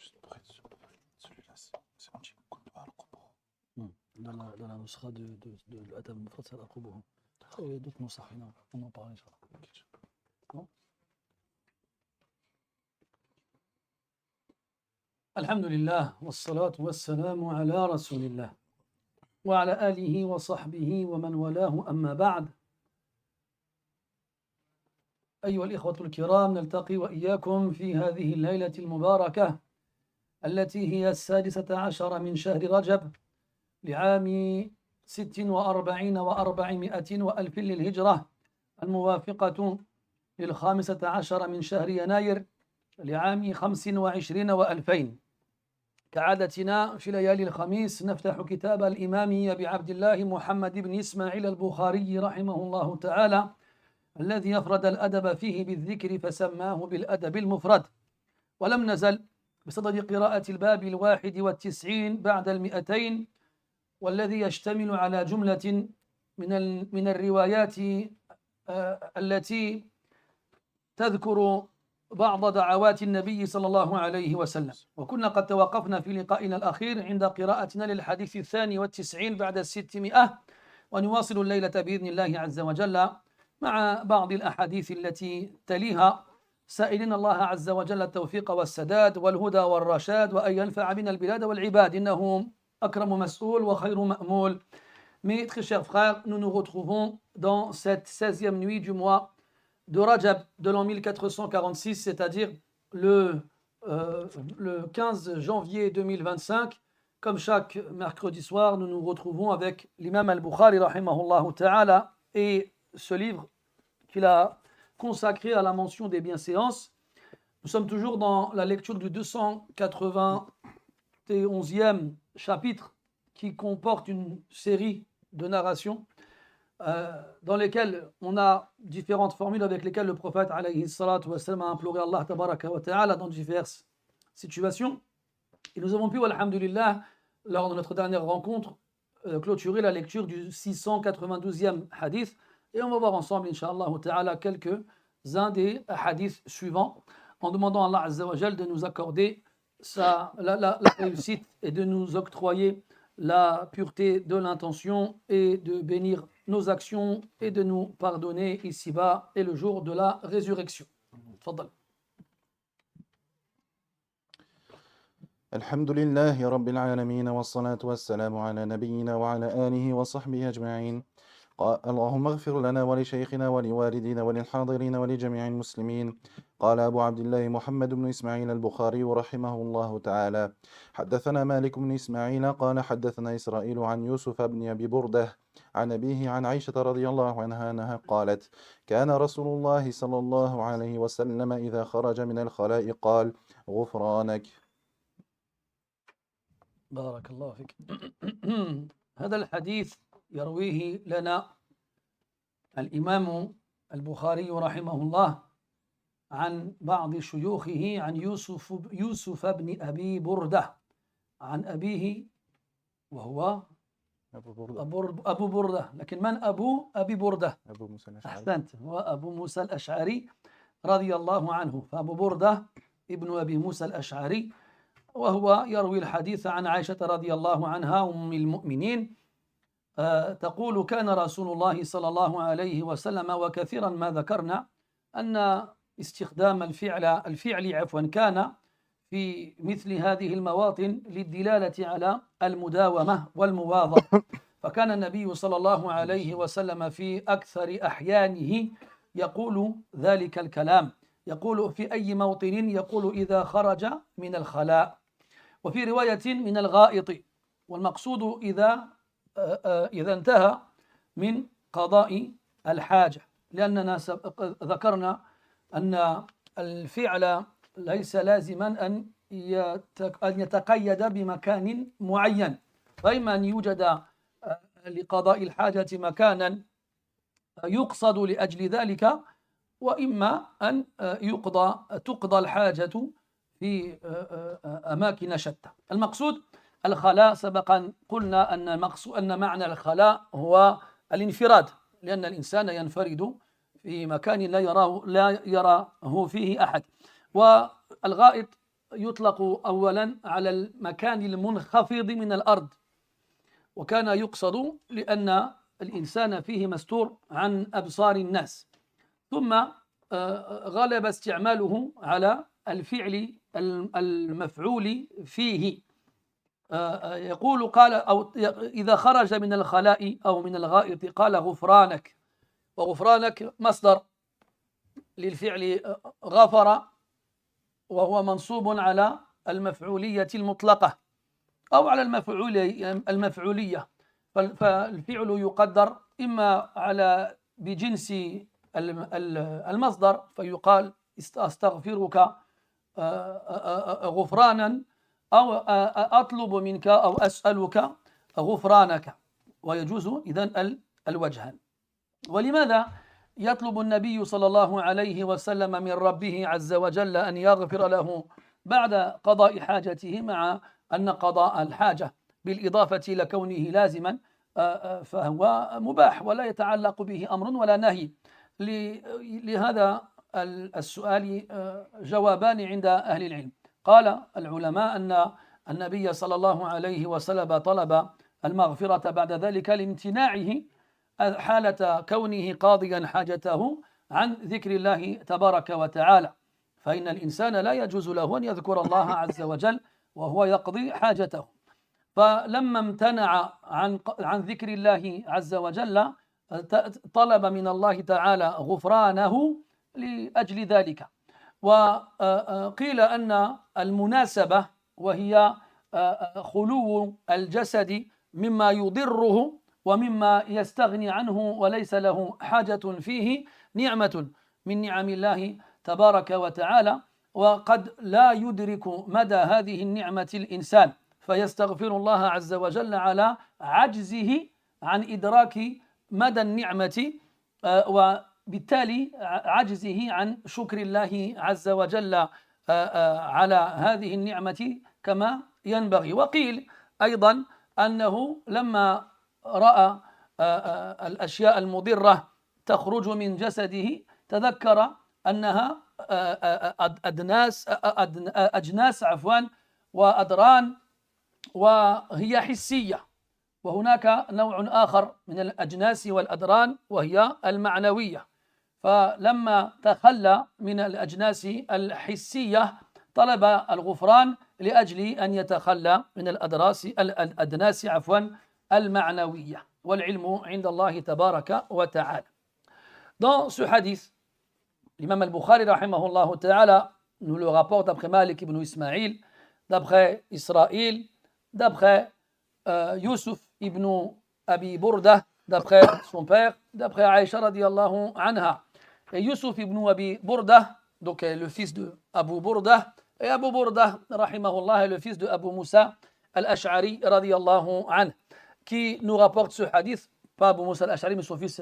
Juste près de celui-là, c'est antique. Dans la nusra de l'Adab al-Mufrad, c'est al-Aqbuh. Et d'autres nusra, on en parle, Inch'Allah. Bon. Alhamdulillah, wassalatu wassalamu ala rasulillah. وعلى آله وصحبه ومن والاه أما بعد. أيها الإخوة الكرام، نلتقي وإياكم في هذه الليلة المباركة التي هي 16 من شهر رجب لعام 46 و400 وألف للهجرة، الموافقة 15 من شهر يناير لعام 25 و2000. كعادتنا في ليالي الخميس نفتح كتاب الإمام أبي عبد الله محمد بن إسماعيل البخاري رحمه الله تعالى، الذي أفرد الأدب فيه بالذكر فسماه بالأدب المفرد. ولم نزل بصدد قراءة الباب 91 بعد 200، والذي يشتمل على جملة من الروايات التي تذكر بعض دعوات النبي صلى الله عليه وسلم. وكنا قد توقفنا في لقائنا الأخير عند قراءتنا للحديث 92 بعد 600، ونواصل الليلة بإذن الله عز وجل مع بعض الأحاديث التي تليها، سائلين الله عز وجل التوفيق والسداد والهدى والرشاد، وأن ينفع بنا البلاد والعباد، إنه أكرم مسؤول وخير مأمول. Mes très chers frères, nous nous retrouvons dans cette 16e nuit du mois de Rajab de l'an 1446, c'est-à-dire le 15 janvier 2025. Comme chaque mercredi soir, nous nous retrouvons avec l'imam al-Bukhari rahimahullah ta'ala et ce livre qu'il a consacré à la mention des bienséances. Nous sommes toujours dans la lecture du 291e chapitre qui comporte une série de narrations dans lesquelles on a différentes formules avec lesquelles le prophète alayhi salatu wa sallam a imploré Allah tabaraka wa ta'ala dans diverses situations. Et nous avons pu, alhamdulillah, lors de notre dernière rencontre, clôturer la lecture du 692e hadith, et on va voir ensemble, incha'Allah ta'ala, quelques-uns des hadiths suivants, en demandant à Allah azza wa jal de nous accorder la réussite et de nous octroyer la pureté de l'intention et de bénir nos actions et de nous pardonner ici-bas et le jour de la résurrection. Tfaddal. الحمد لله رب العالمين والصلاة والسلام على نبينا وعلى آله وصحبه أجمعين. اللهم اغفر لنا ولشيخنا ولوالدينا وللحاضرين ولجميع المسلمين. قال أبو عبد الله محمد بن إسماعيل البخاري رحمه الله تعالى: حدثنا مالك بن إسماعيل قال حدثنا إسرائيل عن يوسف بن أبي بردة عن أبيه عن عائشة رضي الله عنها أنها قالت: كان رسول الله صلى الله عليه وسلم إذا خرج من الخلاء قال: غفرانك. بارك الله فيك. هذا الحديث يرويه لنا الإمام البخاري رحمه الله عن بعض شيوخه عن يوسف بن أبي بردة عن أبيه، وهو أبو بردة. لكن من أبو أبي بردة؟ أبو موسى الأشعري. أحسنت، هو أبو موسى الأشعري رضي الله عنه. فأبو بردة ابن أبي موسى الأشعري، وهو يروي الحديث عن عائشة رضي الله عنها أم المؤمنين، تقول: كان رسول الله صلى الله عليه وسلم، وكثيرا ما ذكرنا أن استخدام الفعل كان في مثل هذه المواطن للدلالة على المداومة والمواظبة. فكان النبي صلى الله عليه وسلم في أكثر أحيانه يقول ذلك الكلام، يقول في أي موطن، يقول إذا خرج من الخلاء، وفي رواية من الغائط، والمقصود إذا انتهى من قضاء الحاجة، لأننا ذكرنا أن الفعل ليس لازما أن يتقيد بمكان معين، فإما أن يوجد لقضاء الحاجة مكانا يقصد لأجل ذلك، وإما أن تقضى الحاجة في أماكن شتى. المقصود الخلاء، سبقا قلنا أن معنى الخلاء هو الانفراد، لأن الإنسان ينفرد في مكان لا يراه فيه أحد. والغائط يطلق أولا على المكان المنخفض من الأرض، وكان يقصد لأن الإنسان فيه مستور عن أبصار الناس. ثم غلب استعماله على الفعل المفعول فيه. يقول قال أو إذا خرج من الخلاء أو من الغائط قال غفرانك، وغفرانك مصدر للفعل غفر، وهو منصوب على المفعولية المطلقة أو على المفعولية، فالفعل يقدر إما على بجنس المصدر فيقال أستغفرك غفرانا، أو أطلب منك أو أسألك غفرانك، ويجوز إذن الوجهان. ولماذا يطلب النبي صلى الله عليه وسلم من ربه عز وجل أن يغفر له بعد قضاء حاجته، مع أن قضاء الحاجة بالإضافة إلى كونه لازما فهو مباح ولا يتعلق به أمر ولا نهي؟ لهذا السؤال جوابان عند أهل العلم. قال العلماء أن النبي صلى الله عليه وسلم طلب المغفرة بعد ذلك لامتناعه حالة كونه قاضيا حاجته عن ذكر الله تبارك وتعالى، فإن الإنسان لا يجوز له أن يذكر الله عز وجل وهو يقضي حاجته. فلما امتنع عن ذكر الله عز وجل طلب من الله تعالى غفرانه لأجل ذلك. وقيل أن المناسبة وهي خلو الجسد مما يضره ومما يستغني عنه وليس له حاجة فيه نعمة من نعم الله تبارك وتعالى، وقد لا يدرك مدى هذه النعمة الإنسان، فيستغفر الله عز وجل على عجزه عن إدراك مدى النعمة، وبالتالي عجزه عن شكر الله عز وجل على هذه النعمة كما ينبغي. وقيل أيضا أنه لما رأى الأشياء المضرة تخرج من جسده تذكر أنها أجناس وأدران، وهي حسية، وهناك نوع آخر من الأجناس والأدران وهي المعنوية. فلما تخلى من الأجناس الحسية طلب الغفران لأجل أن يتخلى من الأدناس المعنوية، والعلم عند الله تبارك وتعالى. Dans ce hadith, l'imam al-Bukhari rahimahullah ta'ala nous le rapporte d'après Malik ibn Ismaïl, d'après Israël, d'après Yusuf ibn Abi Burda, d'après son père, d'après Aïcha radiyallahu anha. Et Yusuf ibn Abi Burda, donc le fils de Abu Burda, et Abu Burda rahimahullah est le fils de Abu Moussa al-Ash'ari radiyallahu anhu, qui nous rapporte ce hadith, pas Abu Moussa al-Ash'ari mais son fils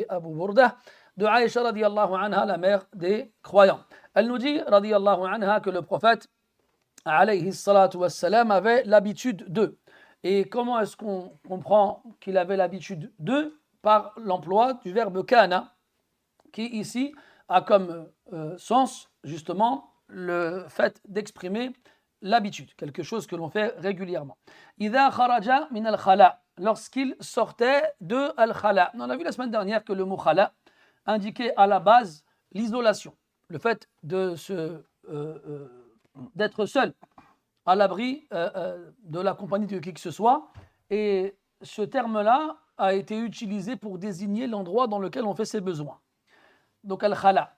Abu Burda, de Aïcha radiyallahu anha, la mère des croyants. Elle nous dit radiyallahu anha que le prophète alayhi salatu wassalam avait l'habitude de. Et comment est-ce qu'on comprend qu'il avait l'habitude de? Par l'emploi du verbe kana, qui ici a comme sens justement le fait d'exprimer l'habitude, quelque chose que l'on fait régulièrement. Idha kharaja min al-khala, lorsqu'il sortait de al-khala. On a vu la semaine dernière que le mot khala indiquait à la base l'isolation, le fait d'être seul, à l'abri de la compagnie de qui que ce soit. Et ce terme-là a été utilisé pour désigner l'endroit dans lequel on fait ses besoins. Donc al-khala.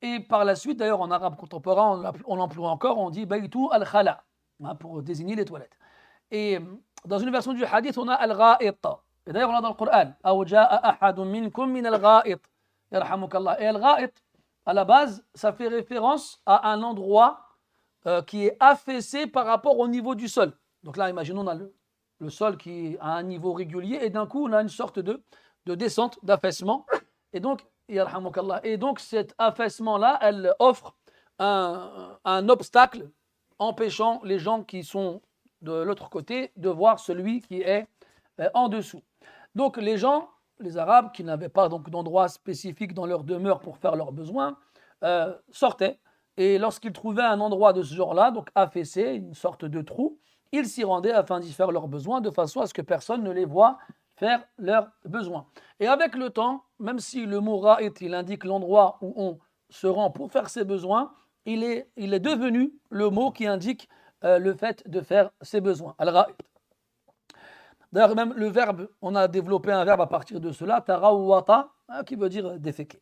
Et par la suite, d'ailleurs en arabe contemporain, on l'emploie encore, on dit baytu al-khala, pour désigner les toilettes. Et dans une version du hadith, on a al-gha'it. Et d'ailleurs, on a dans le Coran, aw ja'a ahadun minkum min al-gha'it, yarhamukallah. Et al-gha'it, à la base, ça fait référence à un endroit qui est affaissé par rapport au niveau du sol. Donc là, imaginons, on a le sol qui est à un niveau régulier et d'un coup, on a une sorte de descente, d'affaissement. Et donc, et donc cet affaissement-là, elle offre un obstacle empêchant les gens qui sont de l'autre côté de voir celui qui est en dessous. Donc les gens, les Arabes, qui n'avaient pas donc d'endroit spécifique dans leur demeure pour faire leurs besoins, sortaient Et lorsqu'ils trouvaient un endroit de ce genre-là, donc affaissé, une sorte de trou, ils s'y rendaient afin d'y faire leurs besoins, de façon à ce que personne ne les voie faire leurs besoins. Et avec le temps, même si le mot ra'it, il indique l'endroit où on se rend pour faire ses besoins, il est devenu le mot qui indique le fait de faire ses besoins. Al-ra'it. D'ailleurs, même le verbe, on a développé un verbe à partir de cela, tarawwata, qui veut dire déféquer.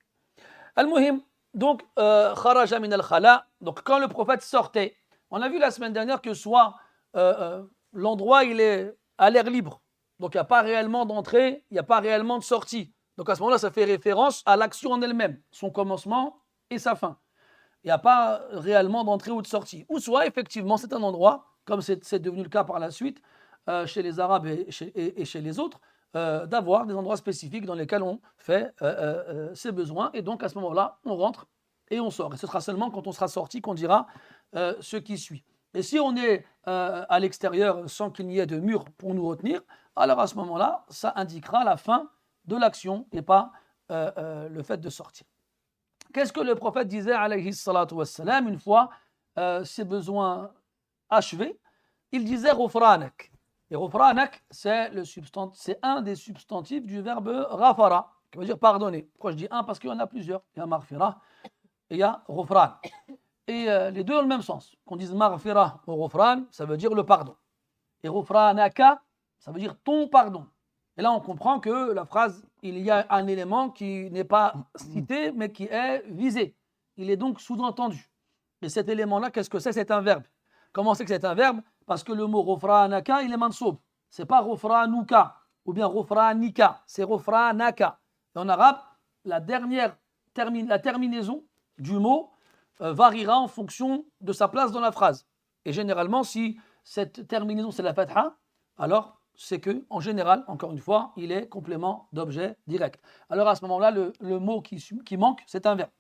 Al-muhim, donc, kharaja min al-khala, donc quand le prophète sortait, on a vu la semaine dernière que soit l'endroit il est à l'air libre, donc il n'y a pas réellement d'entrée, il n'y a pas réellement de sortie. Donc à ce moment-là, ça fait référence à l'action en elle-même, son commencement et sa fin. Il n'y a pas réellement d'entrée ou de sortie. Ou soit, effectivement, c'est un endroit, comme c'est devenu le cas par la suite, chez les Arabes et chez les autres, d'avoir des endroits spécifiques dans lesquels on fait ses besoins. Et donc, à ce moment-là, on rentre et on sort. Et ce sera seulement quand on sera sorti qu'on dira ce qui suit. Et si on est à l'extérieur sans qu'il n'y ait de mur pour nous retenir, alors à ce moment-là, ça indiquera la fin de l'action et pas le fait de sortir. Qu'est-ce que le prophète disait, alayhi salatu wassalam, une fois ses besoins achevés? Il disait ghufranak. Et ghufranak, c'est un des substantifs du verbe ghafara, qui veut dire pardonner. Pourquoi je dis un? Parce qu'il y en a plusieurs. Il y a maghfira et il y a ghufran. Et les deux ont le même sens. Qu'on dise maghfira ou ghufran, ça veut dire le pardon. Et ghufranaka, ça veut dire ton pardon. Et là, on comprend que la phrase, il y a un élément qui n'est pas cité, mais qui est visé. Il est donc sous-entendu. Et cet élément-là, qu'est-ce que c'est? C'est un verbe. Comment c'est que c'est un verbe? Parce que le mot ghufranaka, il est mansoub. Ce n'est pas ghufranuka ou bien ghufranika, c'est ghufranaka. Et en arabe, la terminaison du mot variera en fonction de sa place dans la phrase. Et généralement, si cette terminaison, c'est la fatha, alors c'est que, en général, encore une fois, il est complément d'objet direct. Alors à ce moment-là, le mot qui manque, c'est un verbe.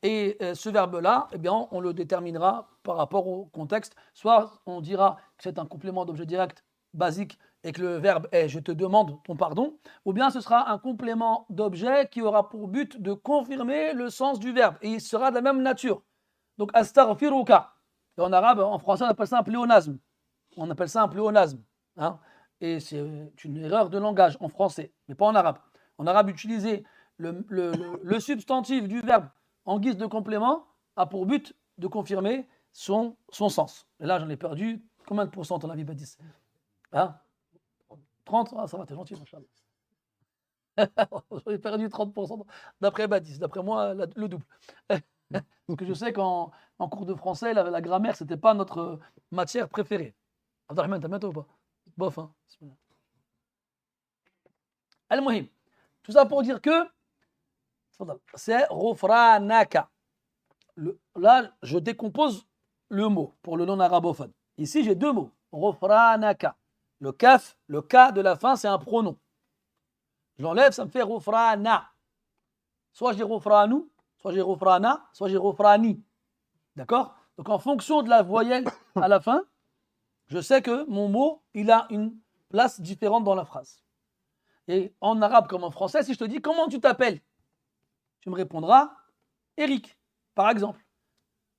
Et ce verbe-là, eh bien, on le déterminera par rapport au contexte. Soit on dira que c'est un complément d'objet direct basique et que le verbe est « je te demande ton pardon », ou bien ce sera un complément d'objet qui aura pour but de confirmer le sens du verbe. Et il sera de la même nature. Donc, astaghfiruka. Et en arabe, en français, on appelle ça un pléonasme. On appelle ça un pléonasme. Hein. Et c'est une erreur de langage en français, mais pas en arabe. En arabe, utiliser le substantif du verbe en guise de complément a pour but de confirmer son sens. Et là, j'en ai perdu combien de pourcents, ton avis, Badis? Hein? 30? Ah, ça va, t'es gentil, machallah. J'en ai perdu 30% d'après Badis, d'après moi, le double. Parce que je sais qu'en cours de français, la grammaire, c'était pas notre matière préférée. Abdelrahman, t'as bientôt ou pas? Bof, hein. Al-Muhim. Tout ça pour dire que c'est ghufranaka. Là, je décompose le mot pour le non-arabophone. Ici, j'ai deux mots. Ghufranaka. Le kaf, le ka de la fin, c'est un pronom. Je l'enlève, ça me fait ghufrana. Soit j'ai ghufranu, soit j'ai ghufrana, soit j'ai ghufrani. D'accord? Donc en fonction de la voyelle à la fin, je sais que mon mot, il a une place différente dans la phrase. Et en arabe comme en français, si je te dis comment tu t'appelles, tu me répondras Eric, par exemple.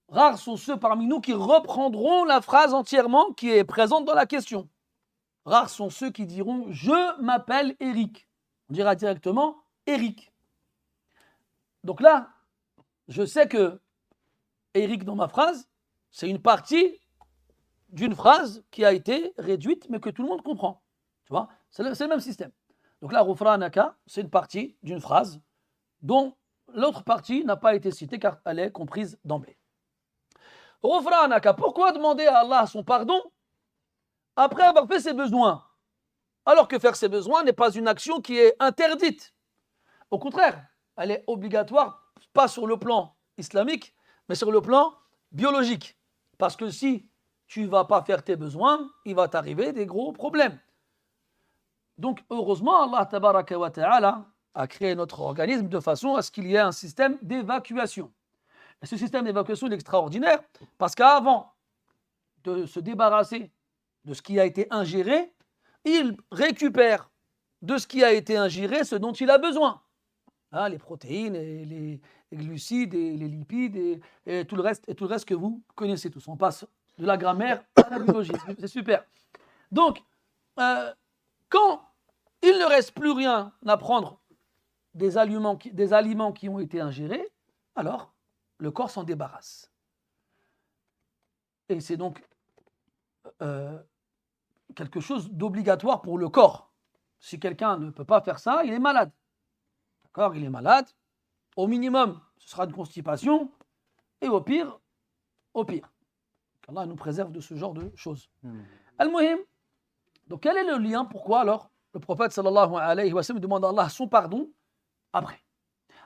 Rares sont ceux parmi nous qui reprendront la phrase entièrement qui est présente dans la question. Rares sont ceux qui diront je m'appelle Eric. On dira directement Eric. Donc là, je sais que Eric dans ma phrase, c'est une partie d'une phrase qui a été réduite mais que tout le monde comprend. Tu vois, c'est le même système. Donc là, ghufranaka, c'est une partie d'une phrase dont l'autre partie n'a pas été citée car elle est comprise d'emblée. Ghufranaka, pourquoi demander à Allah son pardon après avoir fait ses besoins? Alors que faire ses besoins n'est pas une action qui est interdite. Au contraire, elle est obligatoire, pas sur le plan islamique, mais sur le plan biologique. Parce que si tu ne vas pas faire tes besoins, il va t'arriver des gros problèmes. Donc, heureusement, Allah tabaraka wa ta'ala a créé notre organisme de façon à ce qu'il y ait un système d'évacuation. Et ce système d'évacuation est extraordinaire parce qu'avant de se débarrasser de ce qui a été ingéré, il récupère de ce qui a été ingéré ce dont il a besoin. hein, les protéines, et les glucides, et les lipides, et tout le reste que vous connaissez tous. On passe de la grammaire à la biologie, c'est super. Donc, quand il ne reste plus rien à prendre des aliments qui ont été ingérés, alors le corps s'en débarrasse. Et c'est donc quelque chose d'obligatoire pour le corps. Si quelqu'un ne peut pas faire ça, il est malade. D'accord, il est malade. Au minimum, ce sera une constipation. Et au pire. Allah nous préserve de ce genre de choses. Al-Muhim. Donc quel est le lien? Pourquoi alors le prophète sallallahu alayhi wa sallam demande à Allah son pardon après?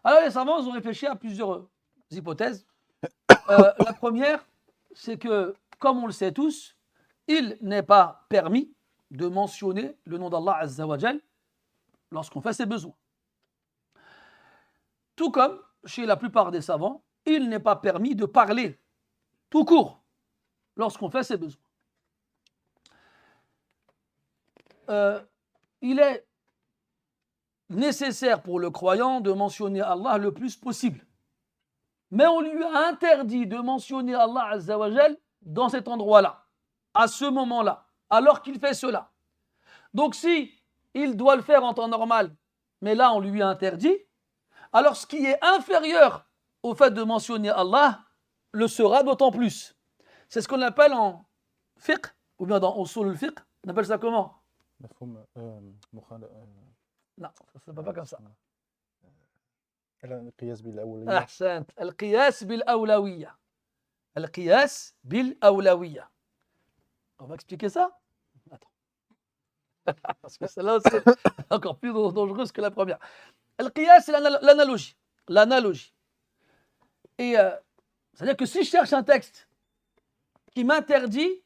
Alors les savants ont réfléchi à plusieurs hypothèses. La première, c'est que, comme on le sait tous, il n'est pas permis de mentionner le nom d'Allah Azza wa Jal lorsqu'on fait ses besoins. Tout comme chez la plupart des savants, il n'est pas permis de parler tout court lorsqu'on fait ses besoins. Il est nécessaire pour le croyant de mentionner Allah le plus possible. Mais on lui a interdit de mentionner Allah Azza wa Jal dans cet endroit-là, à ce moment-là, alors qu'il fait cela. Donc si il doit le faire en temps normal, mais là on lui a interdit, alors ce qui est inférieur au fait de mentionner Allah le sera d'autant plus. C'est ce qu'on appelle en fiqh, ou bien dans usul al-fiqh, on appelle ça comment? Non, ça ne va pas comme ça. القياس بالأولوية. أحسنت. القياس بالأولوية. القياس بالأولوية. On va expliquer ça? Attends. Parce que celle-là, c'est encore plus dangereuse que la première. القياس, c'est l'analogie. L'analogie. Et c'est-à-dire que si je cherche un texte qui m'interdit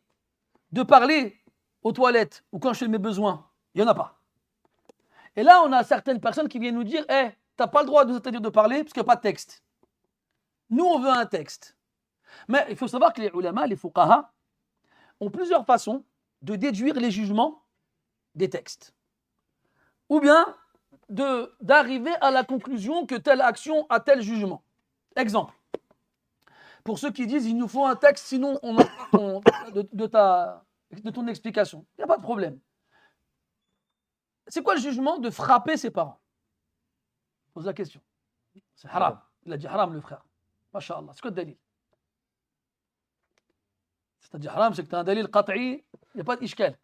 de parler aux toilettes ou quand je fais mes besoins, il n'y en a pas. Et là, on a certaines personnes qui viennent nous dire hey, tu n'as pas le droit de nous interdire de parler parce qu'il n'y a pas de texte. Nous, on veut un texte. Mais il faut savoir que les ulama, les fuqaha, ont plusieurs façons de déduire les jugements des textes. Ou bien d'arriver à la conclusion que telle action a tel jugement. Exemple. Pour ceux qui disent il nous faut un texte, sinon on en de ton explication. Il n'y a pas de problème. C'est quoi le jugement de frapper ses parents? Pose la question. C'est haram. Il a dit haram le frère. Masha'Allah. C'est quoi le dalil? C'est-à-dire haram, c'est que tu as un dalil qat'i, il n'y a pas d'ishkal.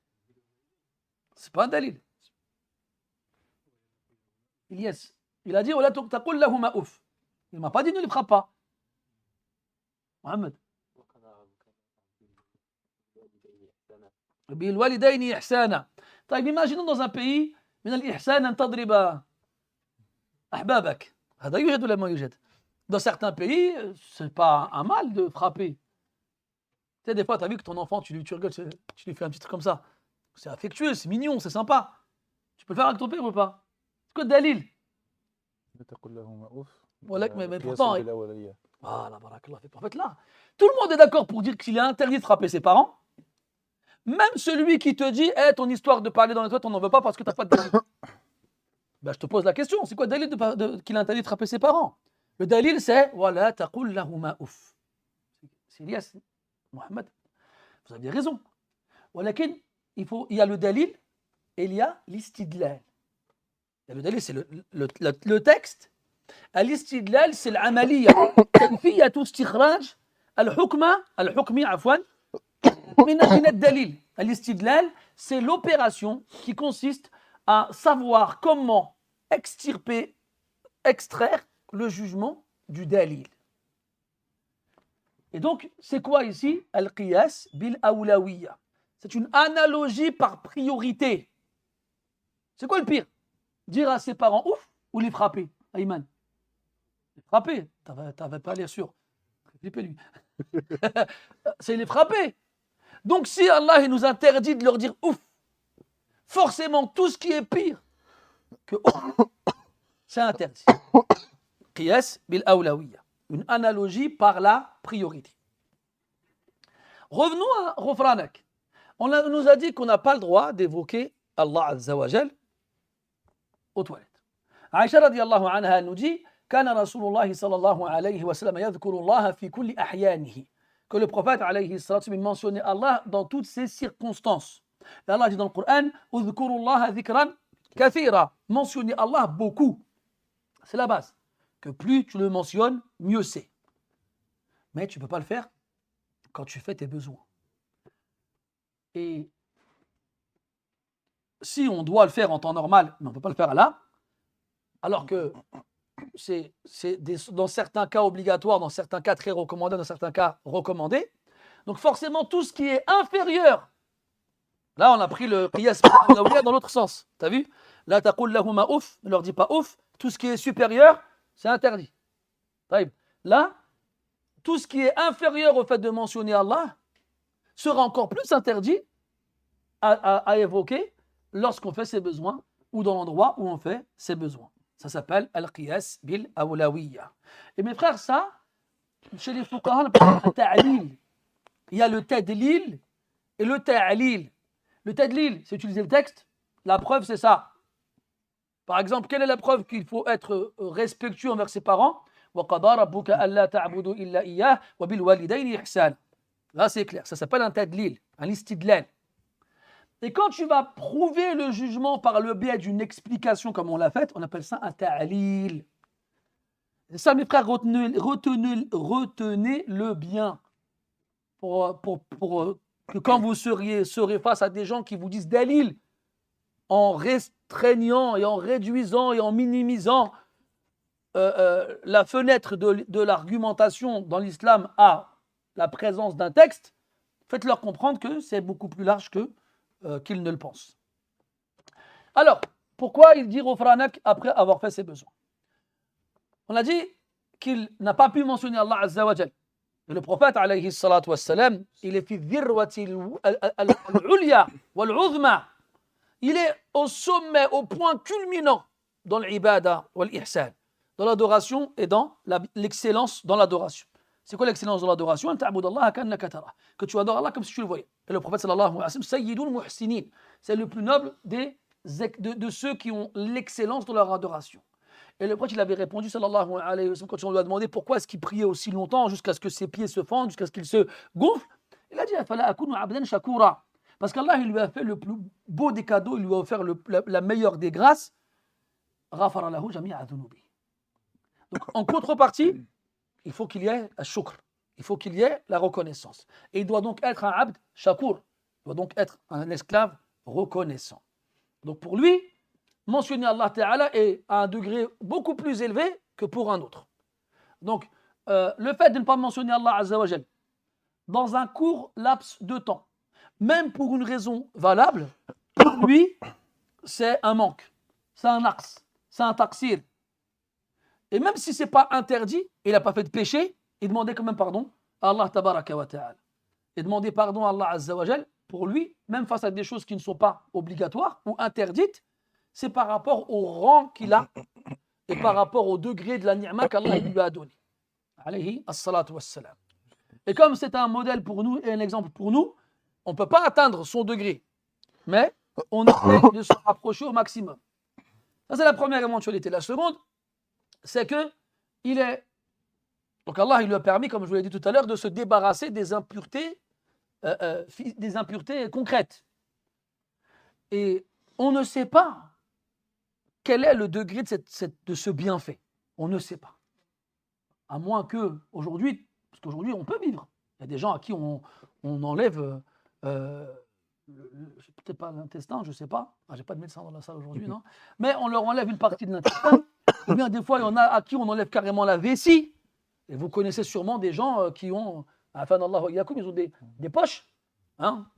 C'est pas un dalil. Yes. Il a dit ولا تقل لهما أف. Il ne m'a pas dit ne les frappe pas. Mohamed. بالوالدين إحسانا. طيب imaginons dans un pays من الإحسان أن تضرب أحبابك. هذا يوجد ولا ما يوجد? Dans certains pays, c'est pas un mal de frapper. Tu sais, des fois, tu as vu que ton enfant, tu rigoles, tu lui fais un petit truc comme ça. C'est affectueux, c'est mignon, c'est sympa. Tu peux le faire avec ton père ou pas? C'est quoi le dalil? Mais pourtant, voilà, barakallah. En fait, là, tout le monde est d'accord pour dire qu'il est interdit de frapper ses parents. Même celui qui te dit hey, ton histoire de parler dans les toilettes, on n'en veut pas parce que tu n'as pas de dalil. Ben, je te pose la question, c'est quoi le dalil qu'il est interdit de frapper ses parents? Le dalil, c'est voilà, taqul lahuma ouf. C'est Elias, Mohamed, vous avez raison. Walakin, il y a le dalil et il y a l'istidlal. Le dalil, c'est le texte. L'istidlal, c'est l'amaliya. كيفية استخراج الحكم عفوا من الدليل. L'istidlal, c'est l'opération qui consiste à savoir comment extraire le jugement du dalil. Et donc, c'est quoi ici? Al-qiyas bil-awlawiyya. C'est une analogie par priorité. C'est quoi le pire? Dire à ses parents ouf ou les frapper? Ayman. Les frapper. T'avais pas l'air sûr. Flippez lui. C'est les frapper. Donc, si Allah il nous interdit de leur dire ouf, forcément, tout ce qui est pire que ouf, c'est interdit. Qiyas bil-awlawiyya. Une analogie par la priorité. Revenons à Ghufranak. On nous a dit qu'on n'a pas le droit d'évoquer Allah Azza wa Jal aux toilettes. Aïcha radiallahu anha, elle nous dit كان رسول الله صلى الله عليه وسلم يذكر الله في كل أحيانه. Que le prophète alayhi salatu wa mentionnait Allah dans toutes ses circonstances. Et Allah dit dans le Coran اذكروا الله ذكرا كثيرا. Mentionnez Allah beaucoup. C'est la base. Que plus tu le mentionnes, mieux c'est. Mais tu ne peux pas le faire quand tu fais tes besoins. Et si on doit le faire en temps normal, mais on ne peut pas le faire là, alors que c'est dans certains cas obligatoire, dans certains cas très recommandé, dans certains cas recommandé. Donc forcément, tout ce qui est inférieur, là on a pris le qiyas dans l'autre sens. Tu as vu? La taqul lahuma ouf, ne leur dis pas ouf. Tout ce qui est supérieur, c'est interdit. Là, tout ce qui est inférieur au fait de mentionner Allah sera encore plus interdit à évoquer lorsqu'on fait ses besoins ou dans l'endroit où on fait ses besoins. Ça s'appelle al-qiyas bil awlawiyya. Et mes frères, ça, chez les fuqaha, on appelle ça ta'lil. Il y a le tadlil et le ta'lil. Le tadlil, c'est utiliser le texte. La preuve, c'est ça. Par exemple, quelle est la preuve qu'il faut être respectueux envers ses parents? وَقَضَى رَبُّكَ أَلَّا تَعْبُدُوا إِلَّا إِيَّاهُ وَبِالْوَالِدَيْنِ إِحْسَانًا. Là, c'est clair. Ça s'appelle un tadlil, un istidlal. Et quand tu vas prouver le jugement par le biais d'une explication comme on l'a fait, on appelle ça un ta'lil. Et ça, mes frères, retenez-le bien. Pour que quand vous serez face à des gens qui vous disent dalil, en restreignant et en réduisant et en minimisant la fenêtre de l'argumentation dans l'islam à la présence d'un texte, faites-leur comprendre que c'est beaucoup plus large qu'ils ne le pensent. Alors, pourquoi il dit Ghufranak après avoir fait ses besoins? On a dit qu'il n'a pas pu mentionner Allah Azza wa Jal. Et le prophète, alayhi salatu wassalam, il est fi dhirwati al-ulya wal-uzma. Il est au sommet, au point culminant dans l'ibada wal-ihsan, dans l'adoration et dans l'excellence dans l'adoration. C'est quoi l'excellence dans l'adoration? Que tu adores Allah comme si tu le voyais. Et le prophète sallallahu alayhi wa sallam, sayyidul muhsinin, c'est le plus noble de ceux qui ont l'excellence dans leur adoration. Et le prophète, il avait répondu sallallahu alayhi wa sallam quand on lui a demandé pourquoi est-ce qu'il priait aussi longtemps jusqu'à ce que ses pieds se fendent, jusqu'à ce qu'il se gonfle. Il a dit fala akunu abdan shakura, parce qu'Allah il lui a fait le plus beau des cadeaux, il lui a offert la meilleure des grâces. Ghafara lahu jami'a dhunubi. Donc en contrepartie, il faut qu'il y ait un shukr, il faut qu'il y ait la reconnaissance. Et il doit donc être un abd shakur, il doit donc être un esclave reconnaissant. Donc pour lui, mentionner Allah Ta'ala est à un degré beaucoup plus élevé que pour un autre. Donc le fait de ne pas mentionner Allah Azza wa Jal dans un court laps de temps, même pour une raison valable, pour lui, c'est un manque, c'est un axe, c'est un taqsir. Et même si ce n'est pas interdit, il n'a pas fait de péché, il demandait quand même pardon à Allah tabaraka wa ta'ala. Et demander pardon à Allah Azza wa Jal, pour lui, même face à des choses qui ne sont pas obligatoires ou interdites, c'est par rapport au rang qu'il a et par rapport au degré de la ni'ma qu'Allah lui a donné. Alayhi as-salatu was-salam. Et comme c'est un modèle pour nous et un exemple pour nous, on ne peut pas atteindre son degré, mais on essaie de se rapprocher au maximum. Ça, c'est la première éventualité. La seconde, c'est que donc Allah il lui a permis, comme je vous l'ai dit tout à l'heure, de se débarrasser des impuretés concrètes. Et on ne sait pas quel est le degré de ce bienfait. On ne sait pas. À moins que aujourd'hui, parce qu'aujourd'hui on peut vivre. Il y a des gens à qui on enlève, peut-être pas l'intestin, je ne sais pas. J'ai pas de médecin dans la salle aujourd'hui, non. Mais on leur enlève une partie de l'intestin. Ou bien des fois, il y en a à qui on enlève carrément la vessie. Et vous connaissez sûrement des gens qui ont, ils ont des poches hein,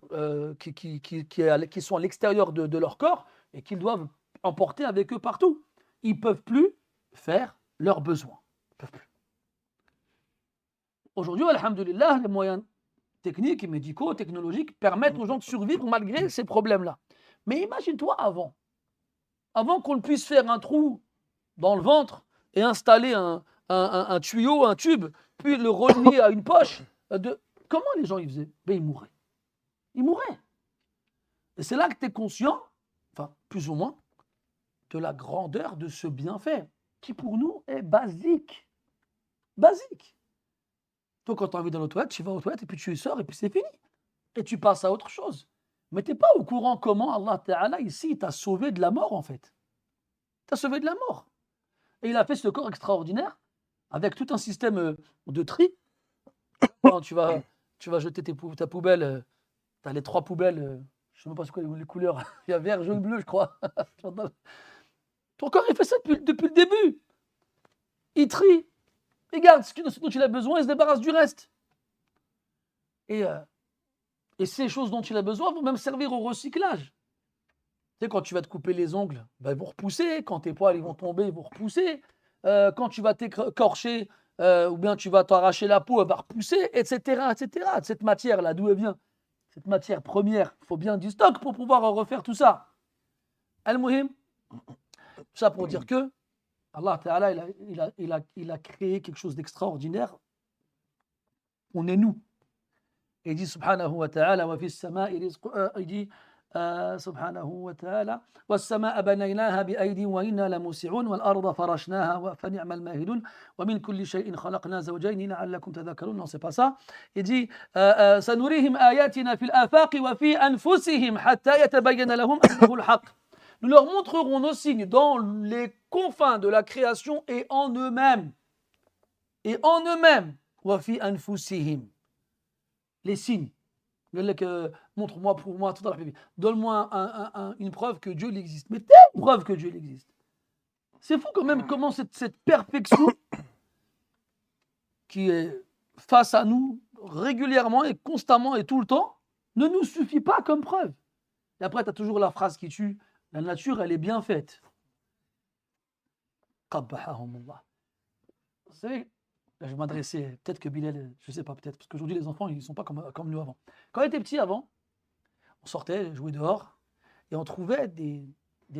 qui sont à l'extérieur de leur corps et qu'ils doivent emporter avec eux partout. Ils ne peuvent plus faire leurs besoins. Ils peuvent plus. Aujourd'hui, alhamdulillah, les moyens techniques et médicaux, technologiques permettent aux gens de survivre malgré ces problèmes-là. Mais imagine-toi avant qu'on puisse faire un trou dans le ventre et installer un tuyau, un tube, puis le relier à une poche. Comment les gens ils faisaient? Ben, ils mourraient. Ils mourraient. Et c'est là que tu es conscient, enfin plus ou moins, de la grandeur de ce bienfait qui pour nous est basique. Basique. Donc quand tu as envie d'aller aux toilettes, tu vas aux toilettes et puis tu sors et puis c'est fini. Et tu passes à autre chose. Mais tu n'es pas au courant comment Allah Ta'ala ici t'a sauvé de la mort en fait. T'a sauvé de la mort. Et il a fait ce corps extraordinaire avec tout un système de tri. Quand tu vas jeter ta poubelle, tu as les 3 poubelles, je ne sais même pas c'est quoi les couleurs, il y a vert, jaune, bleu je crois. Ton corps il fait ça depuis le début. Il trie, il garde ce dont il a besoin, il se débarrasse du reste. Et ces choses dont il a besoin vont même servir au recyclage. Tu sais, quand tu vas te couper les ongles, ben, ils vont repousser. Quand tes poils ils vont tomber, ils vont repousser. Quand tu vas t'écorcher ou bien tu vas t'arracher la peau, elle va repousser, etc., etc. Cette matière-là, d'où elle vient? Cette matière première, il faut bien du stock pour pouvoir refaire tout ça. Al-Muhim, tout ça pour dire que Allah Ta'ala, il a créé quelque chose d'extraordinaire. On est nous. Il dit subhanahu wa ta'ala wa fi sama'i rizquha, il dit subhanahu wa ta'ala was-sama'a banaynaha bi aydin wa inna lamusi'un wal arda farashnaha fa ni'mal mahidun wa min kulli shay'in khalaqna zawjayn la'allakum tadhakkarun. Non, c'est pas ça. Il dit sanurihim ayatina fil afaqi wa fi anfusihim hatta yatabayyana lahum annahu al-haqq. Nous leur montrerons nos signes dans les confins de la création et en eux-mêmes. Et en eux-mêmes. Wa fi anfusihim. Les signes. Montre-moi pour moi, donne-moi une preuve que Dieu existe. Mais telle preuve que Dieu existe. C'est fou quand même comment cette perfection qui est face à nous régulièrement et constamment et tout le temps ne nous suffit pas comme preuve. Et après, tu as toujours la phrase qui tue, la nature, elle est bien faite. Qabbahahumullah. Vous savez, là, je vais m'adresser, peut-être que Bilal, je ne sais pas, peut-être, parce qu'aujourd'hui, les enfants, ils ne sont pas comme nous avant. Quand on était petits avant, on sortait jouer dehors et on trouvait des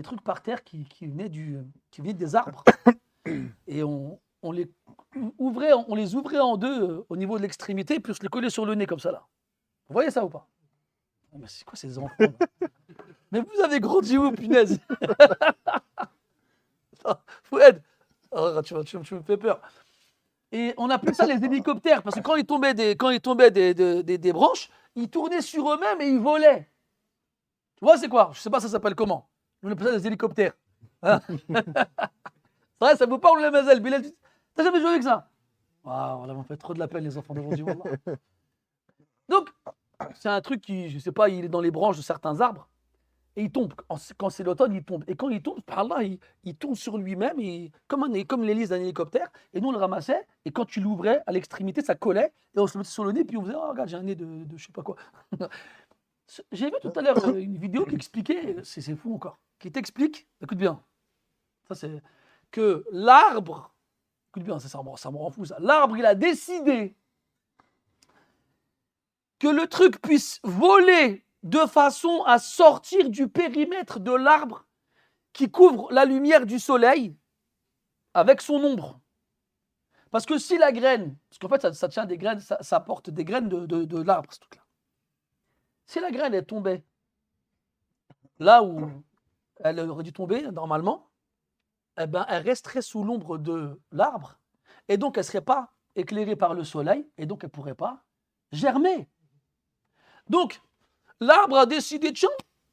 trucs par terre qui venaient des arbres. Et on les ouvrait en deux au niveau de l'extrémité, puis on se les collait sur le nez comme ça, là. Vous voyez ça ou pas? Mais c'est quoi ces enfants là? Mais vous avez grandi où, punaise? Fouad, tu me fais peur. Et on appelait ça les hélicoptères, parce que quand ils tombaient des branches, ils tournaient sur eux-mêmes et ils volaient. Tu vois, c'est quoi? Je ne sais pas, ça s'appelle comment? On appelle ça des hélicoptères. Hein? C'est vrai, ça vous parle, les mazels? Bilal, t'as jamais joué avec ça? Waouh, on fait trop de la peine, les enfants d'aujourd'hui. Donc, c'est un truc qui, je ne sais pas, il est dans les branches de certains arbres. Et il tombe. Quand c'est l'automne, il tombe. Et quand il tombe, par là, il tourne sur lui-même, comme l'hélice d'un hélicoptère. Et nous, on le ramassait. Et quand tu l'ouvrais à l'extrémité, ça collait. Et on se mettait sur le nez. Puis on faisait, oh, regarde, j'ai un nez de je sais pas quoi. J'ai vu tout à l'heure une vidéo qui expliquait, c'est fou encore, qui t'explique, écoute bien, ça c'est que l'arbre, écoute bien, ça me rend fou ça. L'arbre, il a décidé que le truc puisse voler de façon à sortir du périmètre de l'arbre qui couvre la lumière du soleil avec son ombre. Parce que si la graine, parce qu'en fait ça tient des graines, ça porte des graines de l'arbre, ce truc-là. Si la graine elle tombait là où elle aurait dû tomber normalement, eh ben, elle resterait sous l'ombre de l'arbre et donc elle ne serait pas éclairée par le soleil et donc elle ne pourrait pas germer. Donc, l'arbre a décidé, tiens,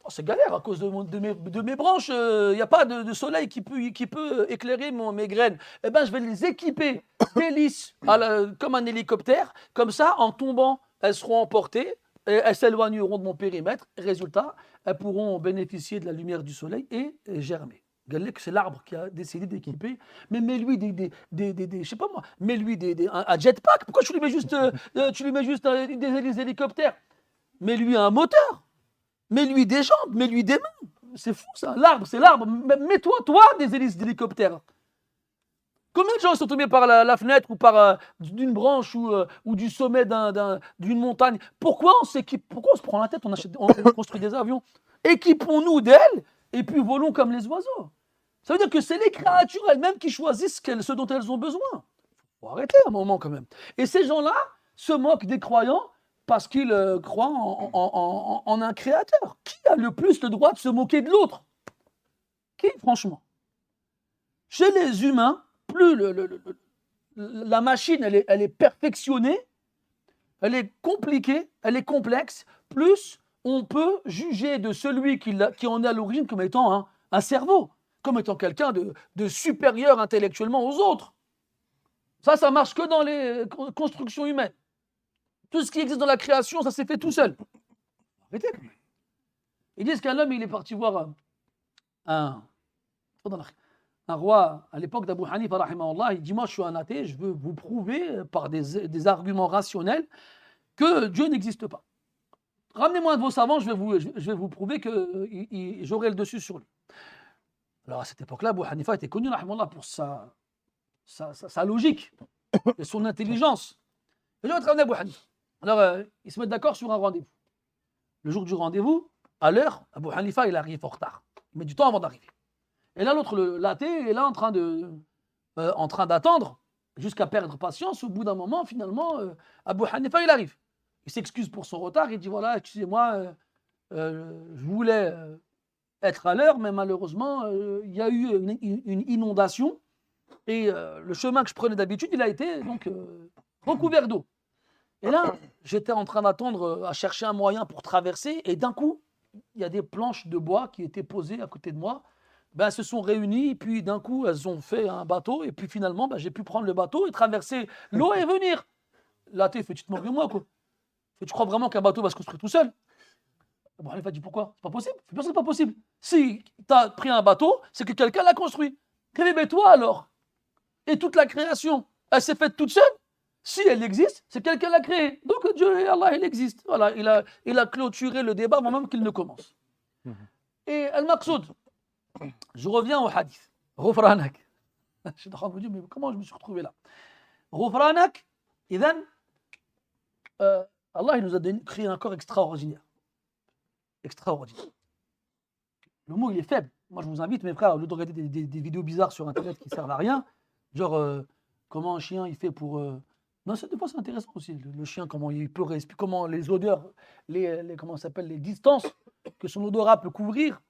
c'est galère à cause de mes branches, il n'y a pas de soleil qui peut éclairer mes graines. Eh bien, je vais les équiper d'hélices comme un hélicoptère, comme ça, en tombant, elles seront emportées, et elles s'éloigneront de mon périmètre. Résultat, elles pourront bénéficier de la lumière du soleil et germer. C'est l'arbre qui a décidé d'équiper. Mais mets-lui je sais pas moi, mets-lui un jetpack. Pourquoi tu lui mets juste des hélicoptères? Mets-lui un moteur, mets-lui des jambes, mets-lui des mains. C'est fou ça, l'arbre, c'est l'arbre. Mets-toi, des hélices d'hélicoptère. Combien de gens sont tombés par la fenêtre ou par d'une branche ou du sommet d'une montagne? Pourquoi on se prend la tête, on construit des avions? Équipons-nous d'ailes et puis volons comme les oiseaux. Ça veut dire que c'est les créatures elles-mêmes qui choisissent ce dont elles ont besoin. Il faut arrêter un moment quand même. Et ces gens-là se moquent des croyants parce qu'ils croient en un créateur. Qui a le plus le droit de se moquer de l'autre? Qui, franchement? chez les humains, plus la machine elle est perfectionnée, elle est compliquée, elle est complexe, plus on peut juger de celui qui en est à l'origine comme étant un cerveau, comme étant quelqu'un de supérieur intellectuellement aux autres. Ça marche que dans les constructions humaines. Tout ce qui existe dans la création, ça s'est fait tout seul. Arrêtez quand même. Ils disent qu'un homme, il est parti voir un roi à l'époque d'Abu Hanifa, rahimahullah. Il dit, moi je suis un athée, je veux vous prouver par des arguments rationnels que Dieu n'existe pas. Ramenez-moi un de vos savants, je vais vous prouver que j'aurai le dessus sur lui. Alors à cette époque-là, Abu Hanifa était connu, rahimahullah, pour sa logique et son intelligence. Et je vais te ramener Abu Hanifa. Alors ils se mettent d'accord sur un rendez-vous. Le jour du rendez-vous, à l'heure, Abu Hanifa il arrive en retard. Il met du temps avant d'arriver. Et là l'autre, l'athée, est là en train d'attendre jusqu'à perdre patience. Au bout d'un moment, finalement, Abu Hanifa il arrive. Il s'excuse pour son retard, il dit voilà, excusez-moi, je voulais être à l'heure, mais malheureusement, il y a eu une inondation et le chemin que je prenais d'habitude, il a été donc recouvert d'eau. Et là, j'étais en train d'attendre, à chercher un moyen pour traverser, et d'un coup, il y a des planches de bois qui étaient posées à côté de moi. Ben, elles se sont réunies, et puis d'un coup, elles ont fait un bateau, et puis finalement, ben, j'ai pu prendre le bateau et traverser l'eau et venir. Là, tu te moques de moi, quoi. Tu crois vraiment qu'un bateau va se construire tout seul? Bon, Hanifa dit pourquoi? C'est pas possible. Parce que c'est pas possible. Si tu as pris un bateau, c'est que quelqu'un l'a construit. Mais toi alors? Et toute la création, elle s'est faite toute seule? Si elle existe, c'est quelqu'un l'a créée. Donc Dieu et Allah, il existe. Voilà, il a clôturé le débat avant même qu'il ne commence. Et Al-Maqsoud, je reviens au hadith. Ghufranak. Je suis en train de vous dire, mais comment je me suis retrouvé là? Ghufranak, idhan, Allah il nous a créé un corps extraordinaire. Extraordinaire. Le mot il est faible. Moi je vous invite mes frères, au lieu de regarder des vidéos bizarres sur internet qui ne servent à rien, genre comment un chien il fait pour... Non, des fois c'est intéressant aussi, le chien, comment il peut respirer, comment les odeurs, comment ça s'appelle, les distances que son odorat peut couvrir.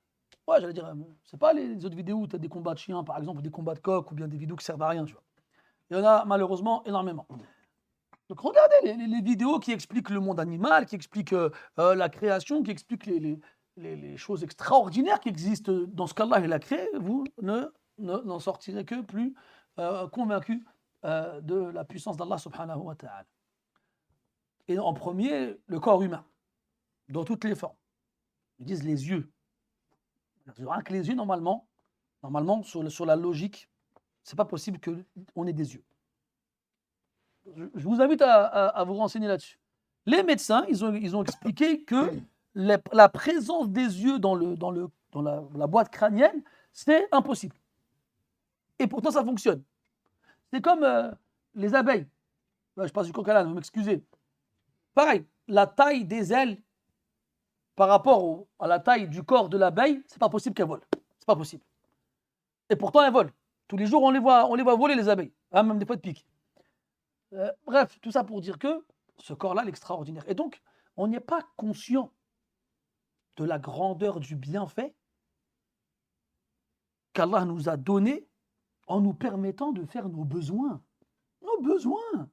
Ouais, j'allais dire, c'est pas les autres vidéos où tu as des combats de chiens par exemple, ou des combats de coqs, ou bien des vidéos qui servent à rien, tu vois. Il y en a malheureusement énormément. Donc regardez les vidéos qui expliquent le monde animal, qui expliquent la création, qui expliquent les choses extraordinaires qui existent dans ce qu'Allah il a créé, vous n'en sortirez que plus convaincus de la puissance d'Allah subhanahu wa ta'ala. Et en premier, le corps humain, dans toutes les formes. Ils disent les yeux. Rien que les yeux, normalement sur la logique, c'est pas possible qu'on ait des yeux. Je vous invite à vous renseigner là-dessus. Les médecins, ils ont expliqué que la présence des yeux dans la boîte crânienne, c'est impossible. Et pourtant, ça fonctionne. C'est comme les abeilles. Je passe du coq à l'âne, vous m'excusez. Pareil, la taille des ailes par rapport à la taille du corps de l'abeille, c'est pas possible qu'elle vole. C'est pas possible. Et pourtant, elles volent. Tous les jours, on les voit voler, les abeilles. Hein, même des fois de pique. Bref, tout ça pour dire que ce corps-là, l'extraordinaire. Et donc, on n'est pas conscient de la grandeur du bienfait qu'Allah nous a donné en nous permettant de faire nos besoins. Nos besoins.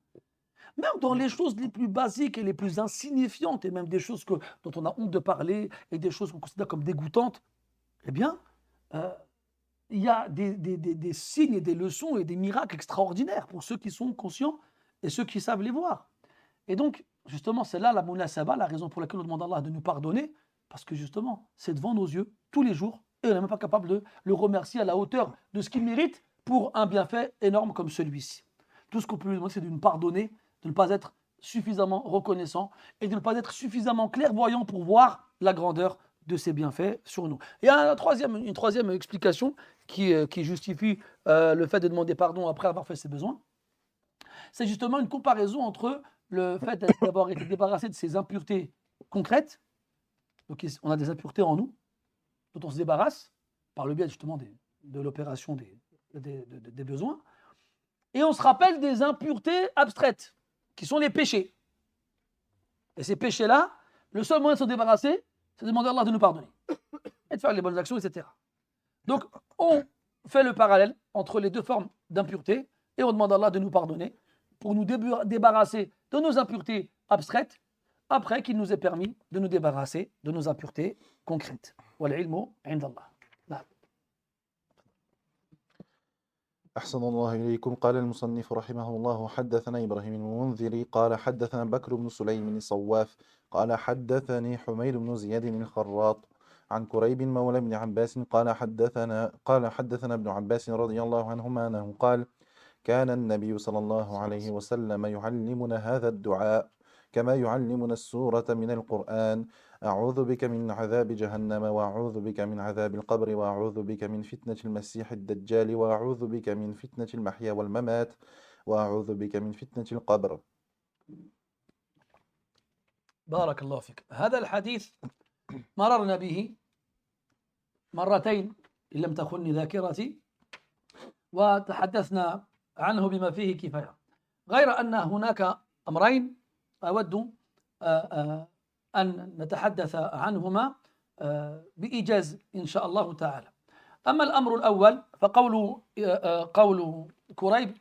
Même dans les choses les plus basiques et les plus insignifiantes, et même des choses dont on a honte de parler, et des choses qu'on considère comme dégoûtantes, eh bien, il y a des signes et des leçons et des miracles extraordinaires pour ceux qui sont conscients et ceux qui savent les voir. Et donc, justement, c'est là la munasaba, la raison pour laquelle on demande à Allah de nous pardonner, parce que justement, c'est devant nos yeux, tous les jours, et on n'est même pas capable de le remercier à la hauteur de ce qu'il mérite pour un bienfait énorme comme celui-ci. Tout ce qu'on peut lui demander, c'est de nous pardonner, de ne pas être suffisamment reconnaissant et de ne pas être suffisamment clairvoyant pour voir la grandeur de ses bienfaits sur nous. Et une troisième explication qui justifie le fait de demander pardon après avoir fait ses besoins, c'est justement une comparaison entre le fait d'avoir été débarrassé de ces impuretés concrètes, donc on a des impuretés en nous, dont on se débarrasse par le biais justement de l'opération des besoins, et on se rappelle des impuretés abstraites, qui sont les péchés. Et ces péchés-là, le seul moyen de s'en débarrasser, c'est de demander à Allah de nous pardonner, et de faire les bonnes actions, etc. Donc, on fait le parallèle entre les deux formes d'impureté et on demande à Allah de nous pardonner pour nous débarrasser de nos impuretés abstraites après qu'il nous ait permis de nous débarrasser de nos impuretés concrètes. Wal-ilmu indallah. أحسن الله إليكم. قال المصنف رحمه الله: حدثنا إبراهيم المنذري قال حدثنا بكر بن سليم الصواف قال حدثني حميد بن زياد الخراط عن كريب مولى بن عباس قال حدثنا ابن عباس رضي الله عنهما أنه قال: كان النبي صلى الله عليه وسلم يعلمنا هذا الدعاء كما يعلمنا السورة من القرآن: أعوذ بك من عذاب جهنم، وأعوذ بك من عذاب القبر، وأعوذ بك من فتنة المسيح الدجال، وأعوذ بك من فتنة المحيا والممات، وأعوذ بك من فتنة القبر. بارك الله فيك. هذا الحديث مررنا به مرتين إن لم تخني ذاكرتي، وتحدثنا عنه بما فيه كفاية، غير أن هناك أمرين أود أن نتحدث عنهما بإيجاز إن شاء الله تعالى. أما الأمر الأول فقول كريب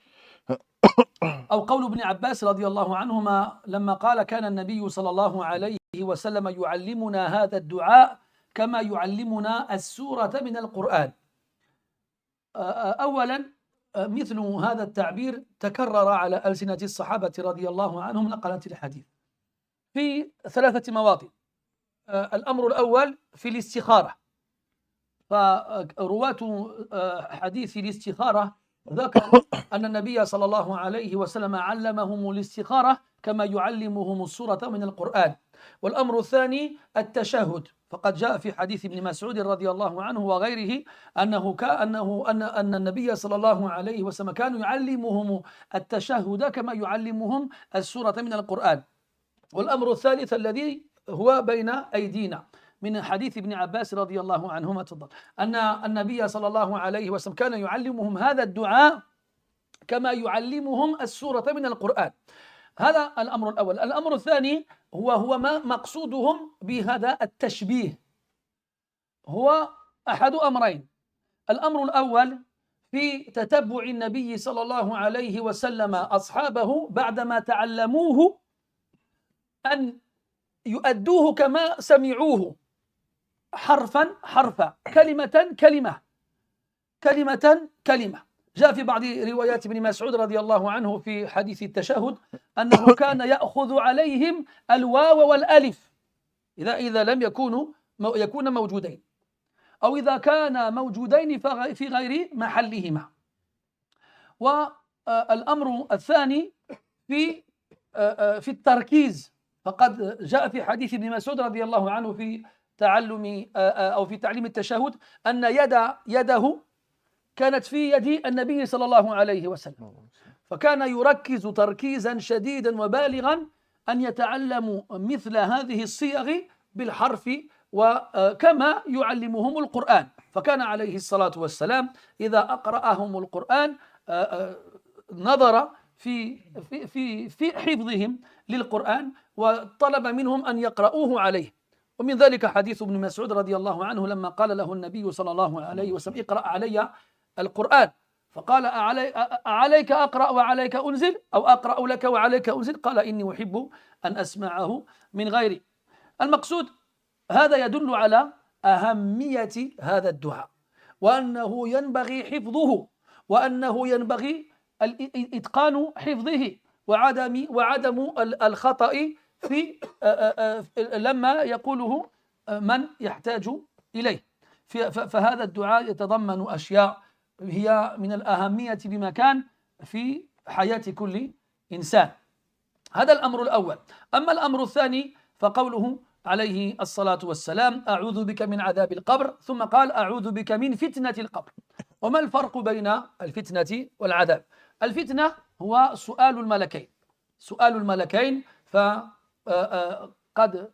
أو قول ابن عباس رضي الله عنهما لما قال: كان النبي صلى الله عليه وسلم يعلمنا هذا الدعاء كما يعلمنا السورة من القرآن. أولا مثل هذا التعبير تكرر على ألسنة الصحابة رضي الله عنهم نقلة الحديث في 3 مواطن. الأمر الأول في الاستخارة، فرواة حديث الاستخارة ذكروا أن النبي صلى الله عليه وسلم علمهم الاستخارة كما يعلمهم السورة من القرآن. والأمر الثاني التشهد، فقد جاء في حديث ابن مسعود رضي الله عنه وغيره أن النبي صلى الله عليه وسلم كانوا يعلمهم التشهد كما يعلمهم السورة من القرآن. والأمر الثالث الذي هو بين أيدينا من حديث ابن عباس رضي الله عنهما أن النبي صلى الله عليه وسلم كان يعلمهم هذا الدعاء كما يعلمهم السورة من القرآن. هذا الأمر الأول. الأمر الثاني هو ما مقصودهم بهذا التشبيه، هو أحد أمرين. الأمر الأول في تتبع النبي صلى الله عليه وسلم أصحابه بعدما تعلموه أن يؤدوه كما سمعوه، حرفا حرفا، كلمة كلمة، كلمة كلمة. جاء في بعض روايات ابن مسعود رضي الله عنه في حديث التشهد أنه كان يأخذ عليهم الواو والألف إذا لم يكون موجودين، أو إذا كان موجودين في غير محلهما. والأمر الثاني في التركيز، فقد جاء في حديث ابن مسعود رضي الله عنه في تعليم التشهد أن يده كانت في يد النبي صلى الله عليه وسلم، فكان يركز تركيزا شديدا وبالغا أن يتعلموا مثل هذه الصيغ بالحرف وكما يعلمهم القرآن. فكان عليه الصلاة والسلام إذا أقرأهم القرآن نظر في حفظهم للقرآن وطلب منهم أن يقرؤوه عليه. ومن ذلك حديث ابن مسعود رضي الله عنه لما قال له النبي صلى الله عليه وسلم: اقرأ علي القرآن، فقال: أعليك أقرأ وعليك أنزل، أو أقرأ لك وعليك أنزل؟ قال: إني أحب أن أسمعه من غيري. المقصود هذا يدل على أهمية هذا الدعاء، وأنه ينبغي حفظه، وأنه ينبغي إتقان حفظه وعدم الخطأ في لما يقوله من يحتاج إليه. فهذا الدعاء يتضمن أشياء هي من الأهمية بمكان في حياة كل إنسان. هذا الأمر الأول. أما الأمر الثاني فقوله عليه الصلاة والسلام: أعوذ بك من عذاب القبر، ثم قال: أعوذ بك من فتنة القبر. وما الفرق بين الفتنة والعذاب؟ الفتنة هو سؤال الملكين، فقد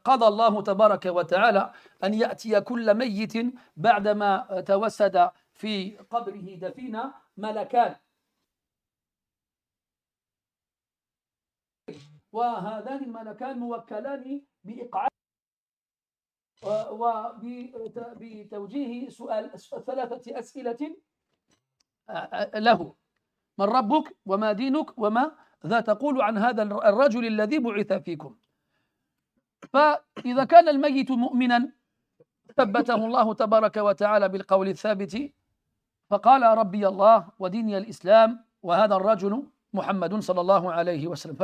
قضى الله تبارك وتعالى أن يأتي كل ميت بعدما توسد في قبره دفينا ملكان، وهذان الملكان موكلان بإقعاد وبتوجيه سؤال 3 أسئلة له: من ربك وما دينك وماذا تقول عن هذا الرجل الذي بعث فيكم. فإذا كان الميت مؤمنا ثبته الله تبارك وتعالى بالقول الثابت، فقال ربي الله وديني الإسلام وهذا الرجل محمد صلى الله عليه وسلم.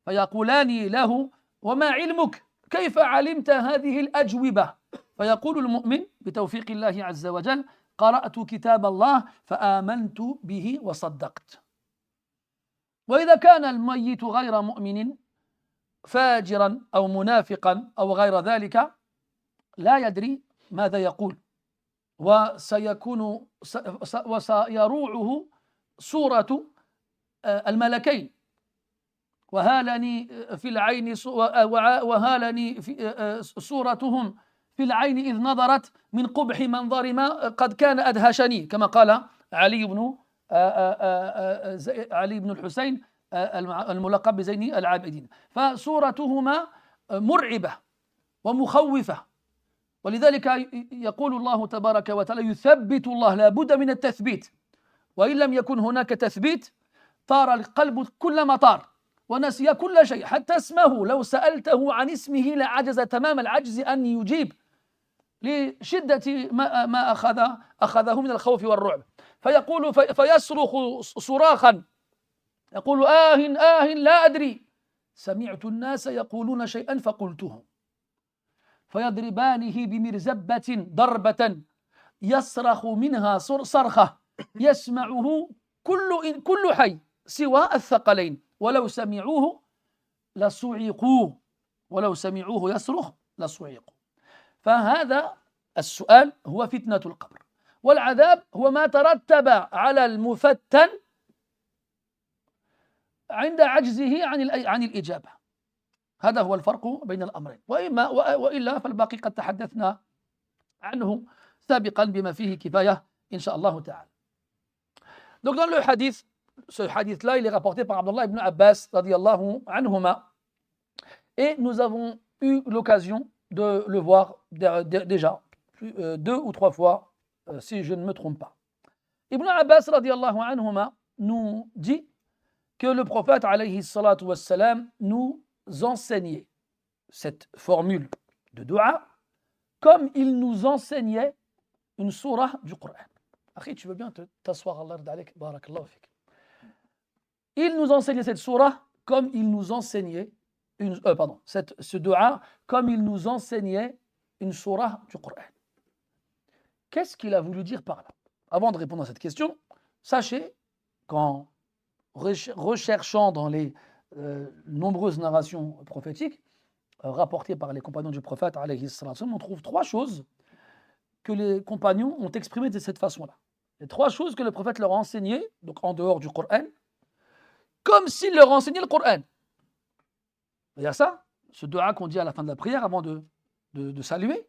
فيقولان له: وما علمك؟ كيف علمت هذه الأجوبة؟ فيقول المؤمن بتوفيق الله عز وجل: قرأت كتاب الله فآمنت به وصدقت. وإذا كان الميت غير مؤمن فاجرا أو منافقا أو غير ذلك لا يدري ماذا يقول، وسيروعه صورة الملكين: وهالني في العين وهالني صورتهم في العين إذ نظرت من قبح منظر ما قد كان أدهشني، كما قال علي بن الحسين الملقب بزين العابدين. فصورتهما مرعبة ومخوفة، ولذلك يقول الله تبارك وتعالى: يثبت الله، لا بد من التثبيت، وإن لم يكن هناك تثبيت طار القلب كلما طار ونسي كل شيء، حتى اسمه لو سألته عن اسمه لعجز تمام العجز أن يجيب لشدة ما أخذه من الخوف والرعب. فيقول فيصرخ صراخا يقول: آه لا أدري، سمعت الناس يقولون شيئا فقلته. فيضربانه بمرزبة ضربة يصرخ منها صرخة يسمعه كل حي سوى الثقلين، ولو سمعوه يصرخ لصعقوا. فهذا السؤال هو فتنة القبر، والعذاب هو ما ترتب على المفتن عند عجزه عن الإجابة. هذا هو الفرق بين الأمرين، وإلا فالباقي قد تحدثنا عنه سابقا بما فيه كفاية إن شاء الله تعالى. Donc dans le hadith, ce hadith-là, il est rapporté par Abdullah ibn Abbas radiyallahu anhuma, et nous avons eu l'occasion de le voir déjà 2 ou 3 fois, si je ne me trompe pas. Ibn Abbas radiyallahu anhuma nous dit que le prophète alayhi salatu wassalam nous enseignait cette formule de dua comme il nous enseignait une sourate du Coran. Akhi, tu veux bien t'asseoir, Allah yarda alayk, barakallahu fik. Il nous enseignait cette sourate comme il nous enseignait ce dua comme il nous enseignait une sourate du Coran. Qu'est-ce qu'il a voulu dire par là? Avant de répondre à cette question, sachez qu'en recherchant dans les nombreuses narrations prophétiques rapportées par les compagnons du prophète alayhi sallam, on trouve 3 choses que les compagnons ont exprimées de cette façon-là. Les 3 choses que le prophète leur a enseignées, donc en dehors du Coran, comme s'il leur enseignait le Coran. Il y a ça, ce dua qu'on dit à la fin de la prière avant de saluer.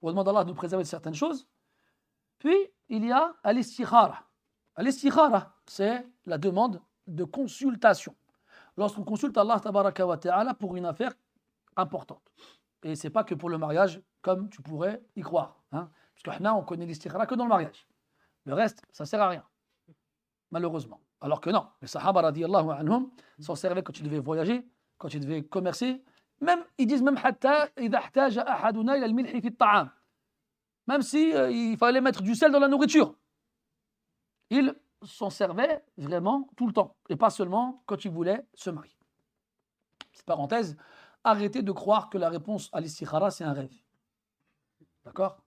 On demande à Allah de nous préserver de certaines choses. Puis, il y a al-istikhara. Al-istikhara, c'est la demande de consultation. Lorsqu'on consulte Allah tabaraka wa ta'ala pour une affaire importante. Et ce n'est pas que pour le mariage, comme tu pourrais y croire. Hein? Parce que on connaît l'istikhara que dans le mariage. Le reste, ça ne sert à rien, malheureusement. Alors que non, les Sahaba radiyallahu anhum s'en servaient quand ils devaient voyager, quand ils devaient commercer. Même, ils disent même hatta idha ihtaja ahaduna ila al-milhi fi at-ta'am. Même si il fallait mettre du sel dans la nourriture. Ils s'en servaient vraiment tout le temps, et pas seulement quand ils voulaient se marier. Petite parenthèse, arrêtez de croire que la réponse à l'istikhara, c'est un rêve. D'accord?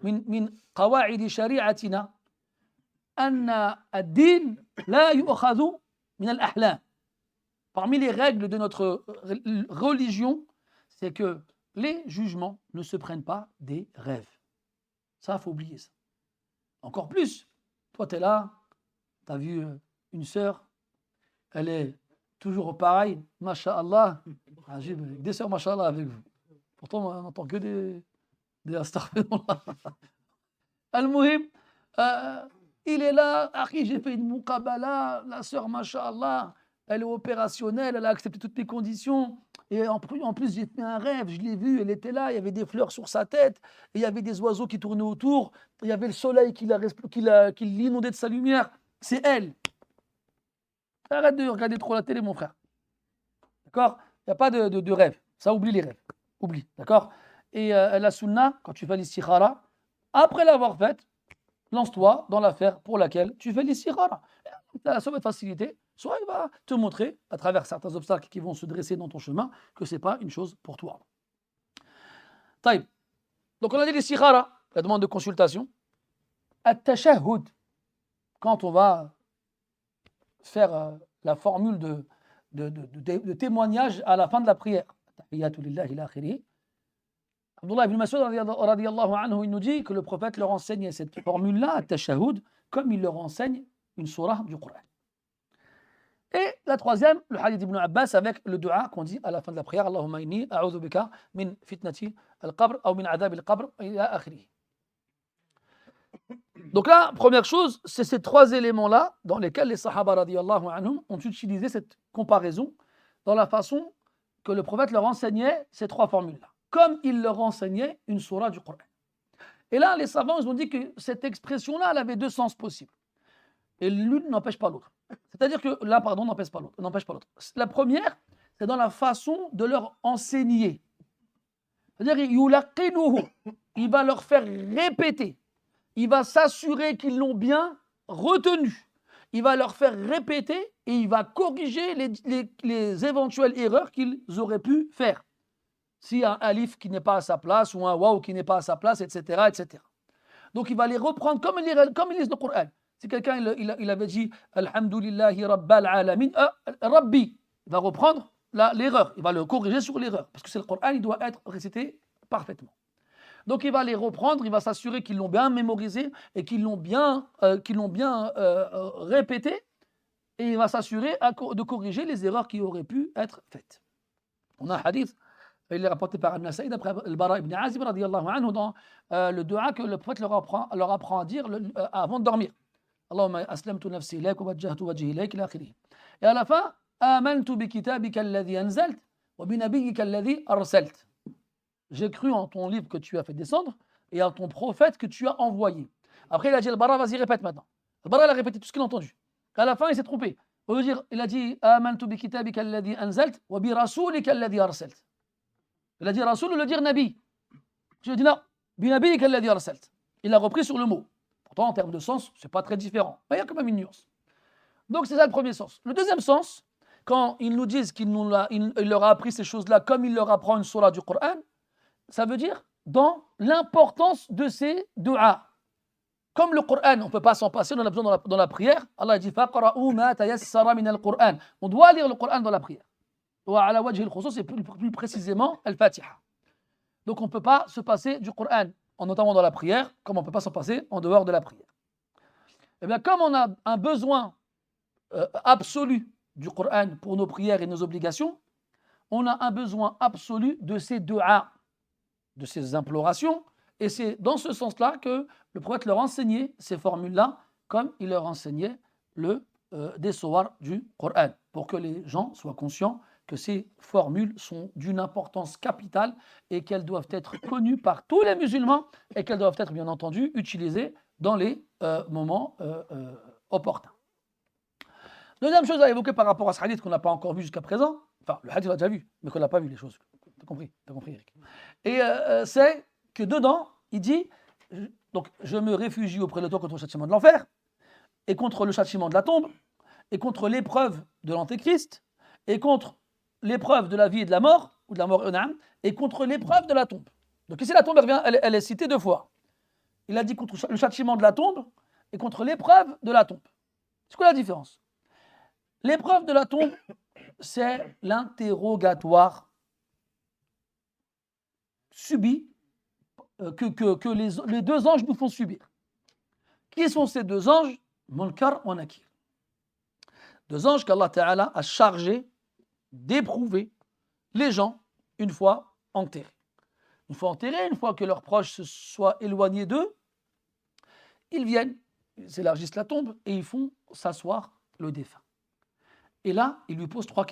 من قواعد شريعتنا أن الدين لا يؤخذ من الأحلام. Parmi les règles de notre religion, c'est que les jugements ne se prennent pas des rêves. Ça, il faut oublier ça. Encore plus, toi, tu es là, tu as vu une sœur, elle est toujours pareil, masha'Allah, des sœurs, masha'Allah, avec vous. Pourtant, on n'entend que des astaghfirullah. Al-Muhim, il est là, Akhi, j'ai fait une muqabala, la sœur, masha'Allah, elle est opérationnelle, elle a accepté toutes les conditions, Et en plus, j'ai fait un rêve, je l'ai vue, elle était là, il y avait des fleurs sur sa tête, et il y avait des oiseaux qui tournaient autour, il y avait le soleil qui l'inondait de sa lumière. C'est elle. Arrête de regarder trop la télé, mon frère. D'accord? Il n'y a pas de rêve. Ça, oublie les rêves. Oublie. D'accord? Et la sunna, quand tu fais l'istikhara, après l'avoir faite, lance-toi dans l'affaire pour laquelle tu fais l'istikhara. Ça va te faciliter. Soit il va te montrer, à travers certains obstacles qui vont se dresser dans ton chemin, que ce n'est pas une chose pour toi. Taïb. Donc on a dit l'istikhara, la demande de consultation. At-tashahhud, quand on va faire la formule de témoignage à la fin de la prière. Tahiyyatu lillahi ila akhirih. Abdullah ibn Mas'ud radiyallahu anhu, il nous dit que le prophète leur enseigne cette formule-là, at-tashahhud, comme il leur enseigne une surah du Coran. Et la troisième, le hadith d'Ibn Abbas avec le dua qu'on dit à la fin de la prière, Allahumma inni a'udhu bika min fitnati al-qabr ou min adhab al-qabr ila akhirih. Donc là, première chose, c'est ces trois éléments-là dans lesquels les Sahaba radiyallahu anhum ont utilisé cette comparaison dans la façon que le prophète leur enseignait ces trois formules-là, comme il leur enseignait une surah du Coran. Et là, les savants ils ont dit que cette expression-là, elle avait deux sens possibles. Et l'une n'empêche pas l'autre. C'est-à-dire que là, pardon, n'empêche pas l'autre. La première, c'est dans la façon de leur enseigner. C'est-à-dire, yulaqinuhu, il va leur faire répéter. Il va s'assurer qu'ils l'ont bien retenu. Il va leur faire répéter et il va corriger les éventuelles erreurs qu'ils auraient pu faire. Si un alif qui n'est pas à sa place ou un waw qui n'est pas à sa place, etc., etc. Donc il va les reprendre comme ils lisent le Coran. Si quelqu'un il avait dit Alhamdulillahi Rabbal Alamin, Rabbi, il va reprendre l'erreur, il va le corriger sur l'erreur. Parce que c'est le Coran, il doit être récité parfaitement. Donc il va les reprendre, il va s'assurer qu'ils l'ont bien mémorisé et qu'ils l'ont bien répété. Et il va s'assurer de corriger les erreurs qui auraient pu être faites. On a un hadith, il est rapporté par Ibn Saïd après le Bara ibn Azib radiyallahu anhu dans le dua que le prophète leur apprend à dire avant de dormir. Allahumma aslamtu nafsi ilayk wa wajjahtu wajhi ilayk ila akhirih. Et à la fin, amantu bi kitabika alladhi anzalt wa bi nabiyyika alladhi arsalt. J'ai cru en ton livre que tu as fait descendre et en ton prophète que tu as envoyé. Après, il a dit, Al-Bara, vas-y, répète maintenant. Al-Bara, il a répété tout ce qu'il a entendu. À la fin, il s'est trompé. Au lieu de dire, il a dit, amantu bi kitabika alladhi anzalt wa bi rasulika alladhi arsalt. Il a dit Rasoul ou le dire Nabi. Je lui ai dit non, bi nabiyyika alladhi arsalt. Il a repris sur le mot. Pourtant, en termes de sens, ce n'est pas très différent. Mais il y a quand même une nuance. Donc, c'est ça le premier sens. Le deuxième sens, quand ils nous disent qu'il leur a appris ces choses-là comme il leur apprend une surah du Coran, ça veut dire dans l'importance de ces du'as. Comme le Coran, on ne peut pas s'en passer, on a besoin dans la prière. Allah dit faqra'u ma tayassara min al-Qur'an. On doit lire le Coran dans la prière. Wa ala wajhi al-khusus, c'est plus précisément al-Fatiha. Donc on ne peut pas se passer du Coran, notamment dans la prière, comme on ne peut pas s'en passer en dehors de la prière. Et bien comme on a un besoin absolu du Coran pour nos prières et nos obligations, on a un besoin absolu de ces du'as, de ces implorations, et c'est dans ce sens-là que le prophète leur enseignait ces formules-là, comme il leur enseignait des sourates du Coran, pour que les gens soient conscients que ces formules sont d'une importance capitale et qu'elles doivent être connues par tous les musulmans et qu'elles doivent être bien entendu utilisées dans les moments opportuns. Deuxième chose à évoquer par rapport à ce hadith qu'on n'a pas encore vu jusqu'à présent, enfin le hadith on l'a déjà vu, mais qu'on n'a pas vu les choses. T'as compris Eric. Et c'est que dedans, il dit, donc je me réfugie auprès de toi contre le châtiment de l'enfer, et contre le châtiment de la tombe, et contre l'épreuve de l'antéchrist, et contre l'épreuve de la vie et de la mort, ou de la mort et contre l'épreuve de la tombe. Donc ici la tombe elle est citée deux fois. Il a dit contre le châtiment de la tombe et contre l'épreuve de la tombe. C'est quoi la différence? L'épreuve de la tombe, c'est l'interrogatoire subi que les deux anges nous font subir. Qui sont ces deux anges? Munkar et Nakir. Deux anges qu'Allah Ta'ala a chargés d'éprouver les gens une fois enterrés. Une fois enterrés, une fois que leurs proches se soient éloignés d'eux, ils viennent, ils élargissent la tombe et ils font s'asseoir le défunt. Et là, ils lui posent trois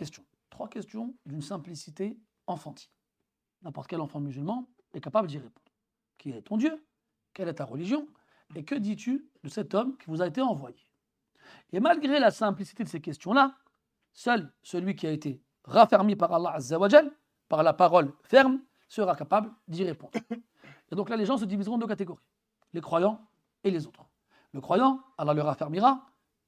3 questions d'une simplicité enfantine. N'importe quel enfant musulman est capable d'y répondre. Qui est ton Dieu? Quelle est ta religion? Et que dis-tu de cet homme qui vous a été envoyé? Et malgré la simplicité de ces questions-là, seul celui qui a été raffermi par Allah Azza wa Jal, par la parole ferme, sera capable d'y répondre. Et donc là, les gens se diviseront en 2 catégories, les croyants et les autres. Le croyant, Allah le raffermira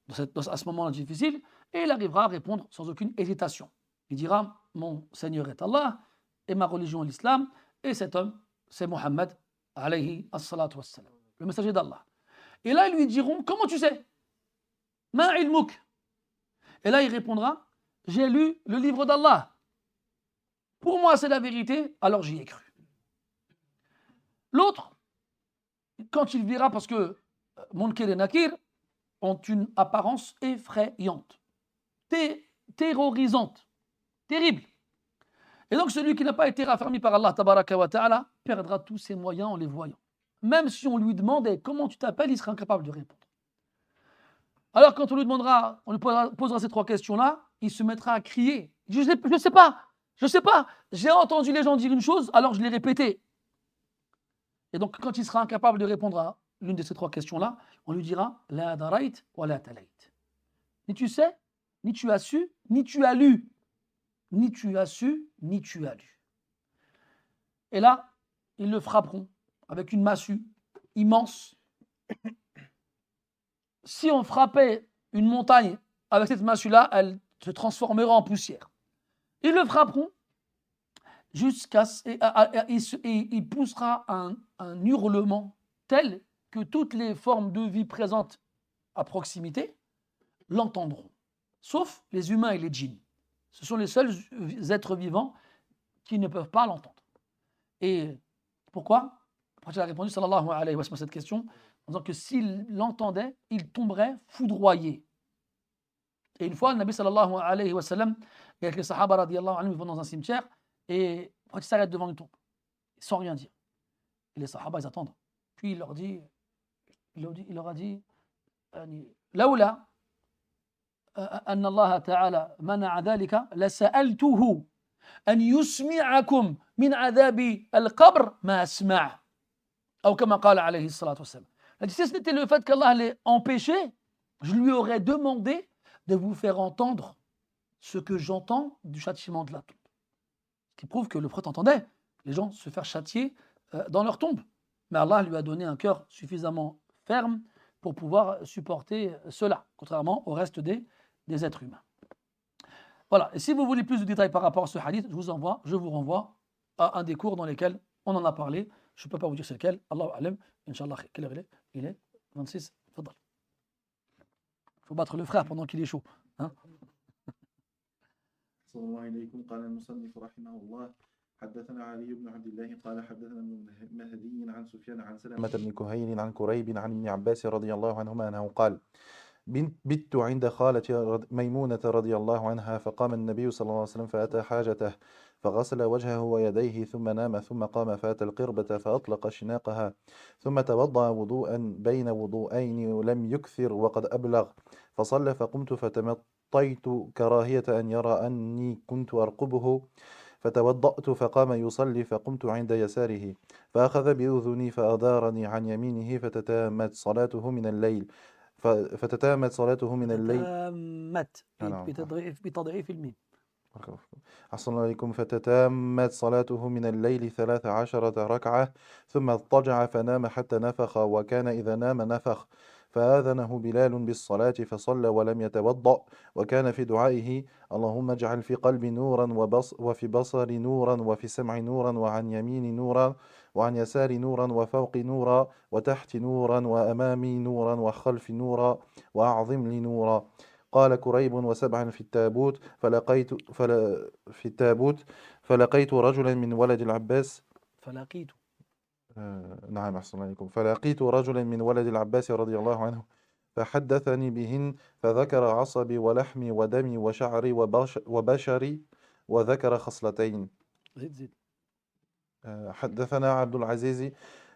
à ce moment difficile, et il arrivera à répondre sans aucune hésitation. Il dira, mon Seigneur est Allah, et ma religion est l'islam, et cet homme, c'est Mohammed, alayhi as-salatu was-salam, le messager d'Allah. Et là, ils lui diront, comment tu sais? Ma ilmuk. Et là, il répondra, j'ai lu le livre d'Allah. Pour moi, c'est la vérité, alors j'y ai cru. L'autre, quand il verra, parce que Munkir et Nakir ont une apparence effrayante, terrorisante, terrible. Et donc, celui qui n'a pas été raffermi par Allah, tabaraka wa ta'ala, perdra tous ses moyens en les voyant. Même si on lui demandait comment tu t'appelles, il sera incapable de répondre. Alors, quand on lui demandera, on lui posera ces 3 questions-là, il se mettra à crier. Je ne sais pas, j'ai entendu les gens dire une chose, alors je l'ai répétée. Et donc, quand il sera incapable de répondre à l'une de ces 3 questions-là, on lui dira La darait wa la talait. Ni tu sais, ni tu as su, ni tu as lu. Ni tu as su, ni tu as lu. Et là, ils le frapperont avec une massue immense. Si on frappait une montagne avec cette massue-là, elle se transformera en poussière. Ils le frapperont jusqu'à il poussera un hurlement tel que toutes les formes de vie présentes à proximité l'entendront, sauf les humains et les djinns. Ce sont les seuls êtres vivants qui ne peuvent pas l'entendre. Et pourquoi? Le prophète a répondu sallallahu alayhi wa sallam à cette question en disant que s'il l'entendait, il tomberait foudroyé. Et une fois, le Nabi sallallahu alayhi wa sallam, avec les sahaba radiyallahu anhum, ils vont dans un cimetière et le prophète s'arrête devant une tombe, sans rien dire. Et les sahaba, ils attendent. Puis il leur a dit, Laoula, أن الله تعالى منع ذلك لسألته أن يسمعكم من عذاب القبر ما أسمع أو كما قال عليه الصلاة والسلام. Si ce n'était le fait qu'Allah l'ait empêché, je lui aurais demandé de vous faire entendre ce que j'entends du châtiment de la tombe. Ce qui prouve que le prophète entendait les gens se faire châtier dans leur tombe. Mais Allah lui a donné un cœur suffisamment ferme pour pouvoir supporter cela, contrairement au reste des êtres humains. Voilà, et si vous voulez plus de détails par rapport à ce hadith, je vous renvoie à un des cours dans lesquels on en a parlé. Je ne peux pas vous dire c'est lequel, Allahu alam, Inch'Allah, quelle heure il est 26, fadal. Il faut battre le frère pendant qu'il est chaud. Hein. صلى الله عليكم. قال المصنف رحمه الله حدثنا علي بن عبد الله قال حدثنا مهدي عن سفيان عن سلمة بن كهيل عن كريب عن ابن عباس رضي الله عنهما أنه قال بت عند خالة ميمونة رضي الله عنها فقام النبي صلى الله عليه وسلم فأتى حاجته فغسل وجهه ويديه ثم نام ثم قام فأتى القربة فأطلق شناقها ثم توضأ وضوءا بين وضوءين ولم يكثر وقد أبلغ فصلى فقمت فتمطيت كراهية أن يرى أني كنت أرقبه فتوضأت فقام يصلي فقمت عند يساره فأخذ بأذني فأدارني عن يمينه فتتامت صلاته من الليل بتضعيف الميم. أحسن عليكم. فتتامت صلاته من الليل 13 ركعة ثم اضطجع فنام حتى نفخ وكان إذا نام نفخ فآذنه بلال بالصلاة فصلى ولم يتوضأ وكان في دعائه اللهم اجعل في قلبي نورا وفي بصري نورا وفي سمعي نورا وعن يميني نورا وعن يساري نورا وفوقي نورا وتحت نورا وأمامي نورا وخلفي نورا وأعظم لي نورا. قال كريب وسبعا في التابوت فلقيت رجلا من ولد العباس نعم أحسن عليكم. فلقيت رجلا من ولد العباس رضي الله عنه فحدثني بهن فذكر عصبي ولحمي ودمي وشعري وبشري وذكر خصلتين. زيد. حدثنا عبد العزيز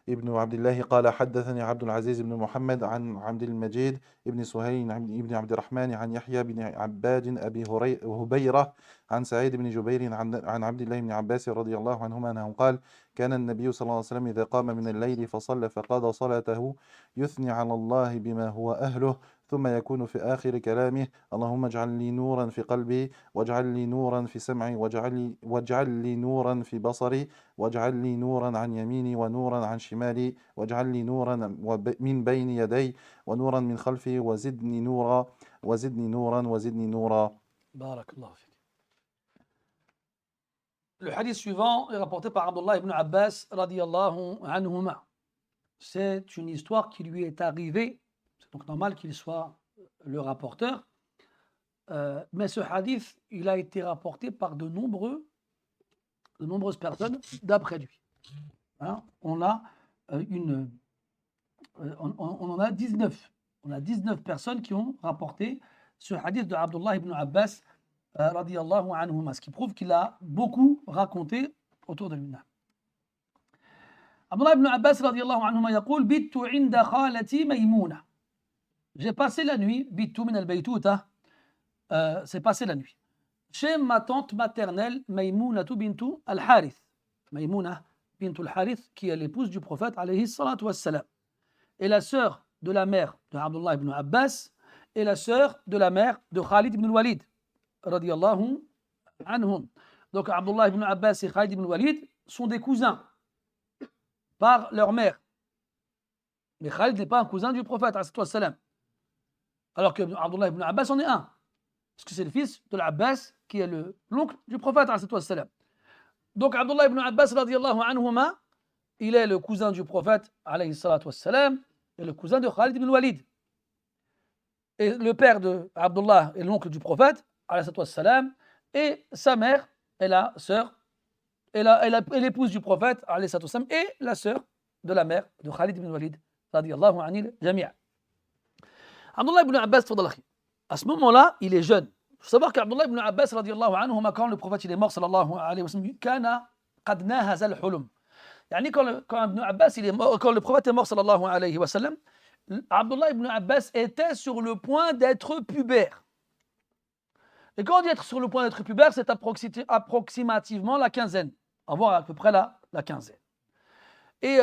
ابن عبد الله قال حدثني عبد العزيز بن محمد عن عبد المجيد بن سهيل بن عبد الرحمن عن يحيى بن عباد أبي هبيرة عن سعيد بن جبير عن عبد الله بن عباس رضي الله عنهما أنه قال كان النبي صلى الله عليه وسلم إذا قام من الليل فصلى فقضى صلاته يثني على الله بما هو أهله ثم يكون في آخر كلامه اللهم اجعل لي نورا في قلبي واجعل لي نورا في سمعي واجعل لي نورا في بصري واجعل لي نورا عن يميني ونورا عن شمالي واجعل لي نورا من بين يدي ونورا من خلفي وزدني نورا وزدني نورا وزدني نورا. Barakallahu fik. Le hadith suivant est rapporté par Abdullah ibn Abbas radiyallahu anhuma. C'est une histoire qui lui est arrivée. C'est donc normal qu'il soit le rapporteur. Mais ce hadith, il a été rapporté par de nombreuses personnes d'après lui. Hein, on a on en a 19. On a 19 personnes qui ont rapporté ce hadith de Abdullah ibn Abbas radiyallahu anhuma, ce qui prouve qu'il a beaucoup raconté autour de lui. Abdullah ibn Abbas radiyallahu anhuma يقول بِتُّ عِنْدَ خَالَتي مَيْمُونَةً. J'ai passé la nuit, بِتُّ من البيتوتة, c'est passé la nuit, chez ma tante maternelle Maïmouna bintu al-Harith. Maïmouna bintu al-Harith, qui est l'épouse du prophète alayhi salatu wassalam, et la sœur de la mère de Abdullah ibn Abbas et la sœur de la mère de Khalid ibn al-Walid radiyallahu anhum. Donc Abdullah ibn Abbas et Khalid ibn al-Walid sont des cousins par leur mère. Mais Khalid n'est pas un cousin du prophète alayhi salatu wassalam, alors que Abdullah ibn Abbas en est un, parce que c'est le fils de l'Abbas qui est l'oncle du prophète alayhi salatu wassalam. Donc Abdullah ibn Abbas radiyallahu anhuma, il est le cousin du prophète alayhi salatu wassalam et le cousin de Khalid ibn Walid. Et le père de Abdullah est l'oncle du prophète alayhi salatu wassalam, et sa mère est la sœur et l'épouse du prophète alayhi salatu wassalam, et la sœur de la mère de Khalid ibn Walid radiyallahu anil jami'. Abdullah ibn Abbas, à ce moment-là, il est jeune. Il faut savoir qu'Abdullah ibn Abbas radiyallahu anhu, quand le prophète il est mort sallallahu alayhi wa sallam, kana qad nahaza al-hulum. Yani quand Ibn Abbas il est mort, quand le prophète est mort sallallahu alayhi wa sallam, Abdullah ibn Abbas était sur le point d'être pubère. Et quand on dit être sur le point d'être pubère, c'est approximativement la quinzaine, avoir à peu près la quinzaine. Et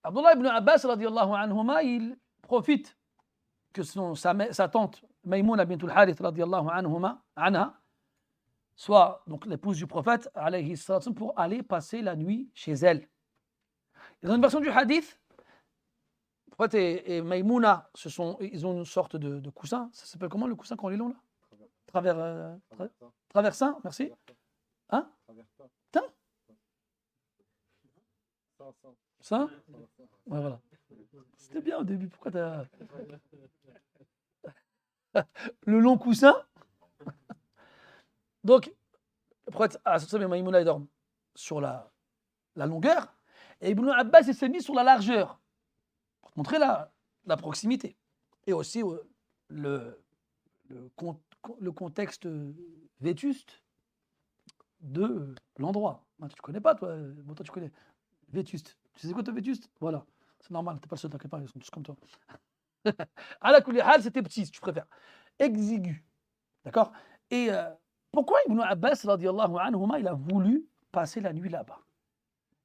Abdullah ibn Abbas radiyallahu anhuma, il profite que sa tante Maïmouna bint al-Harith radiyallahu anha soit donc l'épouse du prophète alayhi sallam, pour aller passer la nuit chez elle. Et dans une version du hadith, le prophète et Maïmouna, ils ont une sorte de coussin. Ça s'appelle comment le coussin qu'on lit long là? Traversin, merci. Hein? Ça? Ouais, voilà. C'était bien au début, pourquoi t'as... Le long coussin. Donc, le prophète et Maïmouna dorment sur la longueur, et Ibn Abbas il s'est mis sur la largeur, pour montrer la proximité. Et aussi le contexte vétuste de l'endroit. Tu ne connais pas, toi? Bon, toi, tu connais. Vétuste. Tu sais quoi, toi, vétuste? Voilà. C'est normal, tu n'es pas le seul, t'inquiète pas, ils sont tous comme toi. Ala kulli hal, c'était petit, si tu préfères. Exigu. D'accord? Et pourquoi Ibn Abbas, radiyallahu anhuma, il a voulu passer la nuit là-bas?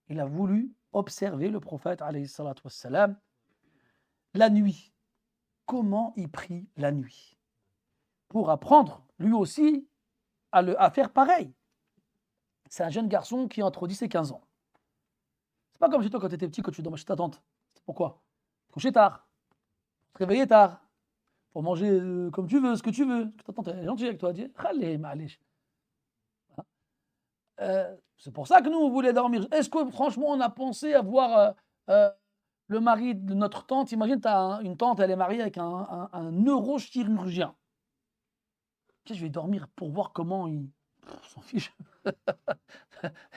Il a voulu observer le prophète, alayhi salatu wassalam, la nuit. Comment il prie la nuit? Pour apprendre, lui aussi, à faire pareil. C'est un jeune garçon qui a entre 10 et 15 ans. C'est pas comme chez toi quand tu étais petit, quand tu dormais chez ta tante. Pourquoi? Coucher tard, te réveiller tard, pour manger comme tu veux, ce que tu veux. Ta tante est gentille avec toi, elle dit Khalé, ma'alish. C'est pour ça que nous, on voulait dormir. Est-ce que franchement, on a pensé à voir le mari de notre tante? Imagine, tu as une tante, elle est mariée avec un neurochirurgien. Je vais dormir pour voir comment il s'en fiche.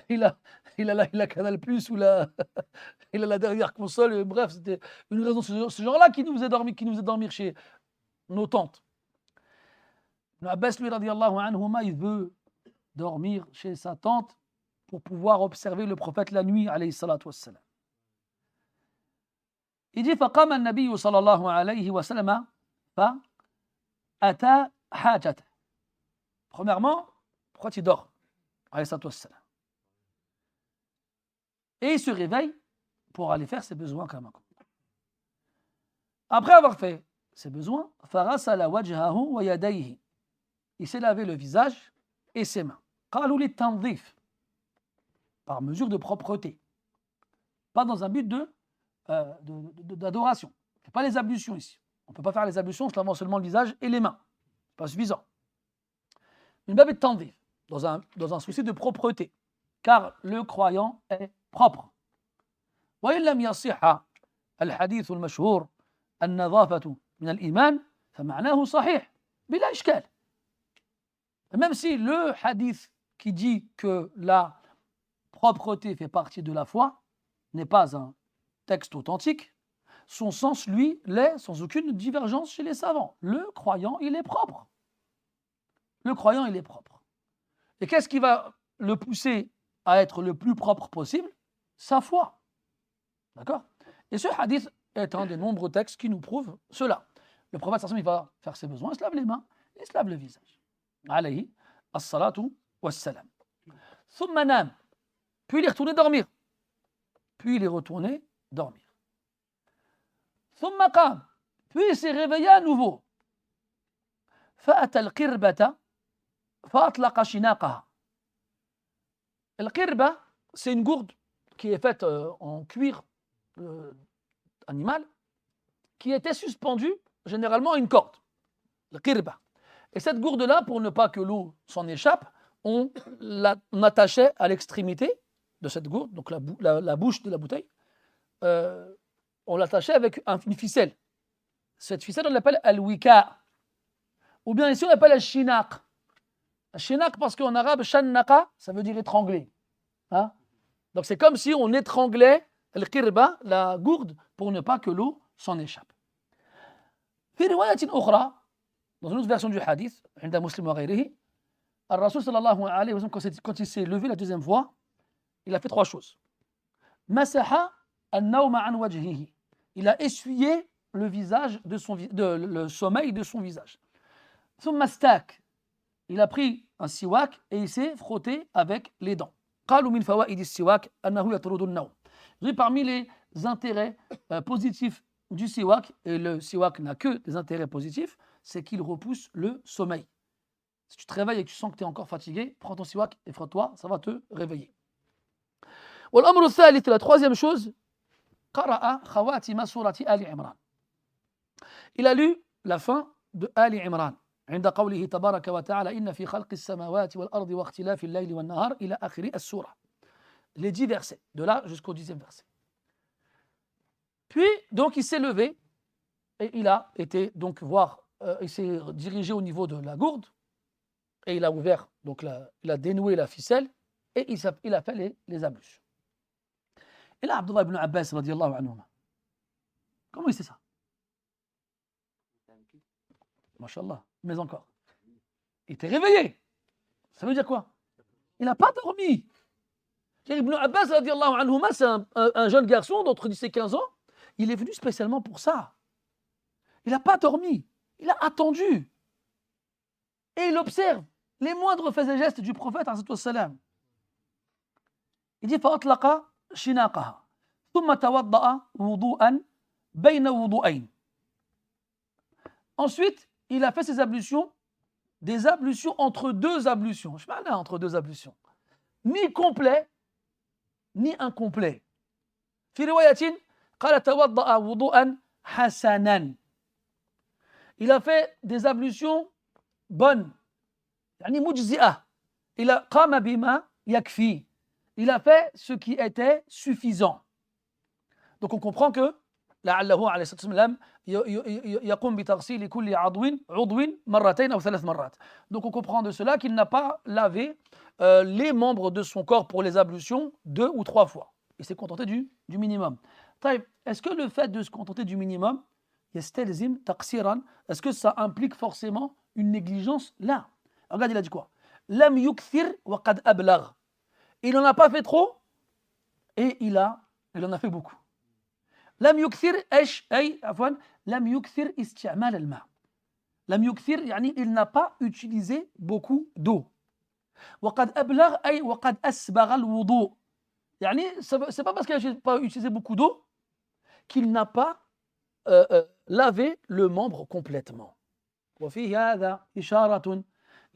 il a Canal Plus ou il a la dernière console. Bref, c'était une raison de ce genre-là qui nous faisait dormir chez nos tantes. Ibn Abbas, lui, radiyallahu anhuma, il veut dormir chez sa tante pour pouvoir observer le prophète la nuit, alayhi salatu wassalam. Il dit فقام النبي صلى الله عليه وسلم فأتى حاجته. Premièrement, pourquoi tu dors, alayhi salatu wassalam. Et il se réveille pour aller faire ses besoins comme un. Après avoir fait ses besoins, فغسل وجهه ويديه. Il s'est lavé le visage et ses mains. قالوا للتنظيف, par mesure de propreté, pas dans un but d'adoration. Il ne fait pas les ablutions ici. On ne peut pas faire les ablutions en se lavant seulement le visage et les mains. Ce n'est pas suffisant. Une bab التنظيف, dans un souci de propreté, car le croyant est propre. وإن لم يصح الحديث المشهور النظافة من الإيمان فمعناه صحيح بلا إشكال. Même si le hadith qui dit que la propreté fait partie de la foi n'est pas un texte authentique, son sens, lui, l'est sans aucune divergence chez les savants. Le croyant, il est propre. Le croyant, il est propre. Et qu'est-ce qui va le pousser à être le plus propre possible? Sa foi. D'accord? Et ce hadith est un des nombreux textes qui nous prouvent cela. Le prophète sallallahu alayhi wa sallam, il va faire ses besoins, il se lave les mains, il se lave le visage. Alayhi as-salatu was-salam. Thumma nam. Puis il est retourné dormir. Thumma qam. Puis il s'est réveillé à nouveau. Fa'ata al-qirbata fa'atlaqa shinaqaha. Al-qirba, c'est une gourde qui est faite en cuir animal, qui était suspendue généralement à une corde. Al-qirba. Et cette gourde-là, pour ne pas que l'eau s'en échappe, on attachait à l'extrémité de cette gourde, donc la bouche de la bouteille, on l'attachait avec une ficelle. Cette ficelle, on l'appelle al-wika. Ou bien ici, on l'appelle al-shinaq. Al-shinaq, parce qu'en arabe, shannaqa, ça veut dire étrangler. Hein? Donc c'est comme si on étranglait al-qirba, la gourde, pour ne pas que l'eau s'en échappe. في رواية أخرى, dans une autre version du hadith, عند مسلم وغيره, الرسول صلى الله عليه وسلم, quand il s'est levé la deuxième fois, il a fait trois choses. Masaha an-nawma an wajhihi. Il a essuyé le visage le sommeil de son visage. Thumma stak. Il a pris un siwak et il s'est frotté avec les dents. قالوا من فوائد السواك أنه يطرد النوم. Parmi les intérêts positifs du siwak, et le siwak n'a que des intérêts positifs, c'est qu'il repousse le sommeil. Si tu te réveilles et que tu sens que tu es encore fatigué, prends ton siwak et frotte-toi, ça va te réveiller. والأمر الثالث, la troisième chose, قرأ خواتم سورة آل عمران. Il a lu la fin de آل عمران. عند قوله تبارك وتعالى إن في خلق السماوات والأرض واختلاف الليل والنهار إلى آخر السورة. Les 10 versets, de là jusqu'au 10e verset. Puis, donc, il s'est levé et il a été donc voir, il s'est dirigé au niveau de la gourde et il a ouvert, donc il a dénoué la ficelle et il a fait les ablutions. Et là, Abdullah ibn Abbas, radiallahu anhu, comment il sait ça? Masha'Allah, mais encore. Il était réveillé. Ça veut dire quoi? Il n'a pas dormi. Ibn Abbas, radiallahu anhu, c'est un jeune garçon d'entre 10 et 15 ans. Il est venu spécialement pour ça. Il n'a pas dormi. Il a attendu. Et il observe les moindres faits et gestes du prophète, alayhi salam. Il dit فأطلق شناقها ثم توضأ وضوءا بين وضوءين. Ensuite, il a fait ses ablutions, des ablutions entre deux ablutions. Je parle là entre deux ablutions. Ni complet, ni incomplet. في رواية قال توضأ وضوءا حسنا. Il a fait des ablutions bonnes. يعني مجزئة. Il a قام بما يكفي. Il a fait ce qui était suffisant. Donc on comprend que لعله عليه الصلاة والسلام يقوم بتغسيل كل عضو مرتين أو 3 مرات. Donc on comprend de cela qu'il n'a pas lavé les membres de son corps pour les ablutions 2 ou 3 fois. Il s'est contenté du minimum. Est-ce que le fait de se contenter du minimum, يستلزم تقصيرا, est-ce que ça implique forcément une négligence? Là. Regarde, il a dit quoi? لم يكثر وقد أبلغ. il n'en a pas fait trop et il en a fait beaucoup. لم يكثر ايش اي عفوا لم يكثر استعمال الماء. لم يكثر يعني il n'a pas utilisé beaucoup d'eau. وقد أبلغ أي وقد أسبغ الوضوء. يعني c'est pas parce qu'il n'a pas utilisé beaucoup d'eau qu'il n'a pas lavé le membre complètement. وفي هذا إشارة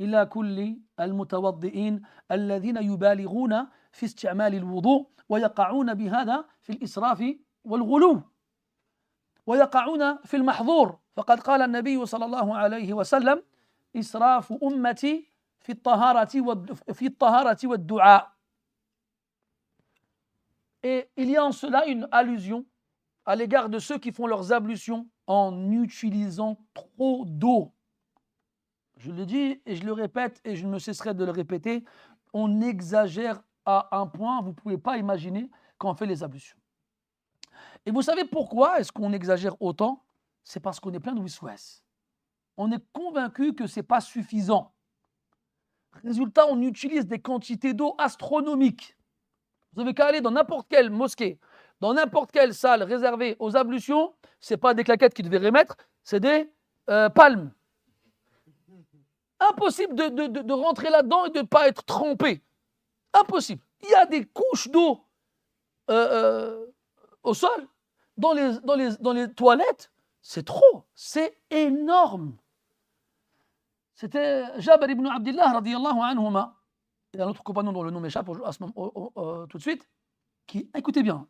إلى كل المتوضئين الذين يبالغون في استعمال الوضوء ويقعون بهذا في الإسراف والغلو ويقعون في المحظور. فقد قال النبي صلى الله عليه وسلم إسراف أمتي في الطهارة والدعاء. Et il y a en cela une allusion à l'égard de ceux qui font leurs ablutions en utilisant trop d'eau. Je le dis et je le répète et je ne me cesserai de le répéter, on exagère à un point, vous ne pouvez pas imaginer quand on fait les ablutions. Et vous savez pourquoi est-ce qu'on exagère autant? C'est parce qu'on est plein de wis-wes. On est convaincu que ce n'est pas suffisant. Résultat, on utilise des quantités d'eau astronomiques. Vous avez qu'à aller dans n'importe quelle mosquée, dans n'importe quelle salle réservée aux ablutions, ce n'est pas des claquettes qu'ils devaient remettre, c'est des palmes. Impossible de rentrer là-dedans et de ne pas être trempé. Impossible. Il y a des couches d'eau au sol, dans les toilettes, c'est trop, c'est énorme. C'était Jabir ibn Abdullah radiyallahu anhuma, et un autre compagnon dont le nom m'échappe à ce moment, tout de suite, qui, écoutez bien,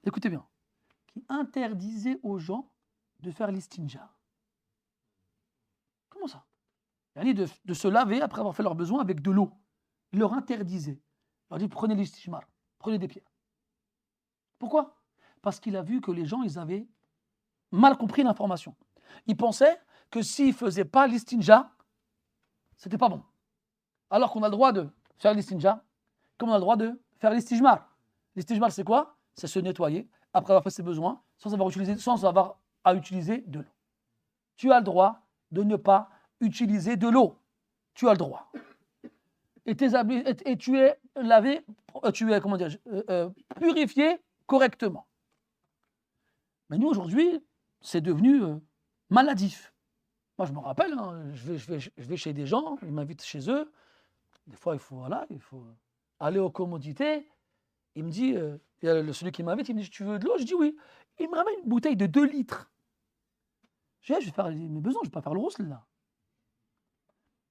qui interdisait aux gens de faire l'istinja. Comment ça? De se laver après avoir fait leurs besoins avec de l'eau. Il leur interdisait. Il leur dit prenez l'istijmar, prenez des pierres. Pourquoi? Parce qu'il a vu que les gens, ils avaient mal compris l'information. Ils pensaient que s'ils ne faisaient pas l'istinja, c'était pas bon. Alors qu'on a le droit de faire l'istinja, comme on a le droit de faire l'istijmar. L'istijmar, c'est quoi? C'est se nettoyer après avoir fait ses besoins sans avoir à utiliser de l'eau. Tu as le droit de ne pas utiliser de l'eau. Tu as le droit. Et tu es lavé, purifié correctement. Mais nous, aujourd'hui, c'est devenu maladif. Moi, je me rappelle, je vais chez des gens, ils m'invitent chez eux. Des fois, il faut aller aux commodités. Il me dit, celui qui m'invite, il me dit, tu veux de l'eau? Je dis oui. Il me ramène une bouteille de 2 litres. Je vais faire mes besoins, je ne vais pas faire le roussel là.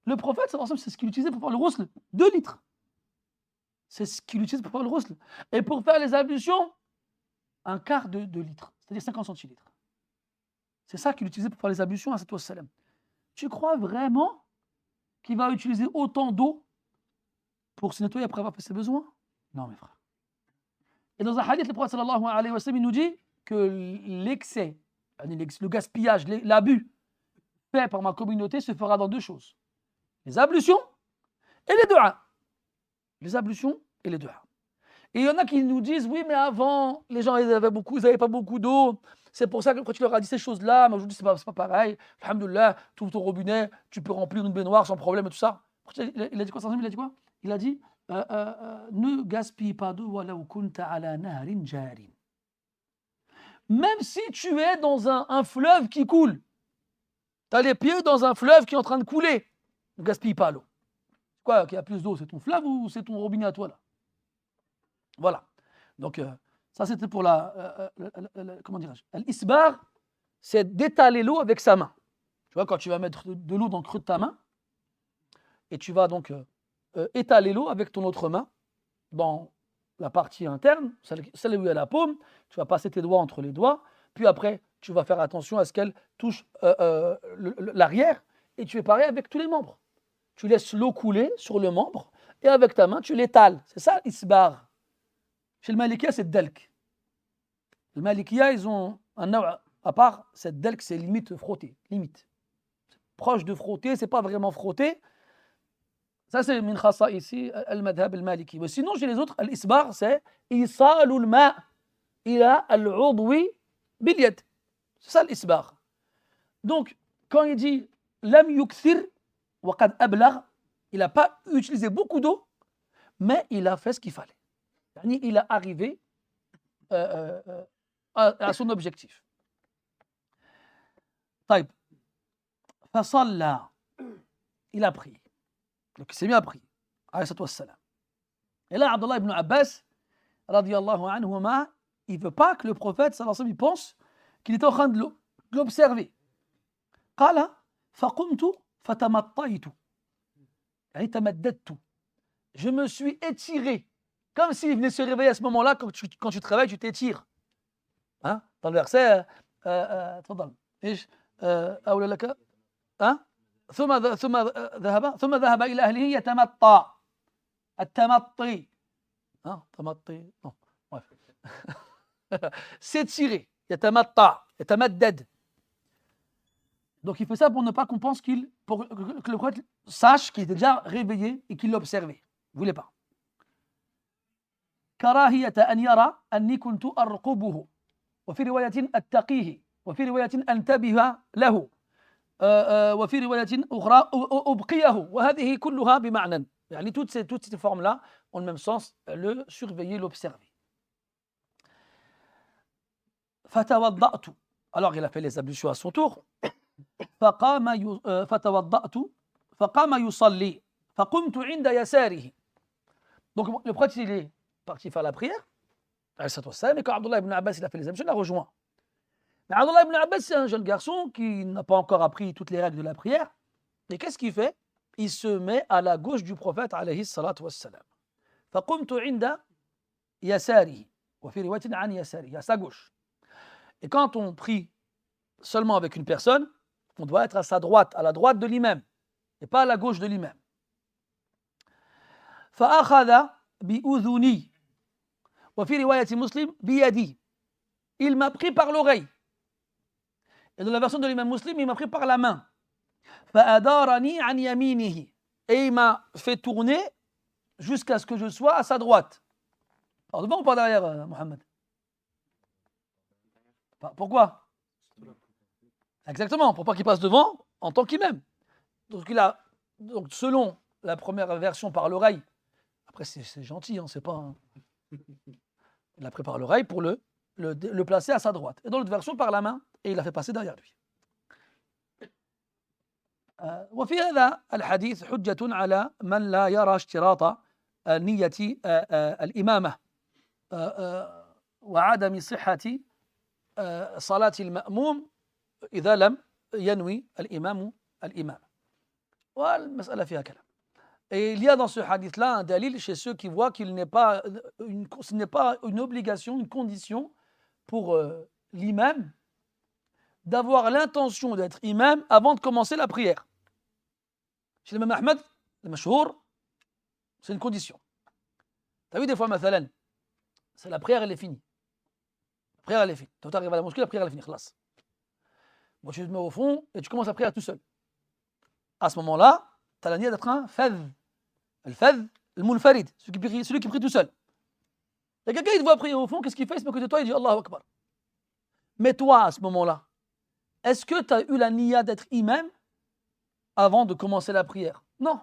Le prophète, c'est ce qu'il utilisait pour faire le roussel. 2 litres. C'est ce qu'il utilisait pour faire le roussel. Et pour faire les ablutions, un quart de 2 litres, c'est-à-dire 50 centilitres. C'est ça qu'il utilisait pour faire les ablutions à cette wassalam. Tu crois vraiment qu'il va utiliser autant d'eau pour se nettoyer après avoir fait ses besoins? Non, mes frères. Et dans un hadith, le prophète sallallahu alayhi wa sallam, il nous dit que l'excès, le gaspillage, l'abus fait par ma communauté se fera dans 2 choses. Les ablutions et les du'as. Les ablutions et les du'as. Et il y en a qui nous disent, oui, mais avant, les gens, ils n'avaient pas beaucoup d'eau. C'est pour ça que quand tu leur as dit ces choses-là, mais aujourd'hui, c'est pas pareil. Alhamdoulilah, tu ouvres ton robinet, tu peux remplir une baignoire sans problème et tout ça. Il a dit quoi, il a dit quoi? Il a dit, ne gaspille pas d'eau, walaw kunta ala nahrin jarin. Même si tu es dans un fleuve qui coule, tu as les pieds dans un fleuve qui est en train de couler, ne gaspille pas l'eau. Quoi, qu'il y a plus d'eau, c'est ton fleuve ou c'est ton robinet à toi là? Voilà. Donc, ça c'était pour comment dirais-je? L'isbar, c'est d'étaler l'eau avec sa main. Tu vois, quand tu vas mettre de l'eau dans le creux de ta main, et tu vas donc étaler l'eau avec ton autre main dans la partie interne, celle où il y a la paume, tu vas passer tes doigts entre les doigts, puis après, tu vas faire attention à ce qu'elle touche l'arrière, et tu fais pareil avec tous les membres. Tu laisses l'eau couler sur le membre, et avec ta main, tu l'étales. C'est ça l'isbar. Chez le Malikiya, c'est delk. Le Malikiya, ils ont un nom à part, cette delk, c'est limite frotter, limite. Proche de frotter, c'est pas vraiment frotter. Ça, c'est min khassa ici, al-madhab al-maliki. Mais sinon, chez les autres, l'isbar, c'est isalu al-ma' ila al-udwi bil-yad. C'est ça l'isbar. Donc, quand il dit lam yukthir wa qad ablagh, il n'a pas utilisé beaucoup d'eau, mais il a fait ce qu'il fallait. Il a arrivé à son objectif. طيب فصلى, il a prié, donc il s'est mis à prier عليه الصلاة والسلام. Et là Abdullah ibn Abbas radiyallahu anhuma, il ne veut pas que le prophète sallallahu alayhi wa sallam, il pense qu'il était en train de l'observer. قال فقمت فتمطيت, يعني تمددت, je me suis étiré, comme s'il venait se réveiller à ce moment-là. Quand tu te réveilles, tu t'étires, hein? Dans le verset تفضل ايش اولى لك ثم ذهب الى اهله يتمطى, التمطي تمطي, non, bref. S'étirer, يتمطى, يتمدد. Donc il fait ça pour ne pas qu'on pense pour que le prophète sache qu'il était déjà réveillé et qu'il l'observait. Il ne voulait pas. كراهية أن يرى أني كنت أرقبه, وفي رواية أتقيه, وفي رواية أنتبه له, وفي رواية أخرى أبقيه, وهذه كلها بمعنى, يعني toutes ces formes-là ont le même sens, le surveiller, l'observer. فتوضأت, alors il a fait les ablutions à son tour. فتوضأت فقام يصلي فقمت عند يساره. Donc le prophète, il est parti faire la prière, et quand Abdullah ibn Abbas il a fait les ablutions, il l'a rejoint. Mais Abdullah ibn Abbas, c'est un jeune garçon qui n'a pas encore appris toutes les règles de la prière. Et qu'est-ce qu'il fait? Il se met à la gauche du prophète alayhi salatu wassalam. فقمت عند يساره, وفي رواية عن يساره, à sa gauche. Et quand on prie seulement avec une personne, on doit être à sa droite, à la droite de l'imam, et pas à la gauche de l'imam. فأخذ بأذني, وفي رواية مسلم بيدي, il m'a pris par l'oreille. Et dans la version de l'imam Muslim, il m'a pris par la main. فأدارني عن يمينه, et il m'a fait tourner jusqu'à ce que je sois à sa droite. Alors devant ou pas derrière, Mohamed? Pourquoi? Exactement, pour pas qu'il passe devant en tant qu'imam. Donc selon la première version par l'oreille, après c'est gentil, hein, c'est pas. Il a pris par l'oreille pour le placer à sa droite. Et dans l'autre version par la main, et il l'a fait passer derrière lui. وفي هذا الحديث حجة على من لا يرى اشتراط نية الإمامة وعدم صحة صلاة المأموم إذا لم ينوي الإمام الإمامة. والمسألة فيها كلام. Et il y a dans ce hadith-là un dalil chez ceux qui voient ce n'est pas une obligation, une condition pour l'imam d'avoir l'intention d'être imam avant de commencer la prière. Chez l'imam Ahmed, le mashhour, c'est une condition. Tu as vu des fois, mathalan, c'est la prière, elle est finie. La prière, elle est finie. Quand tu arrives à la mosquée, la prière, elle est finie. Khlas. Moi, tu te mets au fond et tu commences à prier tout seul. À ce moment-là, tu as la niyyah d'être un fadh. Le fadh, le munfarid, celui qui prie tout seul. Il y a quelqu'un qui te voit prier au fond, qu'est-ce qu'il fait? Il se met à côté de toi, il dit Allahu Akbar. Mais toi, à ce moment-là, est-ce que tu as eu la niyyah d'être imam avant de commencer la prière? Non.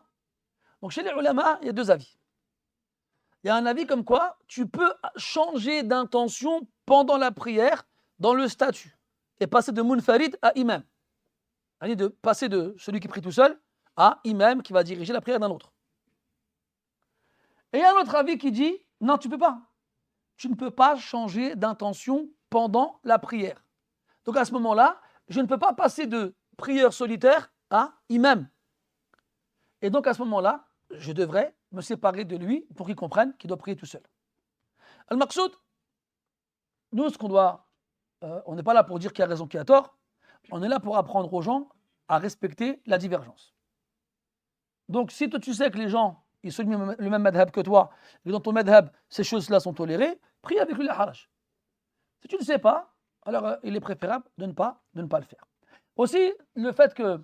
Donc chez les ulama, il y a deux avis. Il y a un avis comme quoi tu peux changer d'intention pendant la prière dans le statut et passer de munfarid à imam. C'est-à-dire de passer de celui qui prie tout seul à imam qui va diriger la prière d'un autre. Et il y a un autre avis qui dit non, tu ne peux pas. Tu ne peux pas changer d'intention pendant la prière. Donc à ce moment-là, je ne peux pas passer de prière solitaire à imam. Et donc à ce moment-là, je devrais me séparer de lui pour qu'il comprenne qu'il doit prier tout seul. Al-Maqsoud, nous, on n'est pas là pour dire qui a raison, qui a tort. On est là pour apprendre aux gens à respecter la divergence. Donc si toi tu sais que les gens ils suivent le même madhab que toi, et dans ton madhab ces choses-là sont tolérées, prie avec lui la haraj. Si tu ne sais pas, alors il est préférable de ne pas le faire. Aussi, le fait que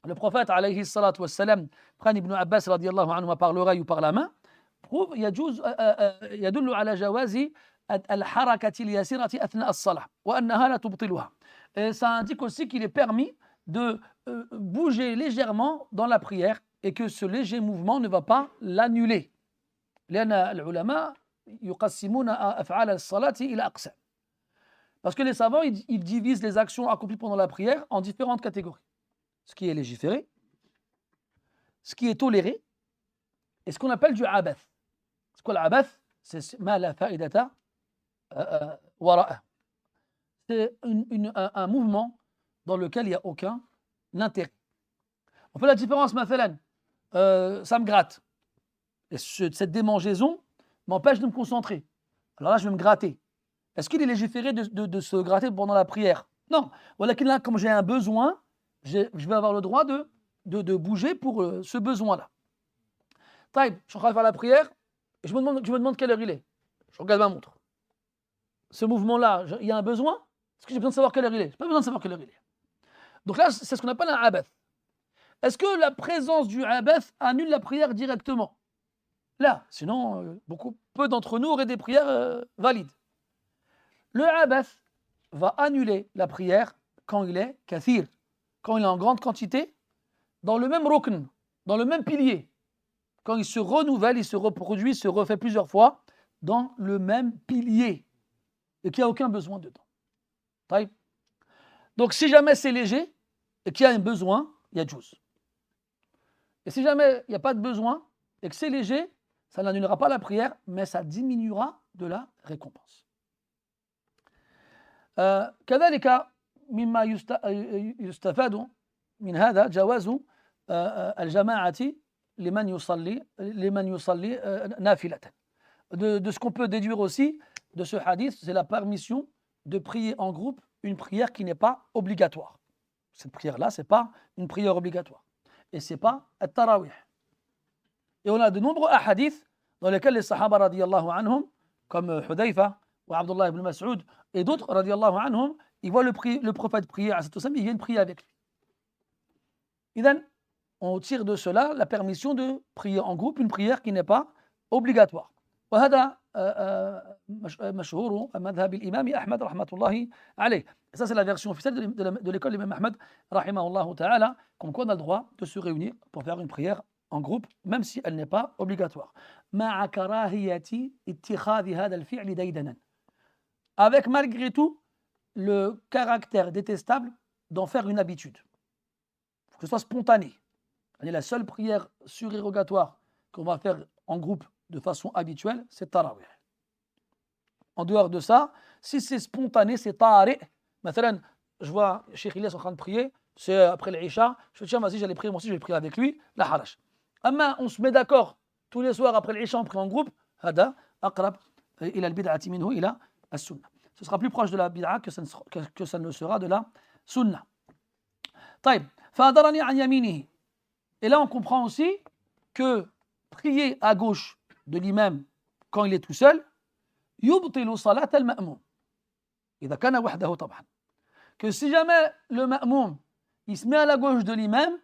le prophète alayhi salatu wassalam prenne Ibn Abbas radiyallahu anhu par l'oreille ou par la main prouve يدل على جواز الحركة اليسيرة أثناء الصلاة وأنها لا تبطلها. Et ça indique aussi qu'il est permis de bouger légèrement dans la prière et que ce léger mouvement ne va pas l'annuler. لأن العلماء يقسمون أفعال الصلاة إلى أقسام. Parce que les savants, ils divisent les actions accomplies pendant la prière en différentes catégories. Ce qui est légiféré, ce qui est toléré, et ce qu'on appelle du abath. C'est quoi l'abath? C'est ma la fa'idata wara'a. C'est un mouvement dans lequel il n'y a aucun intérêt. On fait la différence, مثلا, ça me gratte. Et cette démangeaison m'empêche de me concentrer. Alors là, je vais me gratter. Est-ce qu'il est légiféré de se gratter pendant la prière? Non. Voilà que là, comme j'ai un besoin, je vais avoir le droit de bouger pour ce besoin-là. Taïb, je suis en train de faire la prière et je me demande quelle heure il est. Je regarde ma montre. Ce mouvement-là, il y a un besoin? Est-ce que j'ai besoin de savoir quelle heure il est? Je n'ai pas besoin de savoir quelle heure il est. Donc là, c'est ce qu'on appelle un abath. Est-ce que la présence du abath annule la prière directement? Là, sinon, peu d'entre nous auraient des prières valides. Le abath va annuler la prière quand il est kathir, quand il est en grande quantité, dans le même rukn, dans le même pilier. Quand il se renouvelle, il se reproduit, se refait plusieurs fois, dans le même pilier, et qu'il n'y a aucun besoin dedans. Donc si jamais c'est léger, et qu'il y a un besoin, il y a juz. Et si jamais il n'y a pas de besoin, et que c'est léger, ça n'annulera pas la prière, mais ça diminuera de la récompense. كذلك مما يستفاد من هذا جواز الجماعة لمن يصلي نافلة. De ce qu'on peut déduire aussi de ce hadith, c'est la permission de prier en groupe une prière qui n'est pas obligatoire. Cette prière-là, ce n'est pas une prière obligatoire. Et ce n'est pas at-tarawih. Et on a de nombreux hadiths dans lesquels les sahaba radiyallahu anhum, comme Hudayfa ou Abdullah ibn Mas'ud et d'autres radiyallahu anhum, ils voient le prophète prier, ils viennent prier avec lui. Et donc, on tire de cela la permission de prier en groupe une prière qui n'est pas obligatoire. وهذا مشهور مذهب الإمام أحمد رحمة الله عليه. Et ça, c'est la version officielle de l'école de l'imam Ahmed rahimahullah ta'ala, comme quoi on a le droit de se réunir pour faire une prière en groupe, même si elle n'est pas obligatoire. مع كراهية اتخاذ هذا الفعل ديدنا. Avec malgré tout le caractère détestable d'en faire une habitude. Il faut que ce soit spontané. La seule prière surérogatoire qu'on va faire en groupe de façon habituelle, c'est tarawih. En dehors de ça, si c'est spontané, c'est tari'. Mathalan, je vois Cheikh Ilyas en train de prier, c'est après l'Isha, je dis tiens, vas-y, j'allais prier, moi aussi je vais prier avec lui, la harash. Amma, on se met d'accord tous les soirs après l'Isha, on prie en groupe, hada aqrab ila al-bid'ati minhu ila as-sunnah. Ce sera plus proche de la bid'a que ça ne sera de la sunnah. طيب, فأدرني عن يمينه. Et là, on comprend aussi que prier à gauche de l'imam quand il est tout seul, يبطل صلاة المأموم. إذا كان وحده طبعا. Que si jamais le ma'moum, il se met à la gauche de l'imam,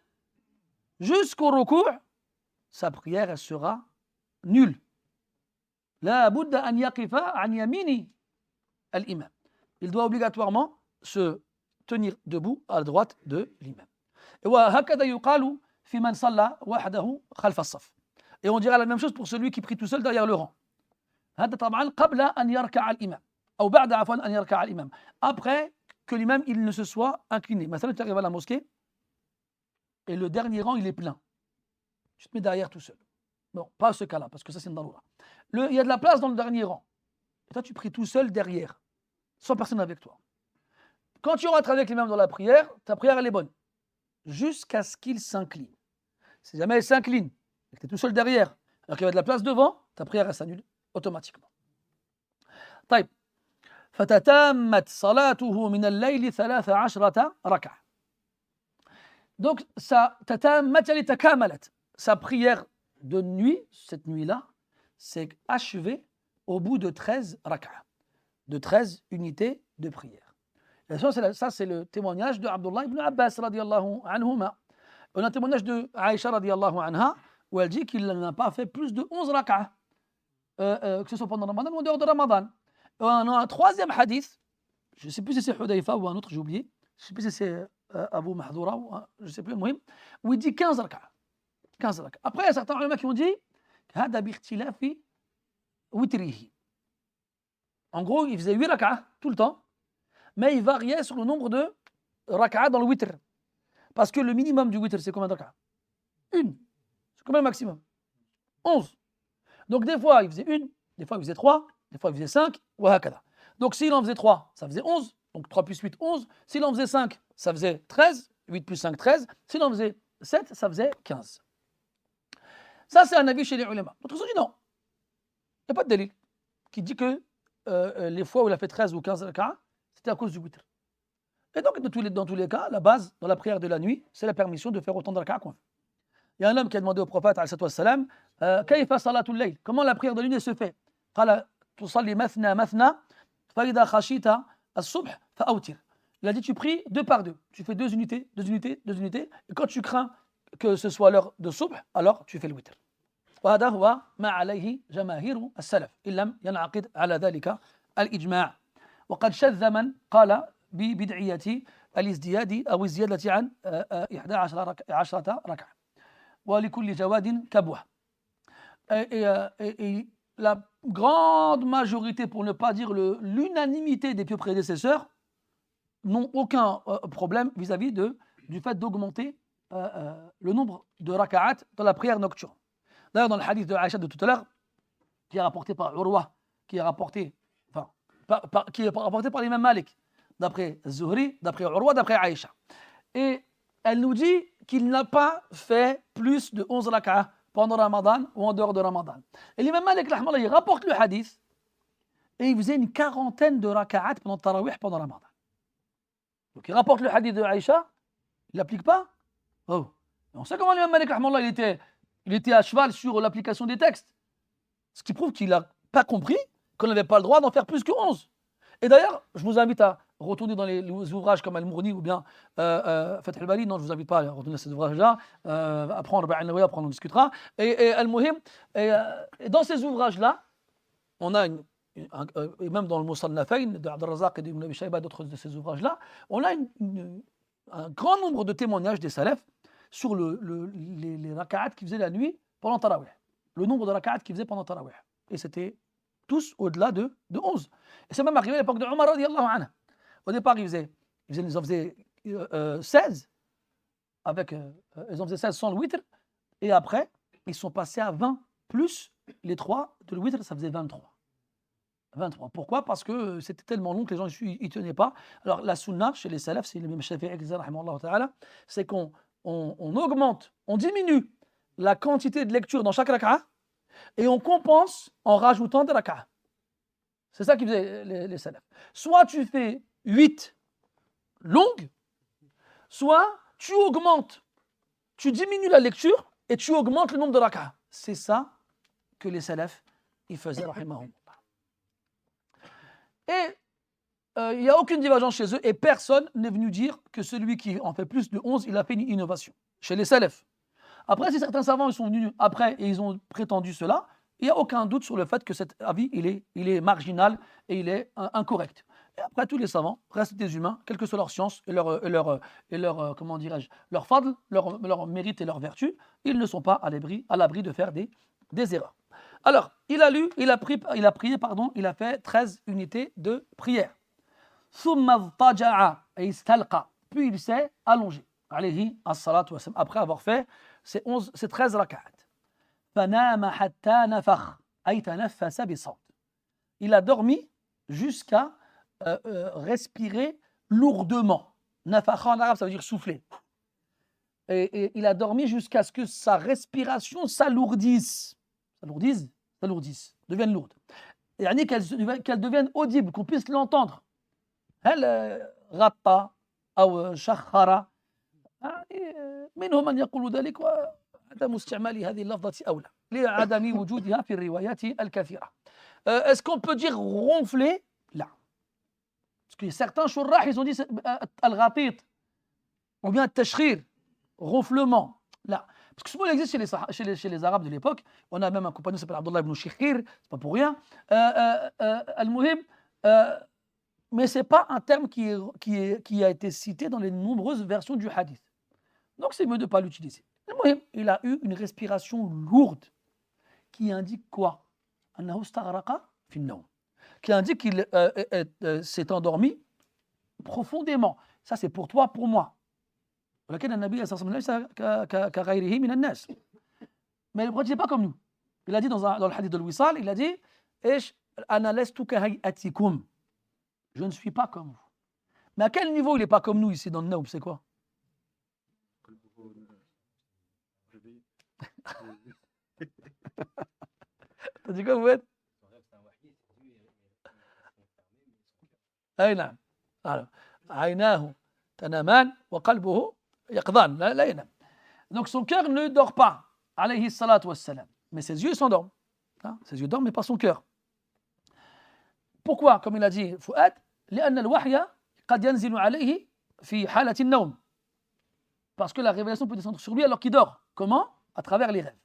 jusqu'au recours, sa prière elle sera nulle. لا بد أن يقف عن يمين الإمام. Il doit obligatoirement se tenir debout à la droite de l'imam. وهكذا يقال في من صلى وحده خلف الصف. Et on dira la même chose pour celui qui prie tout seul derrière le rang. هذا طبعا قبل أن يركع الإمام أو بعد عفوا أن يركع الإمام. Après que l'imam il ne se soit incliné. Maintenant tu arrives à la mosquée et le dernier rang il est plein. Tu te mets derrière tout seul. Non, pas ce cas-là parce que ça c'est une daroura. Il y a de la place dans le dernier rang. Et toi tu pries tout seul derrière, sans personne avec toi. Quand tu rentres avec l'imam dans la prière, ta prière elle est bonne. Jusqu'à ce qu'il s'incline. Si jamais il s'incline et que tu es tout seul derrière, alors qu'il y a de la place devant, ta prière elle s'annule automatiquement. طيب فتتامت صلاته من الليل 13 ركعة. Donc ça تتامت يعني تكاملت. Sa prière de nuit, cette nuit-là, s'est achevée au bout de 13 rak'a, de 13 unités de prière. Et ça, c'est le témoignage de Abdullah ibn Abbas radiyallahu anhuma. On a un témoignage de Aïcha radiyallahu anha où elle dit qu'il n'a pas fait plus de 11 rak'a, que ce soit pendant Ramadan ou en dehors de Ramadan. On a un troisième hadith, je ne sais plus si c'est Hudayfa ou un autre, j'ai oublié, je ne sais plus si c'est Abu Mahdoura ou je ne sais plus, où il dit 15 rak'a. 15 rak'a. Après, il y a certains ulama qui ont dit هذا باختلاف وتره. En gros, il faisait 8 rak'ah tout le temps, mais il variait sur le nombre de rak'ah dans le witr. Parce que le minimum du witr, c'est combien de rak'ah? Une. C'est combien le maximum? 11. Donc des fois, il faisait une, des fois, il faisait 3, des fois, il faisait 5, ou hakada. Donc s'il en faisait 3, ça faisait 11. Donc 3 plus 8, 11. S'il en faisait 5, ça faisait 13. 8 plus 5, 13. S'il en faisait 7, ça faisait 15. Ça, c'est un avis chez les ulama. D'autres ont dit non. Il n'y a pas de délit qui dit que les fois où il a fait 13 ou 15 rak'ah, c'était à cause du witr. Et donc, dans tous les cas, la base, dans la prière de la nuit, c'est la permission de faire autant de rak'ah qu'on veut. Il y a un homme qui a demandé au prophète, Kayfa salatul layl, comment la prière de la nuit se fait? قال تصلي مثنى مثنى فإذا خشيت الصبح فأوتر. Il a dit, tu pries deux par deux. Tu fais 2 unités, 2 unités, 2 unités. Et quand tu crains que ce soit l'heure de subh, alors tu fais le witr. وهذا هو ما عليه جماهير السلف إن لم ينعقد على ذلك الإجماع. وقد شذ من قال ببدعية الازدياد أو الزيادة عن 11 ركعة. ولكل جواد كبوة. Et la grande majorité, pour ne pas dire l'unanimité des pieux prédécesseurs, n'ont aucun problème vis-à-vis du fait d'augmenter le nombre de raka'at dans la prière nocturne. D'ailleurs, dans le hadith de Aïcha de tout à l'heure, qui est rapporté par Urwa, qui est rapporté par l'imam Malik, d'après Zuhri, d'après Urwa, d'après Aïcha. Et elle nous dit qu'il n'a pas fait plus de 11 raka'at pendant Ramadan ou en dehors de Ramadan. Et l'imam Malik, il rapporte le hadith et il faisait une quarantaine de raka'at pendant Tarawih pendant Ramadan. Donc il rapporte le hadith de Aïcha, il l'applique pas. Oh. On sait comment l'imam Malik, il était à cheval sur l'application des textes. Ce qui prouve qu'il n'a pas compris qu'on n'avait pas le droit d'en faire plus que 11. Et d'ailleurs, je vous invite à retourner dans les ouvrages comme Al-Mourni ou bien Fath al-Bari. Non, je ne vous invite pas à retourner à ces ouvrages-là. Après, on en discutera. Et Al-Muhim, et dans ces ouvrages-là, on a et même dans le Musannafayn de Abd al-Razaq et d'Ibn Abi Shayba, d'autres de ces ouvrages-là, on a un grand nombre de témoignages des salafs sur les raka'at qu'ils faisaient la nuit pendant Tarawih. Le nombre de raka'at qu'ils faisaient pendant Tarawih. Et c'était tous au-delà de 11. Et c'est même arrivé à l'époque de Omar radiyallahu anhu. Au départ, ils en faisaient 16 ils en faisaient 16 sans le witr. Et après, ils sont passés à 20 plus les 3 de le witr, ça faisait 23. 23. Pourquoi? Parce que c'était tellement long que les gens n'y tenaient pas. Alors la sunna chez les salafs, c'est le même Shafi'i qui disait, c'est qu'on augmente, on diminue la quantité de lecture dans chaque rak'a et on compense en rajoutant des rak'a. C'est ça qu'ils faisaient les salafs. Soit tu fais 8 longues, soit tu augmentes, tu diminues la lecture et tu augmentes le nombre de rak'a. C'est ça que les salafs ils faisaient, rahimahum. Et il n'y a aucune divergence chez eux et personne n'est venu dire que celui qui en fait plus de 11, il a fait une innovation. Chez les salafs. Après, si certains savants ils sont venus après et ils ont prétendu cela, il n'y a aucun doute sur le fait que cet avis il est marginal et il est incorrect. Et après, tous les savants restent des humains, quelle que soit leur science et leur comment dirais-je, leur fadl, leur mérite et leur vertu, ils ne sont pas à l'abri de faire des erreurs. Alors, il a fait 13 unités de prière. Puis il s'est allongé. Après avoir fait ces 13 rak'at. Il a dormi jusqu'à respirer lourdement. Nafakha en arabe, ça veut dire souffler. Et il a dormi jusqu'à ce que sa respiration s'alourdisse, devienne lourde. Et qu'elle devienne audible, qu'on puisse l'entendre. غطى أو شخر منهم من يقول ذلك وعدم استعمال هذه اللفظة أولى لعدم وجودها في الروايات الكثيرة. Est-ce qu'on peut dire ronfler? Là. Parce que certains shurrah, ils ont dit al-ghatit ou bien al-tashkhir, ronflement. Là. Parce que ce mot existe chez les Arabes de l'époque. On a même un compagnon qui s'appelle Abdullah ibn Shikhir, c'est pas pour rien. Al-Muhim, mais ce n'est pas un terme qui a été cité dans les nombreuses versions du hadith. Donc c'est mieux de ne pas l'utiliser. Al-Muhim, il a eu une respiration lourde qui indique quoi? أنه استغرق في النوم. qui indique qu'il s'est endormi profondément. Ça, c'est pour toi, pour moi. ولكن النبي صلى الله عليه وسلم ليس كغيره من الناس. Mais le prophète n'est pas comme nous. Il a dit dans le hadith de l'Wisal, il a dit إيش أنا لست كهيئتكم. Je ne suis pas comme vous. Mais à quel niveau il n'est pas comme nous ici dans le Naum, c'est quoi? T'as dit quoi, vous êtes? أي نعم. عيناه تنامان وقلبه يقظان لا ينام. Donc son cœur ne dort pas, alayhi salatu wassalam. Mais ses yeux s'endorment. Hein? Ses yeux dorment, mais pas son cœur. Pourquoi? Comme il a dit Fouad, لأن الوحي قد ينزل عليه في حالة النوم. Parce que la révélation peut descendre sur lui alors qu'il dort. Comment? À travers les rêves.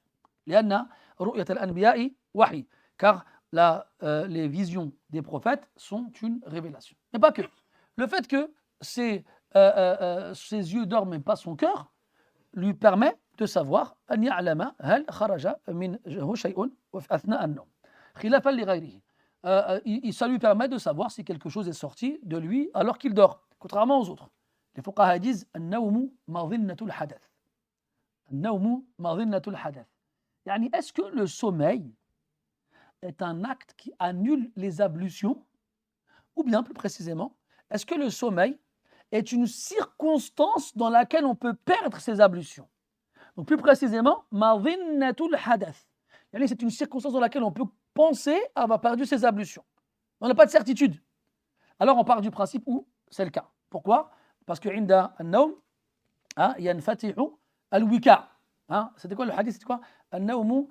لأن رؤية الأنبياء وحي. Car les visions des prophètes sont une révélation. Mais pas que. Le fait que ses yeux dorment mais pas son cœur lui permet de savoir أن يعلم هل خرج منه شيء أثناء النوم خلافا لغيره. Ça lui permet de savoir si quelque chose est sorti de lui alors qu'il dort, contrairement aux autres. Les fuqaha disent النوم مظنة الحدث. النوم مظنة الحدث. يعني est-ce que le sommeil est un acte qui annule les ablutions, ou bien plus précisément, est-ce que le sommeil est une circonstance dans laquelle on peut perdre ses ablutions? Donc plus précisément, madhinnatul hadath. C'est une circonstance dans laquelle on peut penser avoir perdu ses ablutions. On n'a pas de certitude. Alors on part du principe où c'est le cas. Pourquoi? Parce que inda an-nawm yanfatihu al-wika. C'était quoi le hadith? C'était quoi? An-nawmu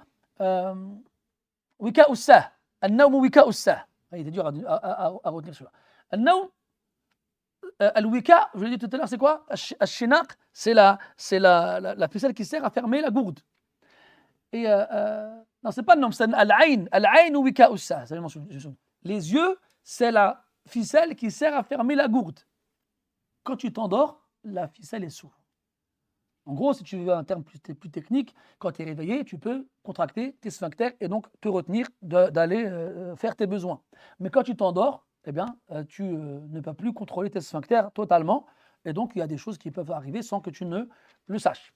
wika ussah. An-nawmu wika ussah. Il était dur à retenir celui-là. An-nawm al-wika, je l'ai dit tout à l'heure, c'est quoi? Al-shinaq, c'est la ficelle qui sert à fermer la gourde. Et non, c'est pas le nom, c'est al-ayn. Al-ayn ou wika ussah. Les yeux, c'est la ficelle qui sert à fermer la gourde. Quand tu t'endors, la ficelle est s'ouvre. En gros, si tu veux un terme plus technique, quand tu es réveillé, tu peux contracter tes sphincters et donc te retenir d'aller faire tes besoins. Mais quand tu t'endors, eh bien, tu ne peux plus contrôler tes sphincters totalement. Et donc, il y a des choses qui peuvent arriver sans que tu ne le saches.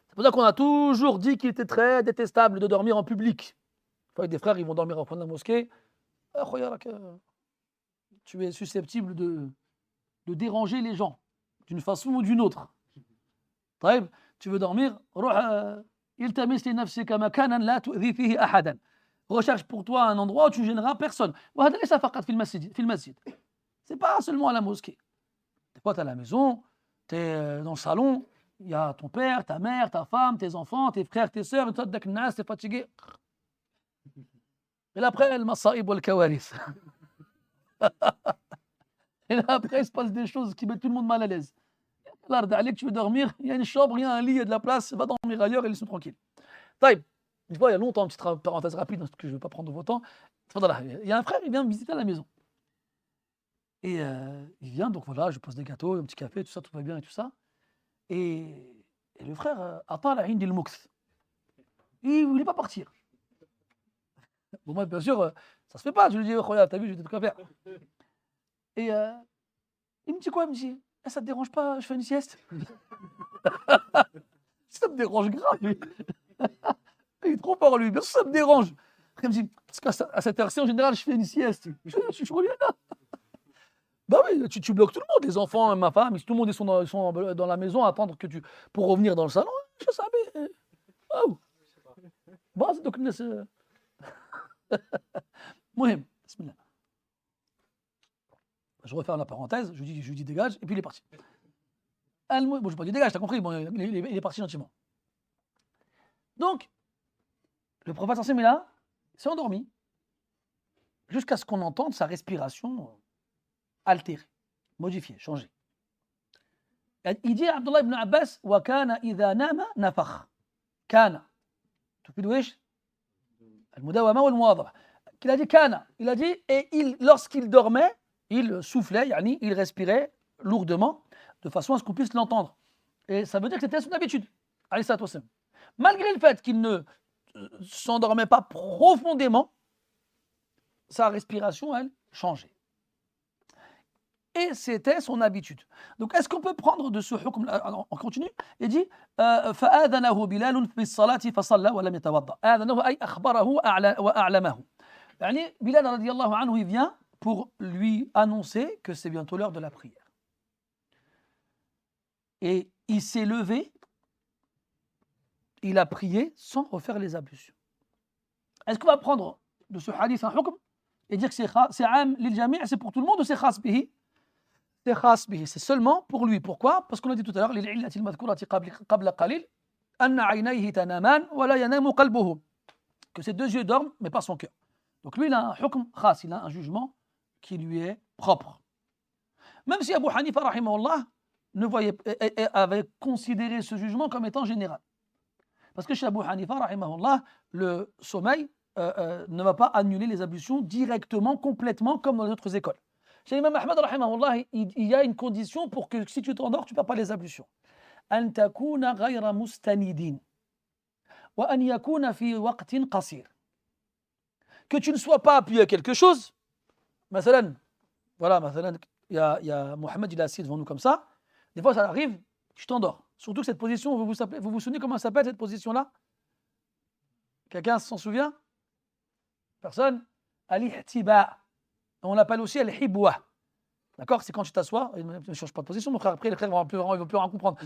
C'est pour ça qu'on a toujours dit qu'il était très détestable de dormir en public. Des fois, des frères, ils vont dormir au fond de la mosquée. Tu es susceptible de déranger les gens d'une façon ou d'une autre. Tu veux dormir, recherche pour toi un endroit où tu ne gêneras personne. C'est pas seulement à la mosquée. Des fois, tu es à la maison, tu es dans le salon, il y a ton père, ta mère, ta femme, tes enfants, tes frères, tes sœurs, et toi, tu es fatigué. Et là, après, le masaïb ou le kawarith. Et là, après, il se passe des choses qui mettent tout le monde mal à l'aise. Là, tu veux dormir, il y a une chambre, il y a un lit, il y a de la place, va dormir ailleurs et ils sont tranquilles. Une fois, il y a longtemps, une petite parenthèse rapide, parce que je ne vais pas prendre votre temps. Il y a un frère, il vient me visiter à la maison. Et il vient, donc voilà, je pose des gâteaux, un petit café, tout ça, tout va bien et tout ça. Et le frère attend la hindi al-mukth. Il ne voulait pas partir. Bon, moi, bien sûr, ça se fait pas. Je lui dis, regarde, t'as vu, j'ai des trucs à faire. Et il me dit quoi? Il me dit, ça te dérange pas, je fais une sieste? Ça me dérange grave, lui. Il est trop fort, lui. Bien sûr, ça me dérange. Il me dit, parce qu'à cette heure-ci, en général, je fais une sieste. Je suis là. Bah oui, tu bloques tout le monde, les enfants, ma femme, tout le monde sont dans la maison à attendre pour revenir dans le salon. Je savais. Oh. Bon, c'est donc une. Mohim, bismillah. Je referme la parenthèse, je lui dis dégage, et puis il est parti. Bon, je n'ai pas dit dégage, t'as compris, bon, il est parti gentiment. Donc, le prophète sallallahu alayhi wa sallam s'est endormi jusqu'à ce qu'on entende sa respiration altérée, modifiée, changée. Il dit à Abdullah ibn Abbas wa kana idha nama nafakh. Kana. تفيد ايش؟ المداومة والمواظبة. Il a dit kana, il a dit et lorsqu'il dormait, il soufflait, il respirait lourdement de façon à ce qu'on puisse l'entendre. Et ça veut dire que c'était son habitude. Malgré le fait qu'il ne s'endormait pas profondément, sa respiration, elle, changeait. Et c'était son habitude. Donc, est-ce qu'on peut prendre de ce hukm, on continue, il dit فآذنه بلال بالصلاة فصلى ولم يتوضأ. آذنه أي أخبره وأعلمه. يعني Bilal radiallahu anhu, il vient pour lui annoncer que c'est bientôt l'heure de la prière. Et il s'est levé, il a prié sans refaire les ablutions. Est-ce qu'on va prendre de ce hadith un hukm et dire que c'est am lil jami', c'est pour tout le monde, ou c'est khas bihi? C'est khas bihi, c'est seulement pour lui. Pourquoi? Parce qu'on a dit tout à l'heure, للعلة المذكورة قبل قليل أن عينيه تنامان ولا ينام قلبه, que ses deux yeux dorment mais pas son cœur. Donc lui, il a un hukm khas, il a un jugement qui lui est propre. Même si Abu Hanifa rahimahullah avait considéré ce jugement comme étant général. Parce que chez Abu Hanifa rahimahullah, le sommeil ne va pas annuler les ablutions directement, complètement, comme dans les autres écoles. Chez l'imam Ahmad rahimahullah, il y a une condition pour que si tu t'endors, tu ne perds pas les ablutions. أن تكون غير مستند وأن يكون في وقت قصير. Que tu ne sois pas appuyé à quelque chose. مثلا, voilà, il y a Mohamed, il est assis devant nous comme ça. Des fois, ça arrive, tu t'endors. Surtout que cette position, vous vous souvenez comment ça s'appelle cette position-là? Quelqu'un s'en souvient? Personne? Al-ihtiba. On l'appelle aussi al-hibwa. D'accord? C'est quand tu t'assois, ne change pas de position, mon frère, après les frères ne vont plus rien comprendre.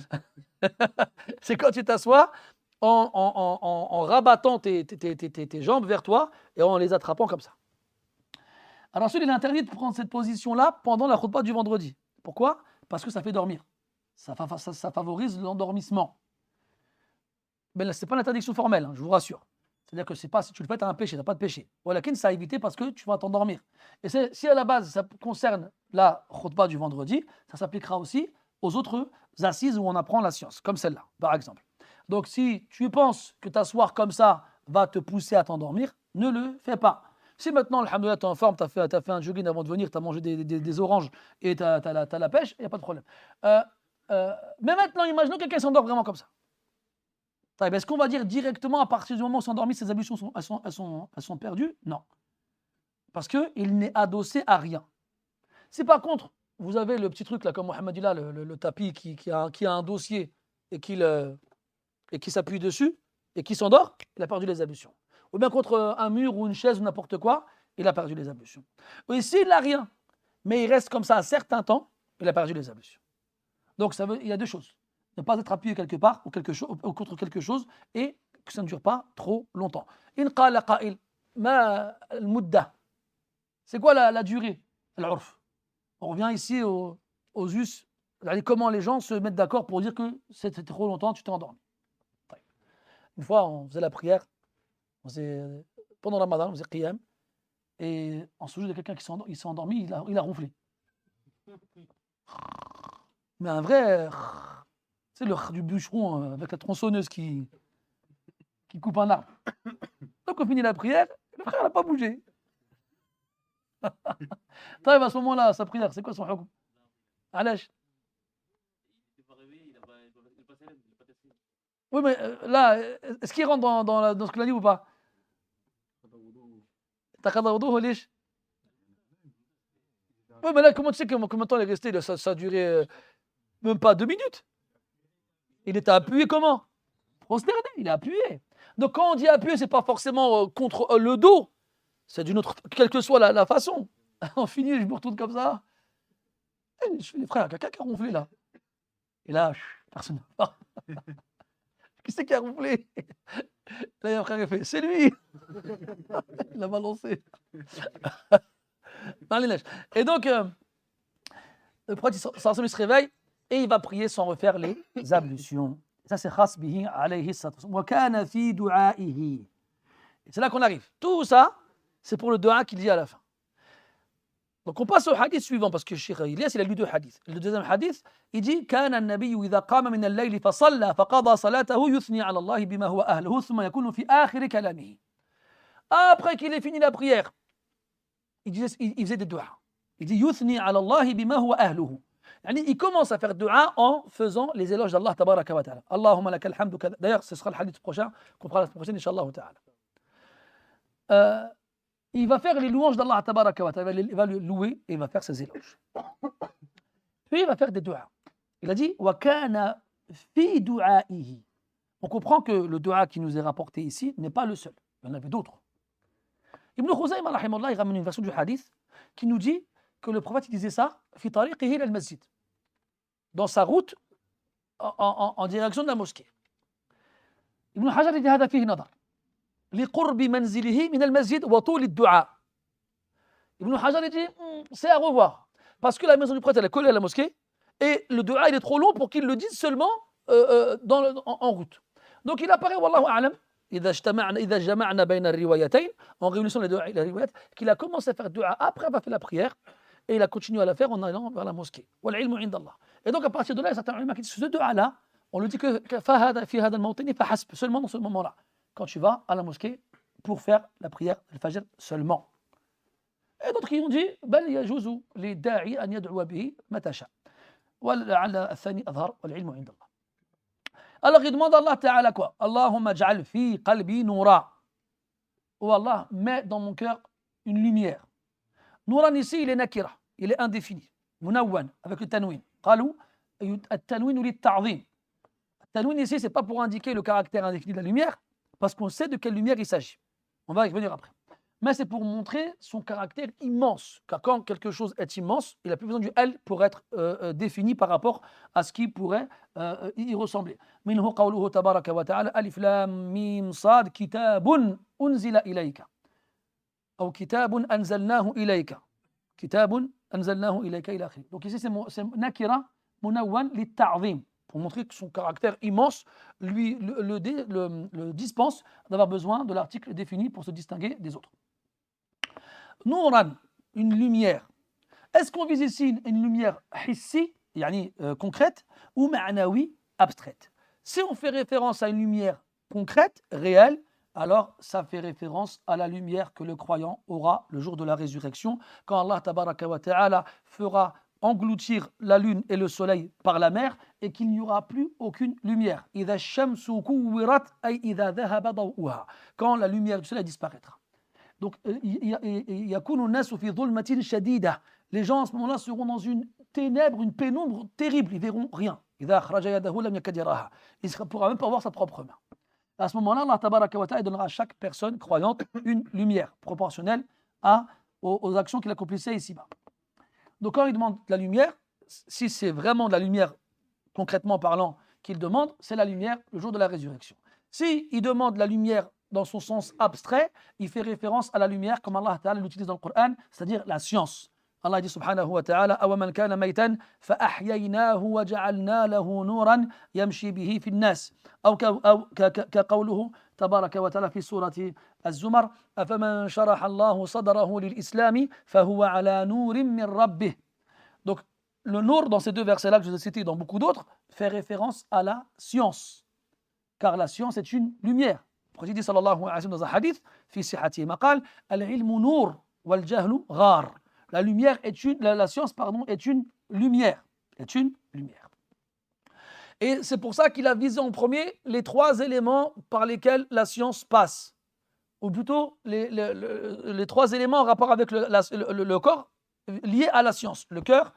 C'est quand tu t'assois en rabattant tes jambes vers toi et en les attrapant comme ça. Alors ensuite, il est interdit de prendre cette position-là pendant la khutbah du vendredi. Pourquoi? Parce que ça fait dormir. Ça favorise l'endormissement. Mais ce n'est pas une interdiction formelle, hein, je vous rassure. C'est-à-dire que c'est pas, si tu le fais, tu as un péché, tu n'as pas de péché. Voilà, ça a évité parce que tu vas t'endormir. Et si à la base, ça concerne la khutbah du vendredi, ça s'appliquera aussi aux autres assises où on apprend la science, comme celle-là, par exemple. Donc, si tu penses que t'asseoir comme ça va te pousser à t'endormir, ne le fais pas. Si maintenant, alhamdoulilah, tu es en forme, tu as fait un jogging avant de venir, tu as mangé des oranges et tu as la pêche, il n'y a pas de problème. Mais maintenant, imaginons que quelqu'un s'endort vraiment comme ça. Est-ce qu'on va dire directement à partir du moment où on s'est endormi, ses ablutions sont perdues? Non. Parce qu'il n'est adossé à rien. Si par contre, vous avez le petit truc là, comme Mohamed dit là, le tapis qui a un dossier et qui s'appuie dessus et qui s'endort, il a perdu les ablutions. Ou bien contre un mur ou une chaise ou n'importe quoi, il a perdu les ablutions. Ou s'il n'a rien, mais il reste comme ça un certain temps, il a perdu les ablutions. Donc il y a deux choses. Ne pas être appuyé quelque part ou contre quelque chose et que ça ne dure pas trop longtemps. In qala qa'il, ma al-mudda. C'est quoi la durée? Al-urf. On revient ici aux us. Comment les gens se mettent d'accord pour dire que c'était trop longtemps, tu t'es endormi. Une fois, on faisait la prière, pendant Ramadan, on faisait qiyam, et en sujet de quelqu'un qui s'est endormi, il a ronflé. Mais un vrai... C'est le du bûcheron avec la tronçonneuse qui coupe un arbre. Donc on finit la prière, le frère n'a pas bougé. À ce moment-là, sa prière, c'est quoi son hukm? Alèche. Oui, mais là, est-ce qu'il rentre dans ce qu'il a dit ou pas? T'as qada wudu, Lish? Oui, mais là, comment tu sais combien de temps il est resté? Ça a duré même pas 2 minutes. Il était appuyé comment? Prosterné, il est appuyé. Donc quand on dit appuyé, c'est pas forcément contre le dos. C'est d'une autre, quelle que soit la façon. On finit, je me retourne comme ça. Et je fais, les frères, quelqu'un qui a ronflé là. Et là, personne. Qui c'est qui a ronflé? Là, il y a un frère qui fait, c'est lui. Il a balancé. Et donc, le prophète il se réveille et il va prier sans refaire les ablutions. Ça, c'est khas bihi alayhi salatu wa kana fi du'aihi. C'est là qu'on arrive. Tout ça, c'est pour le dua qu'il dit à la fin. Donc on passe au hadith suivant parce que Cheikh Ilyas il a lu 2 hadiths. Le deuxième hadith, il dit كان النبي إذا قام من الليل فصلى فقضى صلاته يثني على الله بما هو أهله ثم يكون في آخر كلامه. Après qu'il ait fini la prière, il faisait des duas. Il dit يثني على الله بما هو أهله. يعني il commence à faire dua en faisant les éloges d'Allah tabaraka wa ta'ala. Allahumma lakal hamdu. D'ailleurs, ce sera le hadith prochain qu'on fera la semaine prochaine, Inch'Allah ta'ala. il va faire les louanges d'Allah tabaraka wa ta'ala, il va le louer et il va faire ses éloges. Puis il va faire des du'as. Il a dit wa kana fi du'a'ihi. On comprend que le du'a qui nous est rapporté ici n'est pas le seul. Il y en avait d'autres. Ibn Khuzayma rahimahullah, il ramène une version du hadith qui nous dit que le prophète il disait ça fi tariqihi ila al-masjid, dans sa route en direction de la mosquée. Ibn Hajar dit هذا فيه نظر لقرب منزله من المسجد وطول الدعاء. Ibn Hajar dit c'est à revoir parce que la maison du prophète elle est collée à la mosquée et le dua il est trop long pour qu'il le dise seulement en route. Donc il apparaît wallahu a'lam إذا جمعنا بين الروايتين en réunissant les deux riwayat qu'il a commencé à faire dua après avoir fait la prière et il a continué à la faire en allant vers la mosquée. والعلم عند الله. Et donc à partir de là, il y a certains ulama qui disent ce dua là, on le dit que في هذا الموطن فحسب, seulement dans ce moment-là, quand tu vas à la mosquée pour faire la prière al-fajr seulement. Et d'autres qui ont dit بل يجوز للداعي أن يدعو به متى شاء. ولعل الثاني أظهر والعلم عند الله. Alors il demande à Allah Ta'ala quoi? Allahumma ja'al fi qalbi noura. Oh Allah, mets dans mon cœur une lumière. Nouran ici, il est nakira, il est indéfini. Munawwan, avec le tanwin. Qalou, at-tanwin ou lit-ta'zim. Tanwin ici, c'est pas pour indiquer le caractère indéfini de la lumière, parce qu'on sait de quelle lumière il s'agit. On va y revenir après. Mais c'est pour montrer son caractère immense. Car quand quelque chose est immense, il n'a plus besoin du L pour être défini par rapport à ce qui pourrait y ressembler. Minhu qawluhu tabaraka wa ta'ala alif lam mim sad kitabun unzila ilayka. Ou kitabun anzalnahu ilayka. Kitabun anzalnahu ilayka ila akhir. Donc ici c'est nakira munawwan lit ta'zim, pour montrer que son caractère immense lui le dispense d'avoir besoin de l'article défini pour se distinguer des autres. Nouran, une lumière. Est-ce qu'on vise ici une lumière hissi, yani concrète, ou ma'nawi, abstraite? Si on fait référence à une lumière concrète, réelle, alors ça fait référence à la lumière que le croyant aura le jour de la résurrection, quand Allah tabaraka wa ta'ala fera engloutir la lune et le soleil par la mer et qu'il n'y aura plus aucune lumière. Quand la lumière du soleil disparaîtra. Donc, les gens à ce moment-là seront dans une ténèbre, une pénombre terrible, ils verront rien. Il ne pourra même pas voir sa propre main. À ce moment-là, Allah tabaraka wa ta'ala donnera à chaque personne croyante une lumière proportionnelle aux actions qu'il accomplissait ici-bas. Donc quand il demande la lumière, si c'est vraiment de la lumière concrètement parlant qu'il demande, c'est la lumière le jour de la résurrection. Si il demande la lumière dans son sens abstrait, il fait référence à la lumière comme Allah Ta'ala l'utilise dans le Coran, c'est-à-dire la science. Allah dit subhanahu wa ta'ala أَوَمَنْ كَانَ مَيْتًا فَأَحْيَيْنَاهُ وَجَعَلْنَا لَهُ نُورًا يَمْشِي بِهِ فِي النَّاسِ أو كقوله تبارك وتعالى في سورة الزمر أفمن شرح الله صدره للإسلام فهو على نور من ربه. Donc le nour dans ces deux versets-là que je vous ai cités dans beaucoup d'autres fait référence à la science, car la science est une lumière. Le prophète dit sallallahu alayhi wa sallam dans un hadith في صحته ما قال العلم نور والجهل غار. La lumière est la science est une lumière, Et c'est pour ça qu'il a visé en premier les trois éléments par lesquels la science passe, ou plutôt les trois éléments en rapport avec le corps liés à la science, le cœur,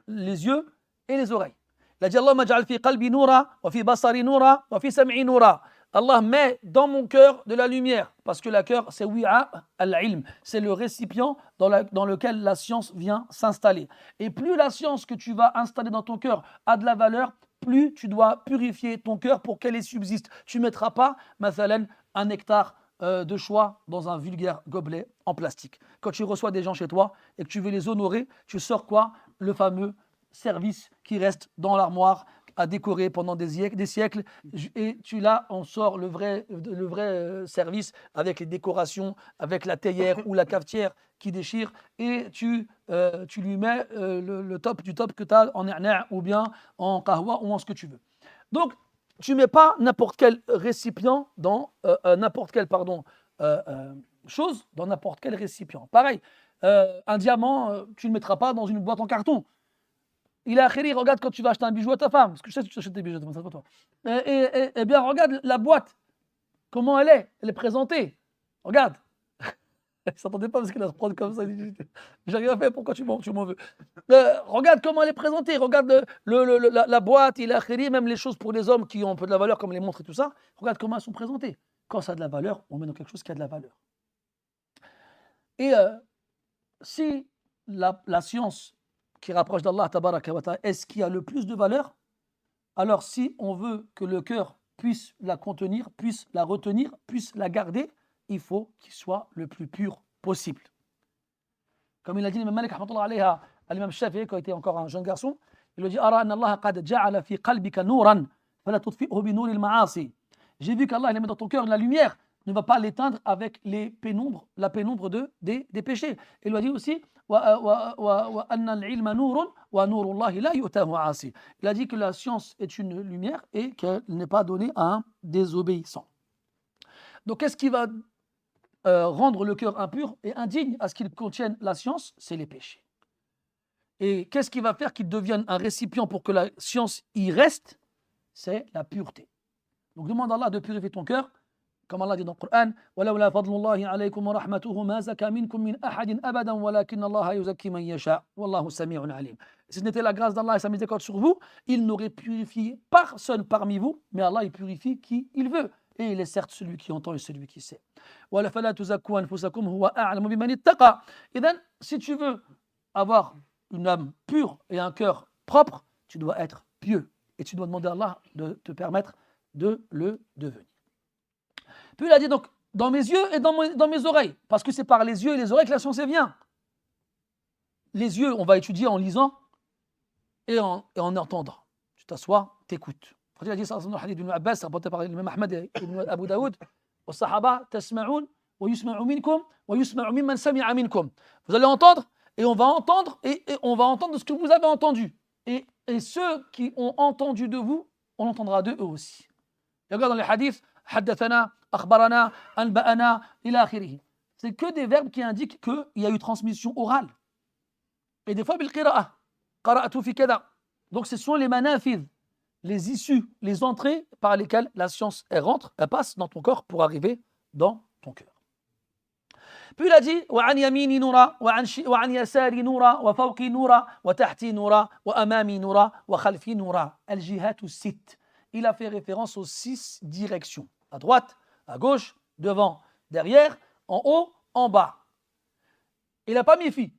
les yeux et les oreilles. Il a dit Allahumma ja'al fi qalbi noura, wa fi basari noura, wa fi sam'i noura. Allah met dans mon cœur de la lumière, parce que le cœur, c'est wi'a al-ilm, c'est le récipient dans lequel la science vient s'installer. Et plus la science que tu vas installer dans ton cœur a de la valeur, plus tu dois purifier ton cœur pour qu'elle y subsiste. Tu ne mettras pas, mathalan, un nectar de choix dans un vulgaire gobelet en plastique. Quand tu reçois des gens chez toi et que tu veux les honorer, tu sors quoi? Le fameux service qui reste dans l'armoire à décorer pendant des siècles, et on sort le vrai service avec les décorations, avec la théière ou la cafetière qui déchire, et tu lui mets le top du top que tu as en na'na' ou bien en qahwa ou en ce que tu veux. Donc, tu ne mets pas n'importe quel récipient dans n'importe quelle chose dans n'importe quel récipient. Pareil, un diamant, tu ne le mettras pas dans une boîte en carton. Il a akhiri, regarde quand tu vas acheter un bijou à ta femme, parce que je sais que tu achètes des bijoux à ta femme, c'est pas toi. Eh bien, regarde la boîte, comment elle est présentée. Regarde. Il ne s'attendait pas parce qu'il a se prendre comme ça. Il dit, j'ai rien fait, pourquoi tu m'en veux? Regarde comment elle est présentée, regarde la boîte, il a akhiri, même les choses pour les hommes qui ont un peu de la valeur, comme les montres et tout ça. Regarde comment elles sont présentées. Quand ça a de la valeur, on met dans quelque chose qui a de la valeur. Et si la science qui rapproche d'Allah tabaraka wa ta'ala est ce qui a le plus de valeur, alors si on veut que le cœur puisse la contenir, puisse la retenir, puisse la garder, il faut qu'il soit le plus pur possible. Comme il a dit l'imam Malik rahmatullah alayha à l'imam Shafi'i quand il était encore un jeune garçon, il lui dit ara anna Allah qad ja'ala fi qalbika nuran fala tudfi'hu bi nuril ma'asi. J'ai vu qu'Allah il a mis dans ton cœur la lumière, ne va pas l'éteindre avec la pénombre des péchés. Il lui a dit aussi wa anna al-ilma nurun wa nurullahi la yu'tahu 'asi. Il a dit que la science est une lumière et qu'elle n'est pas donnée à un désobéissant. Donc qu'est-ce qui va rendre le cœur impur et indigne à ce qu'il contienne la science? C'est les péchés. Et qu'est-ce qui va faire qu'il devienne un récipient pour que la science y reste? C'est la pureté. Donc demande à Allah de purifier ton cœur, comme Allah dit dans le Coran وَلَوْلَا فَضْلُ اللَّهِ عَلَيْكُمْ وَرَحْمَتُهُ مَا زَكَى مِنكُم مِّنْ أَحَدٍ أَبَدًا وَلَكِنَّ اللَّهَ يُزَكِّي مَن يَشَاءُ وَاللَّهُ سَمِيعٌ عَلِيمٌ. Si ce n'était la grâce d'Allah et sa miséricorde sur vous, il n'aurait purifié personne parmi vous, mais Allah il purifie qui il veut. Et il est certes celui qui entend et celui qui sait. وَلَا تُزَكُّوا أَنفُسَكُمْ هُوَ أَعْلَمُ بِمَنِ اتَّقَى. Et donc, si tu veux avoir une âme pure et un cœur propre, tu dois être pieux. Et tu dois demander à Allah de te permettre de le devenir. Puis il a dit donc, dans mes yeux et dans mes oreilles, parce que c'est par les yeux et les oreilles que la science vient. Les yeux, on va étudier en lisant et en entendant. Tu t'assois, t'écoutes. Il a dit ça dans le hadith d'Ibn Abbas, rapporté par l'imam Ahmad et Ibn Abu Daoud, aux Sahaba, tasma'oun, wa yusma'u minkum, wa yusma'u mimman sami'a minkum. Vous allez entendre, et on va entendre, et on va entendre de ce que vous avez entendu. Et ceux qui ont entendu de vous, on entendra d'eux aussi. Et regarde dans les hadiths, haddathana, akhbarana, anba'ana, ila akhirih. C'est que des verbes qui indiquent qu'il y a eu transmission orale. Et des fois, bil qira'a, qara'atu fi kada. Donc ce sont les manafidh, les issues, les entrées par lesquelles la science elle rentre, elle passe dans ton corps pour arriver dans ton cœur. Puis il a dit وعن يميني نورا وعن يساري نورا وفوقي نورا وتحتي نورا وأمامي نورا وخلفي نورا الجهات الست. Il a fait référence aux 6 directions, à droite, à gauche, devant, derrière, en haut, en bas. Il n'a pas mis fi.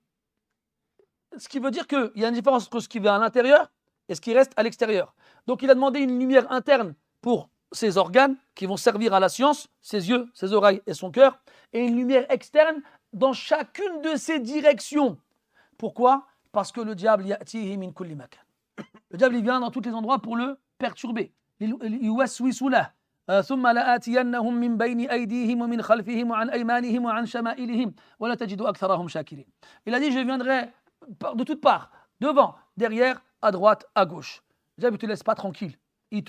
Ce qui veut dire qu'il y a une différence entre ce qui va à l'intérieur et ce qui reste à l'extérieur. Donc il a demandé une lumière interne pour ses organes qui vont servir à la science, ses yeux, ses oreilles et son cœur, et une lumière externe dans chacune de ces directions. Pourquoi? Parce que le diable ya'tihi min kulli makan. Le diable il vient dans tous les endroits pour le perturber. يوسوس له ثم لآتينهم من بين أيديهم ومن خلفهم وعن أيمانهم وعن شمائلهم ولا تجد أكثرهم شاكرين. Il a dit je viendrai de toutes parts, devant, derrière, à droite, à gauche. Le diable ne te laisse pas tranquille. Il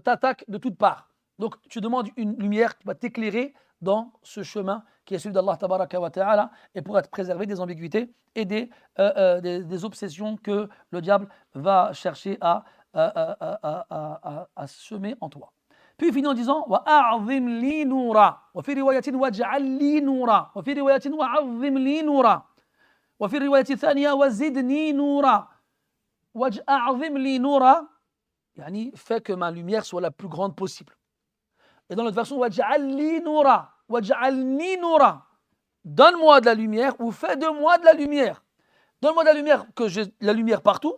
t'attaque de toutes parts. Donc tu demandes une lumière qui va t'éclairer dans ce chemin qui est celui d'Allah tabaraka wa ta'ala et pour être préservé des ambiguïtés et des obsessions que le diable va chercher à semer en toi. Puis il finit en disant وَأَعْظِمْ لِي نُورًا وفي رواية وَاجْعَلْ لِي نُورًا وفي رواية وَعَظِّمْ لِي نُورًا وفي الرواية الثانية وزدني نورا وَاجْعَظِّمْ لِي نُورًا يعني fait que ma lumière soit la plus grande possible. Et dans notre version وَاجْعَلْ لِي نُورًا وَاجْعَلْنِي نُورًا donne-moi de la lumière ou fais de moi de la lumière. Donne-moi de la lumière, que j'ai la lumière partout,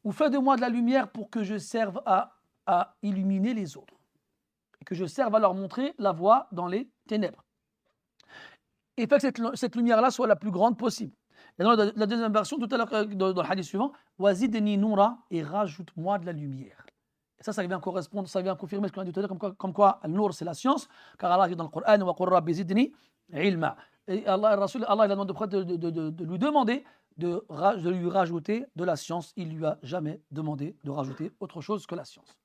ou fais de moi de la lumière pour que je serve à illuminer les autres et que je serve à leur montrer la voie dans les ténèbres. Et fait que cette lumière-là soit la plus grande possible. Et dans la deuxième version, tout à l'heure, dans le hadith suivant, wazidni noura, et rajoute-moi de la lumière. Et ça vient correspondre, ça vient confirmer ce qu'on a dit tout à l'heure, comme quoi al-nour c'est la science, car Allah dit dans le Coran wa qur rabbi zidni ilma. Et Allah il a demandé de lui demander de lui rajouter de la science. Il ne lui a jamais demandé de rajouter autre chose que la science.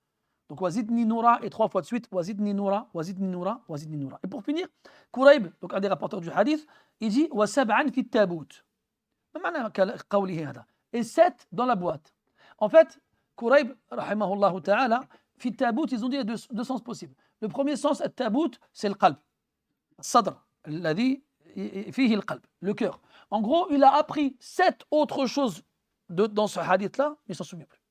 Donc wazidni noura, et 3 fois de suite wazidni noura, wazidni noura, wazidni noura. Et pour finir, Kurayb, donc un des rapporteurs du hadith, il dit wa sab'an fi tabout. Et 7 dans la boîte. En fait, Kurayb, rahimahullah ta'ala, fi tabout, ils ont dit il y a deux sens possibles. Le premier sens, tabout, c'est le qalb. الصدر الذي فيه القلب, le cœur. En gros, il a appris 7 autres choses dans ce hadith-là, mais il ne s'en souvient plus.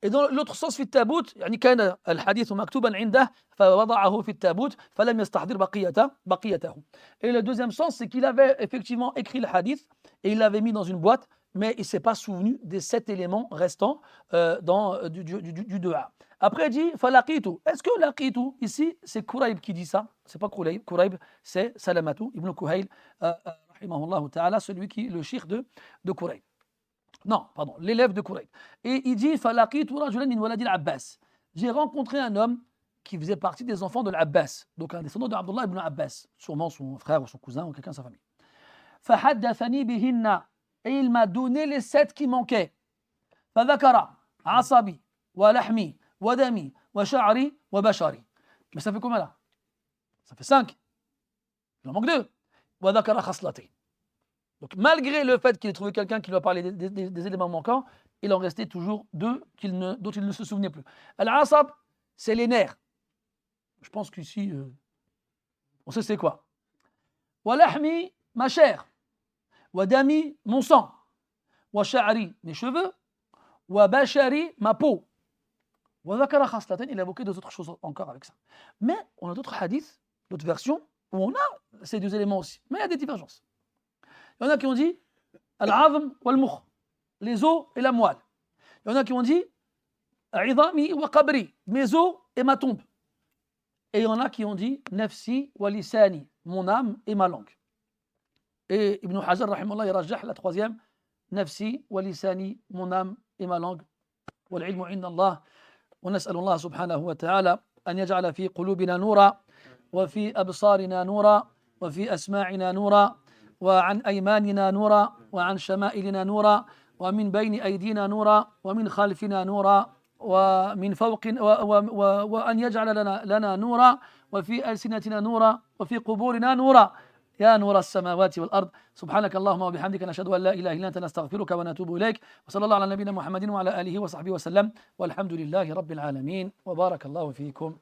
Et dans l'autre sens, في التابوت يعني كان الحديث مكتوبا عنده فوضعه في التابوت فلم يستحضر بقيته. Et le deuxième sens, c'est qu'il avait effectivement écrit le hadith et il l'avait mis dans une boîte, mais il ne s'est pas souvenu des 7 éléments restants du dua. Après, il dit falaqitu. Est-ce que laqitu, ici, c'est Kurayb qui dit ça? C'est pas Kurayb. Kurayb, c'est Salamatu ibn Kuhayl, rahimahullah ta'ala, celui qui est le cheikh de Kurayb. Non, pardon, l'élève de Kurayb. Et il dit falaqitu rajulan min waladi al-Abbas. J'ai rencontré un homme qui faisait partie des enfants de l'Abbas, donc un descendant d'Abdullah ibn Abbas, sûrement son frère ou son cousin ou quelqu'un de sa famille. Fahaddathani bihinna. Et il m'a donné les 7 qui manquaient. Fadhakara asabi wa lahmi wa dami wa sha'ri wa bashari. Mais ça fait combien là? Ça fait 5. Il en manque 2. Wa dhakara khaslatayn. Donc malgré le fait qu'il ait trouvé quelqu'un qui lui a parlé des éléments manquants, il en restait toujours 2 dont il ne se souvenait plus. Al-asab, c'est les nerfs. Je pense qu'ici, on sait c'est quoi. Wa lahmi, ma chair. Wa dami, mon sang. Wa sha'ri, mes cheveux. Wa bashari, ma peau. Wa dhakara khaslatayn, il a évoqué 2 autres choses encore avec ça. Mais on a d'autres hadiths, d'autres versions, où on a ces 2 éléments aussi. Mais il y a des divergences. Il y en a qui ont dit al-azm wal-mukh, les os et la moelle. Il y en a qui ont dit idami wa qabri, mes os et ma tombe. Et il y en a qui ont dit nafsi wa lisani, mon âme et ma langue. Et Ibn Hajar rahimahullah yarajjah la 3e, nafsi wa lisani, mon âme et ma langue. Wal ilmu inda Allah. Wa nas'alu Allah subhanahu wa ta'ala an yaj'ala fi qulubina nura wa fi absarina nura wa fi asma'ina nura وعن أيماننا نورا وعن شمائلنا نورا ومن بين أيدينا نورا ومن خلفنا نورا ومن فوق وأن يجعل لنا نورا وفي ألسنتنا نورا وفي قبورنا نورا يا نور السماوات والأرض سبحانك اللهم وبحمدك نشهد أن لا إله إلا أنت نستغفرك ونتوب إليك وصلى الله على نبينا محمد وعلى آله وصحبه وسلم والحمد لله رب العالمين وبارك الله فيكم.